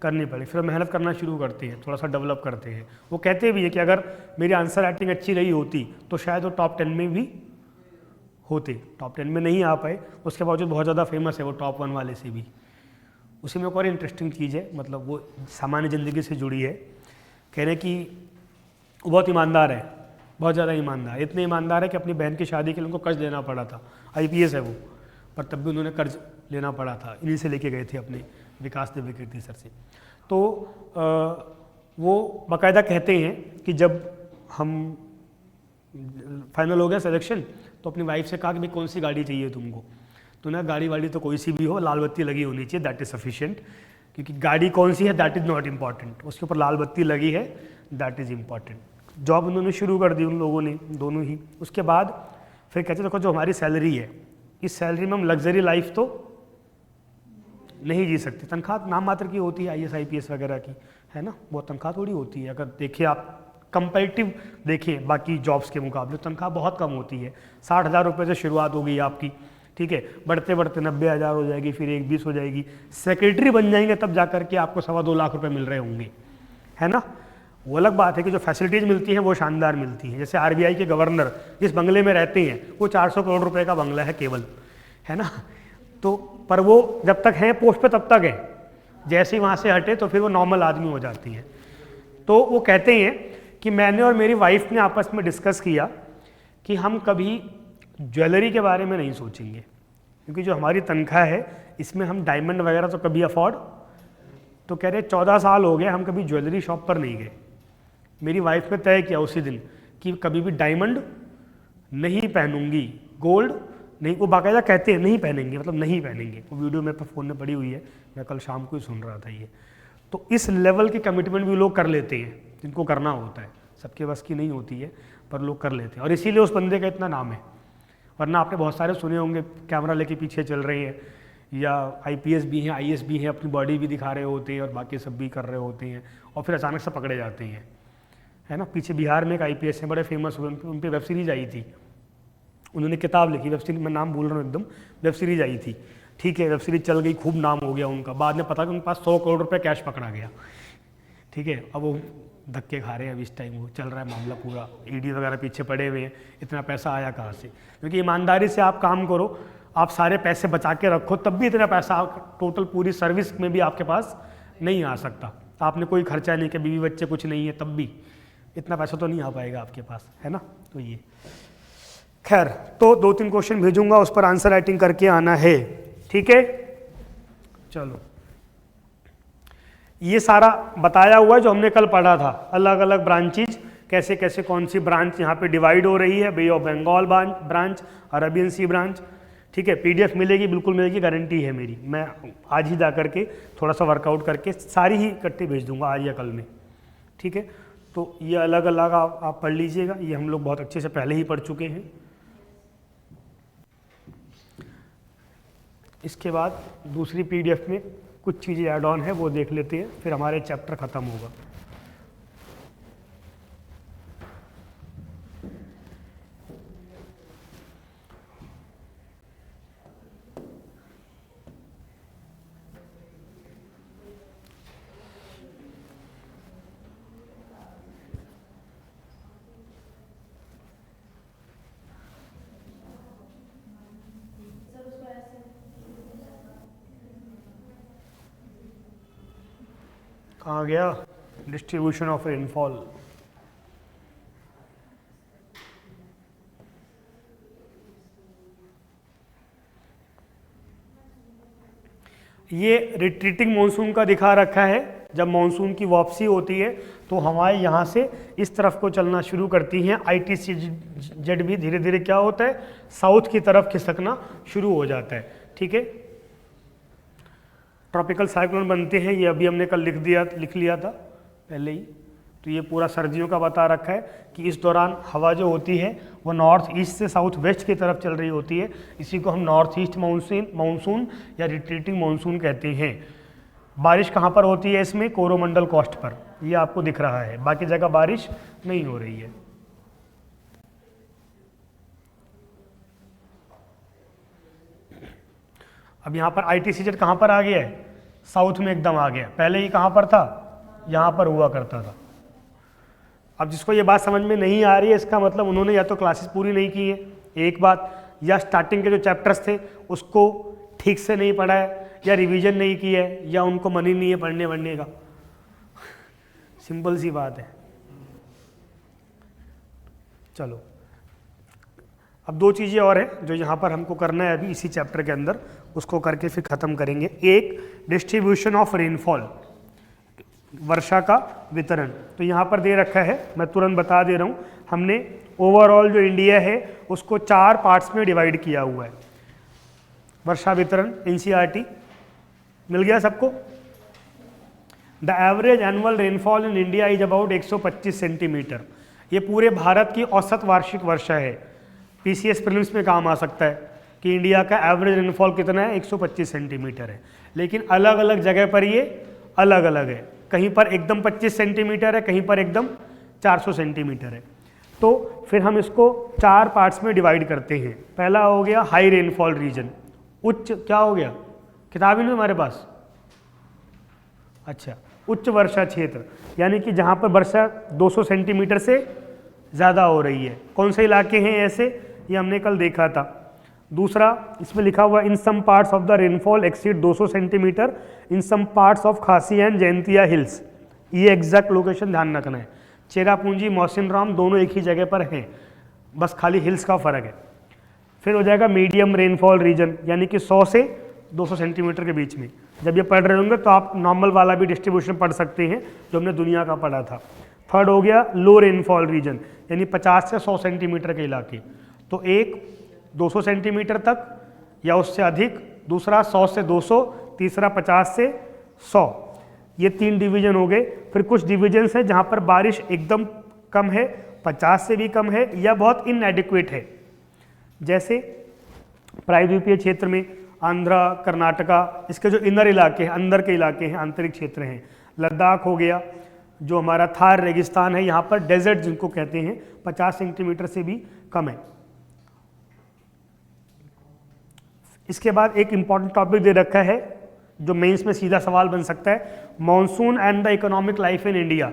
A: करनी पड़ेगी। फिर मेहनत करना शुरू करते हैं, थोड़ा सा डेवलप करते हैं। वो कहते भी है कि अगर मेरी आंसर राइटिंग अच्छी रही होती तो शायद वो टॉप 10 में भी होते, टॉप 10 में नहीं आ पाए, उसके बावजूद बहुत ज़्यादा फेमस है वो टॉप 1 वाले से भी। उसी में एक और इंटरेस्टिंग चीज़ है, मतलब वो सामान्य ज़िंदगी से जुड़ी है। कह रहे कि वो बहुत ईमानदार है, बहुत ज़्यादा ईमानदार, इतने ईमानदार है कि अपनी बहन की शादी के लिए उनको कर्ज लेना पड़ा था। IPS है वो, पर तब भी उन्होंने कर्ज लेना पड़ा था, इन्हीं से लेके गए थे अपने विकास दिव्यकीर्ति सर से। तो वो बाकायदा कहते हैं कि जब हम फाइनल हो गया सिलेक्शन, तो अपनी वाइफ से कहा कि भाई कौन सी गाड़ी चाहिए तुमको, तो ना गाड़ी वाड़ी तो कोई सी भी हो, लाल बत्ती लगी होनी चाहिए, दैट इज़ सफिशिएंट। क्योंकि गाड़ी कौन सी है दैट इज़ नॉट इम्पॉर्टेंट, उसके ऊपर लाल बत्ती लगी है दैट इज़ इम्पॉर्टेंट। जॉब उन्होंने शुरू कर दी उन लोगों ने, दोनों ही। उसके बाद फिर कहते देखो जो हमारी सैलरी है, इस सैलरी में हम लग्जरी लाइफ तो नहीं जी सकते। तनख्वाह नाम मात्र की होती है IAS IPS वगैरह की, है ना, बहुत तनख्वाह थोड़ी होती है। अगर देखिए आप कंपैरेटिव देखें बाकी जॉब्स के मुकाबले, तनख्वाह बहुत कम होती है। 60,000 रुपये से शुरुआत हो गई आपकी, ठीक है, बढ़ते बढ़ते 90,000 हो जाएगी, फिर 1-20 हो जाएगी, सेक्रेटरी बन जाएंगे तब जाकर के आपको 2.25 लाख रुपए मिल रहे होंगे, है ना। वो अलग बात है कि जो फैसिलिटीज़ मिलती हैं वो शानदार मिलती हैं। जैसे RBI के गवर्नर जिस बंगले में रहते हैं वो 400 करोड़ रुपए का बंगला है केवल, है ना। तो पर वो जब तक हैं पोस्ट पे तब तक है, जैसे ही वहाँ से हटे तो फिर वो नॉर्मल आदमी हो जाती हैं। तो वो कहते हैं कि मैंने और मेरी वाइफ ने आपस में डिस्कस किया कि हम कभी ज्वेलरी के बारे में नहीं सोचेंगे, क्योंकि जो हमारी तनख्वाह है इसमें हम डायमंड वगैरह तो कभी अफोर्ड, तो कह रहे 14 साल हो गए हम कभी ज्वेलरी शॉप पर नहीं गए। मेरी वाइफ ने तय किया उसी दिन कि कभी भी डायमंड नहीं पहनूंगी, गोल्ड नहीं, वो बाकायदा कहते हैं नहीं पहनेंगे, मतलब नहीं पहनेंगे। वो वीडियो मेरे पास फ़ोन में पड़ी हुई है, मैं कल शाम को ही सुन रहा था ये। तो इस लेवल की कमिटमेंट भी लोग कर लेते हैं जिनको करना होता है, सबके बस की नहीं होती है पर लोग कर लेते हैं, और इसीलिए उस बंदे का इतना नाम है। वरना आपने बहुत सारे सुने होंगे कैमरा लेके पीछे चल रहे हैं, या IPS भी हैं IAS भी हैं, अपनी बॉडी भी दिखा रहे होते हैं और बाकी सब भी कर रहे होते हैं, और फिर अचानक से पकड़े जाते हैं, है ना। पीछे बिहार में एक IPS हैं, बड़े फेमस हुए, उन पर वेब सीरीज आई थी, उन्होंने किताब लिखी, वेब सीरीज मैं नाम भूल रहा हूँ एकदम, वेब सीरीज आई थी, ठीक है, वेब सीरीज चल गई, खूब नाम हो गया उनका। बाद में पता कि उनके पास 100 करोड़ रुपये कैश पकड़ा गया, ठीक है। अब वो धक्के खा रहे हैं, अब इस टाइम वो चल रहा है मामला पूरा, ED वगैरह पीछे पड़े हुए हैं, इतना पैसा आया कहाँ से। क्योंकि ईमानदारी से आप काम करो, आप सारे पैसे बचा के रखो, तब भी इतना पैसा टोटल पूरी सर्विस में भी आपके पास नहीं आ सकता। आपने कोई खर्चा नहीं किया, बीवी बच्चे कुछ नहीं है, तब भी इतना पैसा तो नहीं आ पाएगा आपके पास, है ना। तो ये खैर, तो 2-3 क्वेश्चन भेजूंगा, उस पर आंसर राइटिंग करके आना है, ठीक है। चलो, ये सारा बताया हुआ है जो हमने कल पढ़ा था, अलग अलग ब्रांचेज कैसे कैसे, कौन सी ब्रांच यहाँ पे डिवाइड हो रही है, bay of Bengal branch, Arabian sea branch, ठीक है, PDF मिलेगी, बिल्कुल मिलेगी, गारंटी है मेरी। मैं आज ही जा करके थोड़ा सा वर्कआउट करके सारी ही इकट्ठे भेज दूंगा आज या कल में, ठीक है। तो ये अलग अलग आप पढ़ लीजिएगा, ये हम लोग बहुत अच्छे से पहले ही पढ़ चुके हैं। इसके बाद दूसरी PDF में कुछ चीज़ें ऐड ऑन है, वो देख लेते हैं, फिर हमारे चैप्टर ख़त्म होगा।
B: सर उसको ऐसे
A: कहाँ गया? Distribution of rainfall. ये रिट्रीटिंग मॉनसून का दिखा रखा है। जब मॉनसून की वापसी होती है तो हवाएं यहाँ से इस तरफ को चलना शुरू करती हैं। ITCZ भी धीरे धीरे क्या होता है, साउथ की तरफ खिसकना शुरू हो जाता है, ठीक है। ट्रॉपिकल साइक्लोन बनते हैं, ये अभी हमने कल लिख लिया था पहले ही। तो ये पूरा सर्दियों का बता रखा है कि इस दौरान हवा जो होती है वो नॉर्थ ईस्ट से साउथ वेस्ट की तरफ चल रही होती है। इसी को हम नॉर्थ ईस्ट मानसून या रिट्रीटिंग मानसून कहते हैं। बारिश कहाँ पर होती है इसमें? कोरोमंडल कोस्ट पर, ये आपको दिख रहा है, बाकी जगह बारिश नहीं हो रही है। अब यहाँ पर ITCZ कहाँ पर आ गया है? साउथ में एकदम आ गया। पहले ही कहाँ पर था? यहाँ पर हुआ करता था। अब जिसको ये बात समझ में नहीं आ रही है, इसका मतलब उन्होंने या तो क्लासेस पूरी नहीं की है, एक बात, या स्टार्टिंग के जो चैप्टर्स थे उसको ठीक से नहीं पढ़ा है, या रिवीजन नहीं की है, या उनको मन ही नहीं है पढ़ने वढ़ने का। सिंपल सी बात है। चलो, अब दो चीज़ें और हैं जो यहाँ पर हमको करना है अभी इसी चैप्टर के अंदर, उसको करके फिर ख़त्म करेंगे। एक, डिस्ट्रीब्यूशन ऑफ रेनफॉल, वर्षा का वितरण। तो यहाँ पर दे रखा है, मैं तुरंत बता दे रहा हूँ। हमने ओवरऑल जो इंडिया है उसको 4 पार्ट्स में डिवाइड किया हुआ है। वर्षा वितरण NCERT मिल गया सबको। The average annual rainfall in India is about 125 centimetre. ये पूरे भारत की औसत वार्षिक वर्षा है। PCS प्रीलिम्स में काम आ सकता है कि इंडिया का एवरेज रेनफॉल कितना है, 125 सेंटीमीटर है। लेकिन अलग अलग जगह पर ये अलग अलग है, कहीं पर एकदम 25 सेंटीमीटर है, कहीं पर एकदम 400 सेंटीमीटर है। तो फिर हम इसको 4 पार्ट्स में डिवाइड करते हैं। पहला हो गया हाई रेनफॉल रीजन, उच्च, क्या हो गया, किताब ही नहीं हमारे पास, अच्छा, उच्च वर्षा क्षेत्र, यानी कि जहाँ पर वर्षा 200 सेंटीमीटर से ज़्यादा हो रही है। कौन से इलाके हैं ऐसे, ये हमने कल देखा था। दूसरा, इसमें लिखा हुआ in some parts of the rainfall exceed 200 centimetre in some parts of Khasi and Jaintia hills. ये एग्जैक्ट लोकेशन ध्यान रखना है। चेरापूंजी, मौसिनराम दोनों एक ही जगह पर हैं, बस खाली हिल्स का फ़र्क है। फिर हो जाएगा मीडियम रेनफॉल रीजन, यानी कि 100 से 200 सेंटीमीटर के बीच में। जब ये पढ़ रहे होंगे तो आप नॉर्मल वाला भी डिस्ट्रीब्यूशन पढ़ सकते हैं जो हमने दुनिया का पढ़ा था। थर्ड हो गया लो रेनफॉल रीजन, यानी 50 से 100 सेंटीमीटर के इलाके। तो एक 200 सेंटीमीटर तक या उससे अधिक, दूसरा 100 से 200, तीसरा 50 से 100। ये 3 डिवीजन हो गए। फिर कुछ डिवीजन्स हैं जहाँ पर बारिश एकदम कम है, 50 से भी कम है, या बहुत इनएडिक्वेट है। जैसे प्रायद्वीपीय क्षेत्र में आंध्रा, कर्नाटका, इसके जो इनर इलाके हैं, अंदर के इलाके हैं, आंतरिक क्षेत्र हैं। लद्दाख हो गया, जो हमारा थार रेगिस्तान है, यहाँ पर डेजर्ट जिनको कहते हैं, 50 सेंटीमीटर से भी कम है। इसके बाद एक इम्पॉर्टेंट टॉपिक दे रखा है जो मेंस में सीधा सवाल बन सकता है, monsoon and the economic life in India.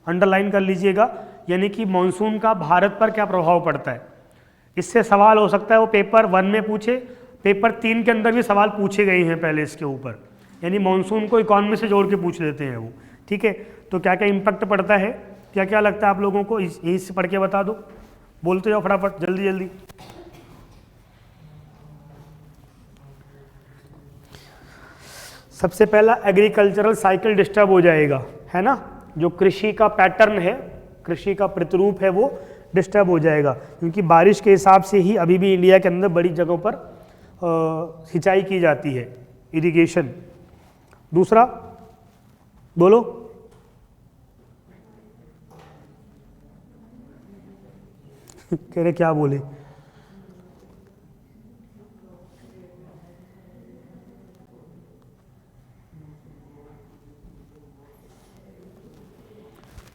A: Underline कर लीजिएगा, यानी कि मॉनसून का भारत पर क्या प्रभाव पड़ता है। इससे सवाल हो सकता है वो पेपर 1 में पूछे, पेपर 3 के अंदर भी सवाल पूछे गए हैं पहले इसके ऊपर, यानी मॉनसून को इकोनॉमी से जोड़ के पूछ लेते हैं वो, ठीक है। तो क्या क्या इम्पैक्ट पड़ता है, क्या क्या लगता है आप लोगों को, यहीं से पढ़ के बता दो, बोलते जाओ फटाफट, जल्दी जल्दी। सबसे पहला एग्रीकल्चरल साइकिल डिस्टर्ब हो जाएगा, है ना। जो कृषि का पैटर्न है, कृषि का प्रतिरूप है, वो डिस्टर्ब हो जाएगा, क्योंकि बारिश के हिसाब से ही अभी भी इंडिया के अंदर बड़ी जगहों पर सिंचाई की जाती है, इरिगेशन। दूसरा बोलो। कह रहे क्या बोले?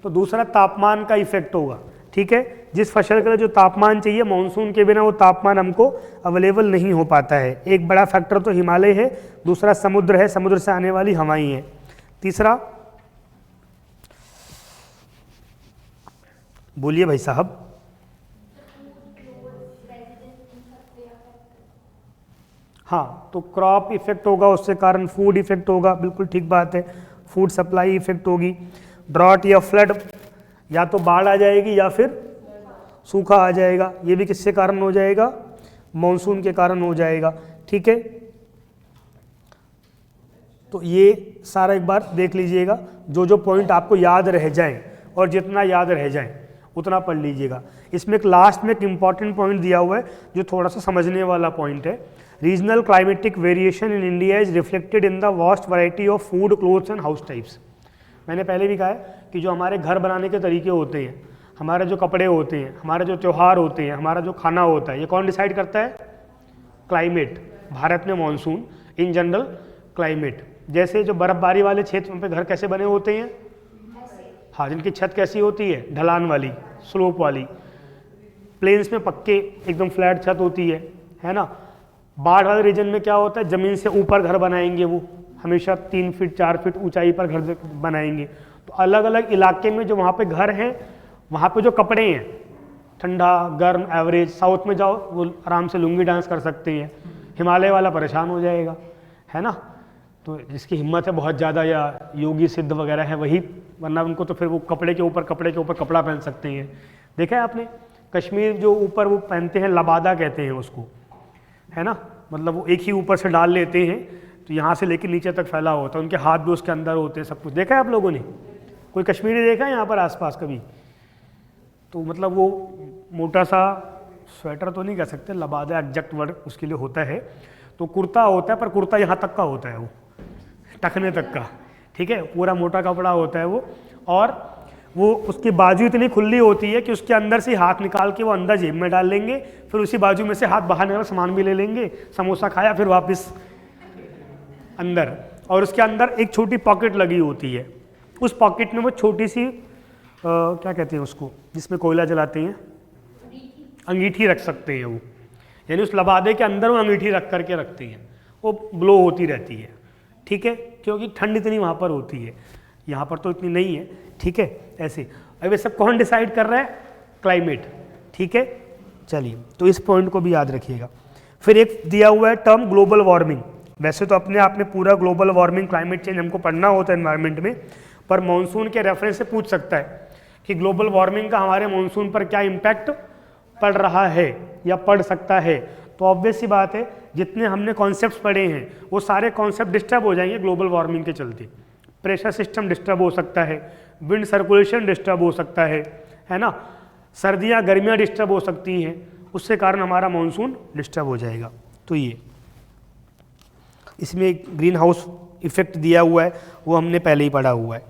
A: तो दूसरा तापमान का इफेक्ट होगा, ठीक है। जिस फसल के लिए जो तापमान चाहिए, मानसून के बिना वो तापमान हमको अवेलेबल नहीं हो पाता है। एक बड़ा फैक्टर तो हिमालय है, दूसरा समुद्र है, समुद्र से आने वाली हवाएं हैं। तीसरा बोलिए भाई साहब। हाँ, तो क्रॉप इफेक्ट होगा, उससे कारण फूड इफेक्ट होगा, बिल्कुल ठीक बात है। फूड सप्लाई इफेक्ट होगी। ड्रॉट या फ्लड, या तो बाढ़ आ जाएगी या फिर सूखा आ जाएगा। ये भी किसके कारण हो जाएगा? मॉनसून के कारण हो जाएगा, ठीक है। तो ये सारा एक बार देख लीजिएगा, जो जो पॉइंट आपको याद रह जाएं, और जितना याद रह जाए उतना पढ़ लीजिएगा। इसमें एक लास्ट में एक इंपॉर्टेंट पॉइंट दिया हुआ है जो थोड़ा सा समझने वाला पॉइंट है। Regional climatic variation in India is reflected in the vast variety of food, clothes and house types. मैंने पहले भी कहा है कि जो हमारे घर बनाने के तरीके होते हैं, हमारे जो कपड़े होते हैं, हमारे जो त्यौहार होते हैं, हमारा जो खाना होता है, ये कौन डिसाइड करता है? क्लाइमेट। भारत में मॉनसून, इन जनरल क्लाइमेट। जैसे जो बर्फबारी वाले क्षेत्र पे घर कैसे बने होते हैं? हाँ, जिनकी छत कैसी होती है? ढलान वाली, स्लोप वाली। प्लेन्स में पक्के एकदम फ्लैट छत होती है ना। बाढ़ वाले रीजन में क्या होता है? ज़मीन से ऊपर घर बनाएंगे, वो हमेशा 3 फीट 4 फीट ऊंचाई पर घर बनाएंगे। तो अलग अलग इलाके में जो वहाँ पे घर हैं, वहाँ पे जो कपड़े हैं, ठंडा गर्म एवरेज। साउथ में जाओ, वो आराम से लुंगी डांस कर सकते हैं। हिमालय वाला परेशान हो जाएगा, है ना। तो जिसकी हिम्मत है बहुत ज़्यादा, या योगी सिद्ध वगैरह है वही, वरना उनको तो फिर वो कपड़े के ऊपर कपड़ा पहन सकते हैं। देखा है आपने? कश्मीर जो ऊपर वो पहनते हैं, लबादा कहते हैं उसको, है ना। मतलब वो एक ही ऊपर से डाल लेते हैं, तो यहाँ से लेकर नीचे तक फैला होता है। उनके हाथ भी उसके अंदर होते हैं, सब कुछ। देखा है आप लोगों ने? कोई कश्मीरी देखा है यहाँ पर आसपास कभी? तो मतलब वो मोटा सा स्वेटर तो नहीं कह सकते, लबादा एग्जैक्ट वर्ड उसके लिए होता है। तो कुर्ता होता है, पर कुर्ता यहाँ तक का होता है, वो टखने तक का, ठीक है। पूरा मोटा कपड़ा होता है वो, और वो उसकी बाजू इतनी खुली होती है कि उसके अंदर से हाथ निकाल के वो अंदर जेब में डाल लेंगे, फिर उसी बाजू में से हाथ बाहर निकाल सामान भी ले लेंगे। समोसा खाया, फिर वापस अंदर। और उसके अंदर एक छोटी पॉकेट लगी होती है, उस पॉकेट में वो छोटी सी क्या कहते हैं उसको, जिसमें कोयला जलाते हैं, अंगीठी रख सकते हैं वो। यानी उस लबादे के अंदर वो अंगीठी रख करके रखते हैं, वो ग्लो होती रहती है, ठीक है। क्योंकि ठंड इतनी वहाँ पर होती है, यहाँ पर तो इतनी नहीं है, ठीक है। ऐसे अब ये सब कौन डिसाइड कर रहा है? क्लाइमेट, ठीक है। चलिए, तो इस पॉइंट को भी याद रखिएगा। फिर एक दिया हुआ है टर्म ग्लोबल वार्मिंग। वैसे तो अपने आप में पूरा ग्लोबल वार्मिंग, क्लाइमेट चेंज हमको पढ़ना होता है एनवायरनमेंट में, पर मानसून के रेफरेंस से पूछ सकता है कि ग्लोबल वार्मिंग का हमारे मानसून पर क्या इम्पैक्ट पड़ रहा है या पड़ सकता है। तो ऑब्वियस सी बात है, जितने हमने कॉन्सेप्ट्स पढ़े हैं वो सारे कॉन्सेप्ट डिस्टर्ब हो जाएंगे ग्लोबल वार्मिंग के चलते। प्रेशर सिस्टम डिस्टर्ब हो सकता है, विंड सर्कुलेशन डिस्टर्ब हो सकता है ना। सर्दियाँ गर्मियाँ डिस्टर्ब हो सकती हैं, उससे कारण हमारा मानसून डिस्टर्ब हो जाएगा। तो ये इसमें एक ग्रीन हाउस इफेक्ट दिया हुआ है, वो हमने पहले ही पढ़ा हुआ है।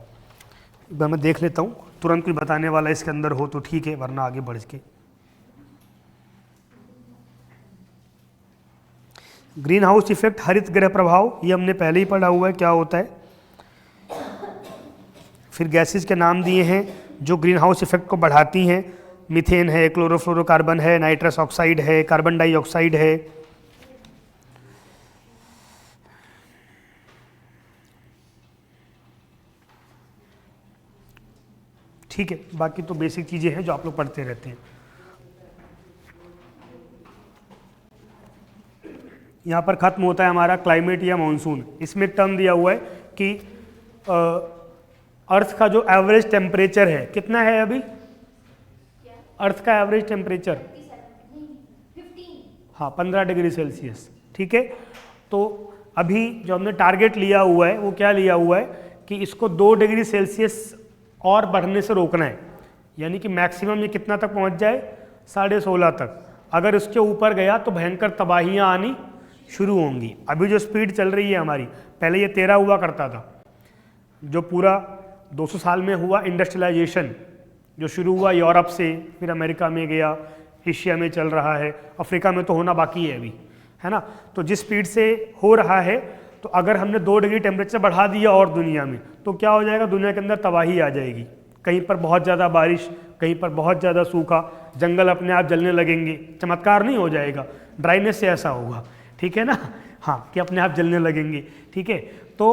A: एक बार मैं देख लेता हूँ, तुरंत कोई बताने वाला इसके अंदर हो तो ठीक है, वरना आगे बढ़ के। ग्रीन हाउस इफेक्ट, हरित गृह प्रभाव, ये हमने पहले ही पढ़ा हुआ है क्या होता है। फिर गैसेस के नाम दिए हैं जो ग्रीन हाउस इफेक्ट को बढ़ाती हैं। मीथेन है, क्लोरोफ्लोरोकार्बन है, नाइट्रस ऑक्साइड है, कार्बन डाइऑक्साइड है। ठीक है, बाकी तो बेसिक चीज़ें हैं जो आप लोग पढ़ते रहते हैं। यहाँ पर खत्म होता है हमारा क्लाइमेट या मानसून। इसमें एक टर्म दिया हुआ है कि अर्थ का जो एवरेज टेम्परेचर है, कितना है अभी अर्थ का एवरेज टेम्परेचर? 15 डिग्री सेल्सियस, ठीक है। तो अभी जो हमने टारगेट लिया हुआ है वो क्या लिया हुआ है कि इसको 2 डिग्री सेल्सियस और बढ़ने से रोकना है। यानी कि मैक्सिमम ये कितना तक पहुंच जाए? 16.5 तक। अगर इसके ऊपर गया तो भयंकर तबाहियां आनी शुरू होंगी। अभी जो स्पीड चल रही है हमारी, पहले ये 13 हुआ करता था, जो पूरा 200 साल में हुआ इंडस्ट्रियलाइजेशन, जो शुरू हुआ यूरोप से, फिर अमेरिका में गया, एशिया में चल रहा है, अफ्रीका में तो होना बाकी है अभी, है ना। तो जिस स्पीड से हो रहा है, तो अगर हमने 2 डिग्री टेम्परेचर बढ़ा दिया और दुनिया में, तो क्या हो जाएगा, दुनिया के अंदर तबाही आ जाएगी। कहीं पर बहुत ज़्यादा बारिश, कहीं पर बहुत ज़्यादा सूखा, जंगल अपने आप जलने लगेंगे। चमत्कार नहीं हो जाएगा, ड्राइनेस से ऐसा होगा, ठीक है ना, हाँ, कि अपने आप जलने लगेंगे, ठीक है। तो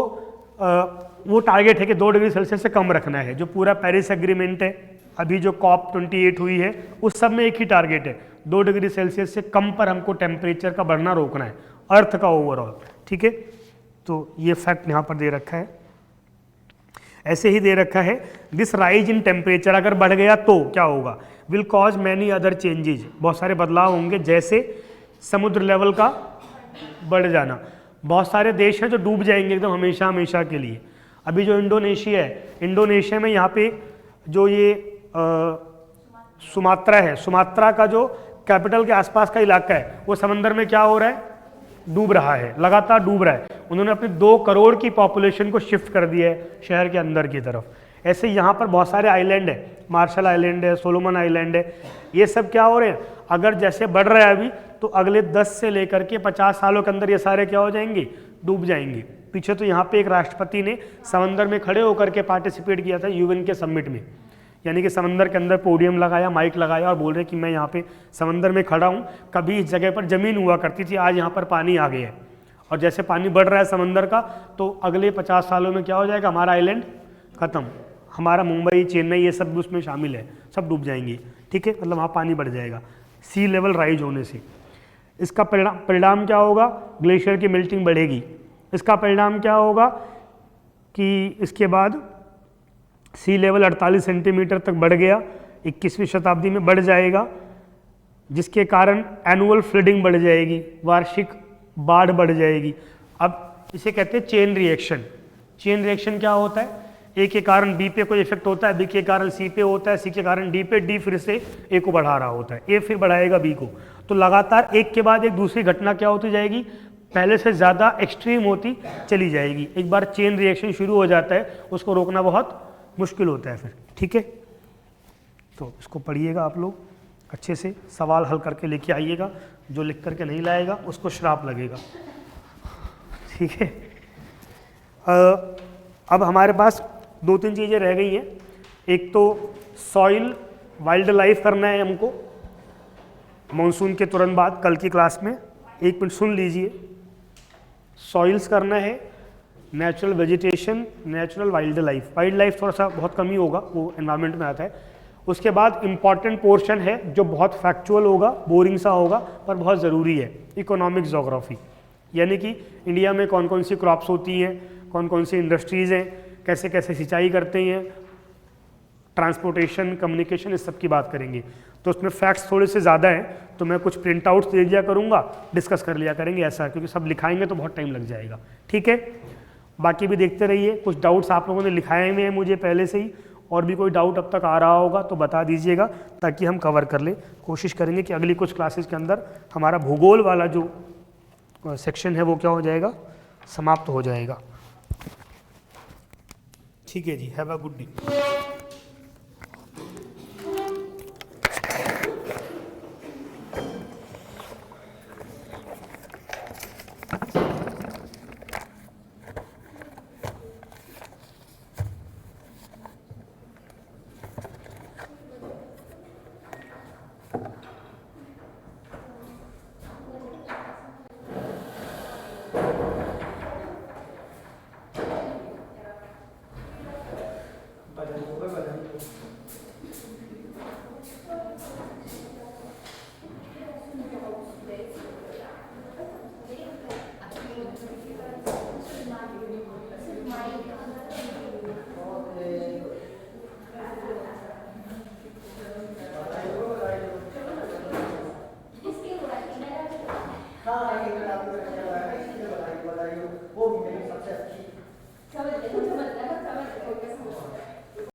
A: वो टारगेट है कि 2 डिग्री सेल्सियस से कम रखना है। जो पूरा पेरिस एग्रीमेंट है, अभी जो COP28 हुई है, उस सब में एक ही टारगेट है, 2 डिग्री सेल्सियस से कम पर हमको टेम्परेचर का बढ़ना रोकना है, अर्थ का ओवरऑल, ठीक है। तो ये फैक्ट यहाँ पर दे रखा है। ऐसे ही दे रखा है, दिस राइज इन टेम्परेचर अगर बढ़ गया तो क्या होगा, will cause many other changes, बहुत सारे बदलाव होंगे, जैसे समुद्र लेवल का बढ़ जाना। बहुत सारे देश हैं जो डूब जाएंगे एकदम हमेशा हमेशा के लिए। अभी जो इंडोनेशिया है, इंडोनेशिया में यहाँ पे जो ये सुमात्रा है, सुमात्रा का जो कैपिटल के आसपास का इलाका है, वो समंदर में क्या हो रहा है, डूब रहा है, लगातार डूब रहा है। उन्होंने अपने 2 करोड़ की पॉपुलेशन को शिफ्ट कर दिया है शहर के अंदर की तरफ। ऐसे यहाँ पर बहुत सारे आइलैंड है, मार्शल आइलैंड है, सोलोमन आइलैंड है, ये सब क्या हो रहे हैं, अगर जैसे बढ़ रहा है अभी, तो अगले 10 से लेकर के 50 सालों के अंदर ये सारे क्या हो जाएंगे, डूब जाएंगे। पीछे तो यहाँ पे एक राष्ट्रपति ने समंदर में खड़े होकर के पार्टिसिपेट किया था UN के समिट में, यानी कि समंदर के अंदर पोडियम लगाया, माइक लगाया और बोल रहे कि मैं यहाँ पे समंदर में खड़ा हूँ, कभी इस जगह पर ज़मीन हुआ करती थी, आज यहाँ पर पानी आ गया है, और जैसे पानी बढ़ रहा है समंदर का, तो अगले 50 सालों में क्या हो जाएगा, हमारा आइलैंड खत्म, हमारा मुंबई, चेन्नई, ये सब उसमें शामिल है, सब डूब जाएंगे, ठीक है। मतलब वहाँ पानी बढ़ जाएगा सी लेवल राइज होने से। इसका परिणाम क्या होगा, ग्लेशियर की मेल्टिंग बढ़ेगी। इसका परिणाम क्या होगा कि इसके बाद सी लेवल 48 सेंटीमीटर तक बढ़ गया, 21वीं शताब्दी में बढ़ जाएगा, जिसके कारण एनुअल फ्लडिंग बढ़ जाएगी, वार्षिक बाढ़ बढ़ जाएगी। अब इसे कहते हैं चेन रिएक्शन। चेन रिएक्शन क्या होता है, ए के कारण बी पे कोई इफेक्ट होता है, बी के कारण सी पे होता है, सी के कारण डी पे, डी फिर से ए को बढ़ा रहा होता है, ए फिर बढ़ाएगा बी को। तो लगातार एक के बाद एक दूसरी घटना क्या होती जाएगी, पहले से ज़्यादा एक्सट्रीम होती चली जाएगी। एक बार चेन रिएक्शन शुरू हो जाता है, उसको रोकना बहुत मुश्किल होता है फिर, ठीक है। तो इसको पढ़िएगा आप लोग अच्छे से, सवाल हल करके लेके आइएगा, जो लिख करके नहीं लाएगा उसको श्राप लगेगा, ठीक है। अब हमारे पास 2-3 चीज़ें रह गई हैं। एक तो सॉइल वाइल्ड लाइफ करना है हमको मॉनसून के तुरंत बाद, कल की क्लास में, 1 मिनट सुन लीजिए। सॉइल्स करना है, natural vegetation, natural wild life. Wild life थोड़ा सा बहुत कम ही होगा, वो एनवायरनमेंट में आता है। उसके बाद इम्पॉर्टेंट पोर्शन है जो बहुत फैक्चुअल होगा, बोरिंग सा होगा, पर बहुत ज़रूरी है, इकोनॉमिक जोग्राफी, यानी कि इंडिया में कौन कौन सी क्रॉप्स होती हैं, कौन कौन सी इंडस्ट्रीज़ हैं, कैसे कैसे सिंचाई करते हैं, ट्रांसपोर्टेशन, कम्युनिकेशन, इस सब की बात करेंगे। तो उसमें फैक्ट्स थोड़े से ज़्यादा हैं, तो मैं कुछ प्रिंट आउट्स दे दिया करूँगा, डिस्कस कर लिया करेंगे ऐसा, क्योंकि सब लिखाएंगे तो बहुत टाइम लग जाएगा, ठीक है। बाकी भी देखते रहिए। कुछ डाउट्स आप लोगों ने लिखाए हुए हैं मुझे पहले से ही, और भी कोई डाउट अब तक आ रहा होगा तो बता दीजिएगा, ताकि हम कवर कर लें। कोशिश करेंगे कि अगली कुछ क्लासेस के अंदर हमारा भूगोल वाला जो सेक्शन है वो क्या हो जाएगा, समाप्त हो जाएगा। ठीक है जी, हैव अ गुड डे।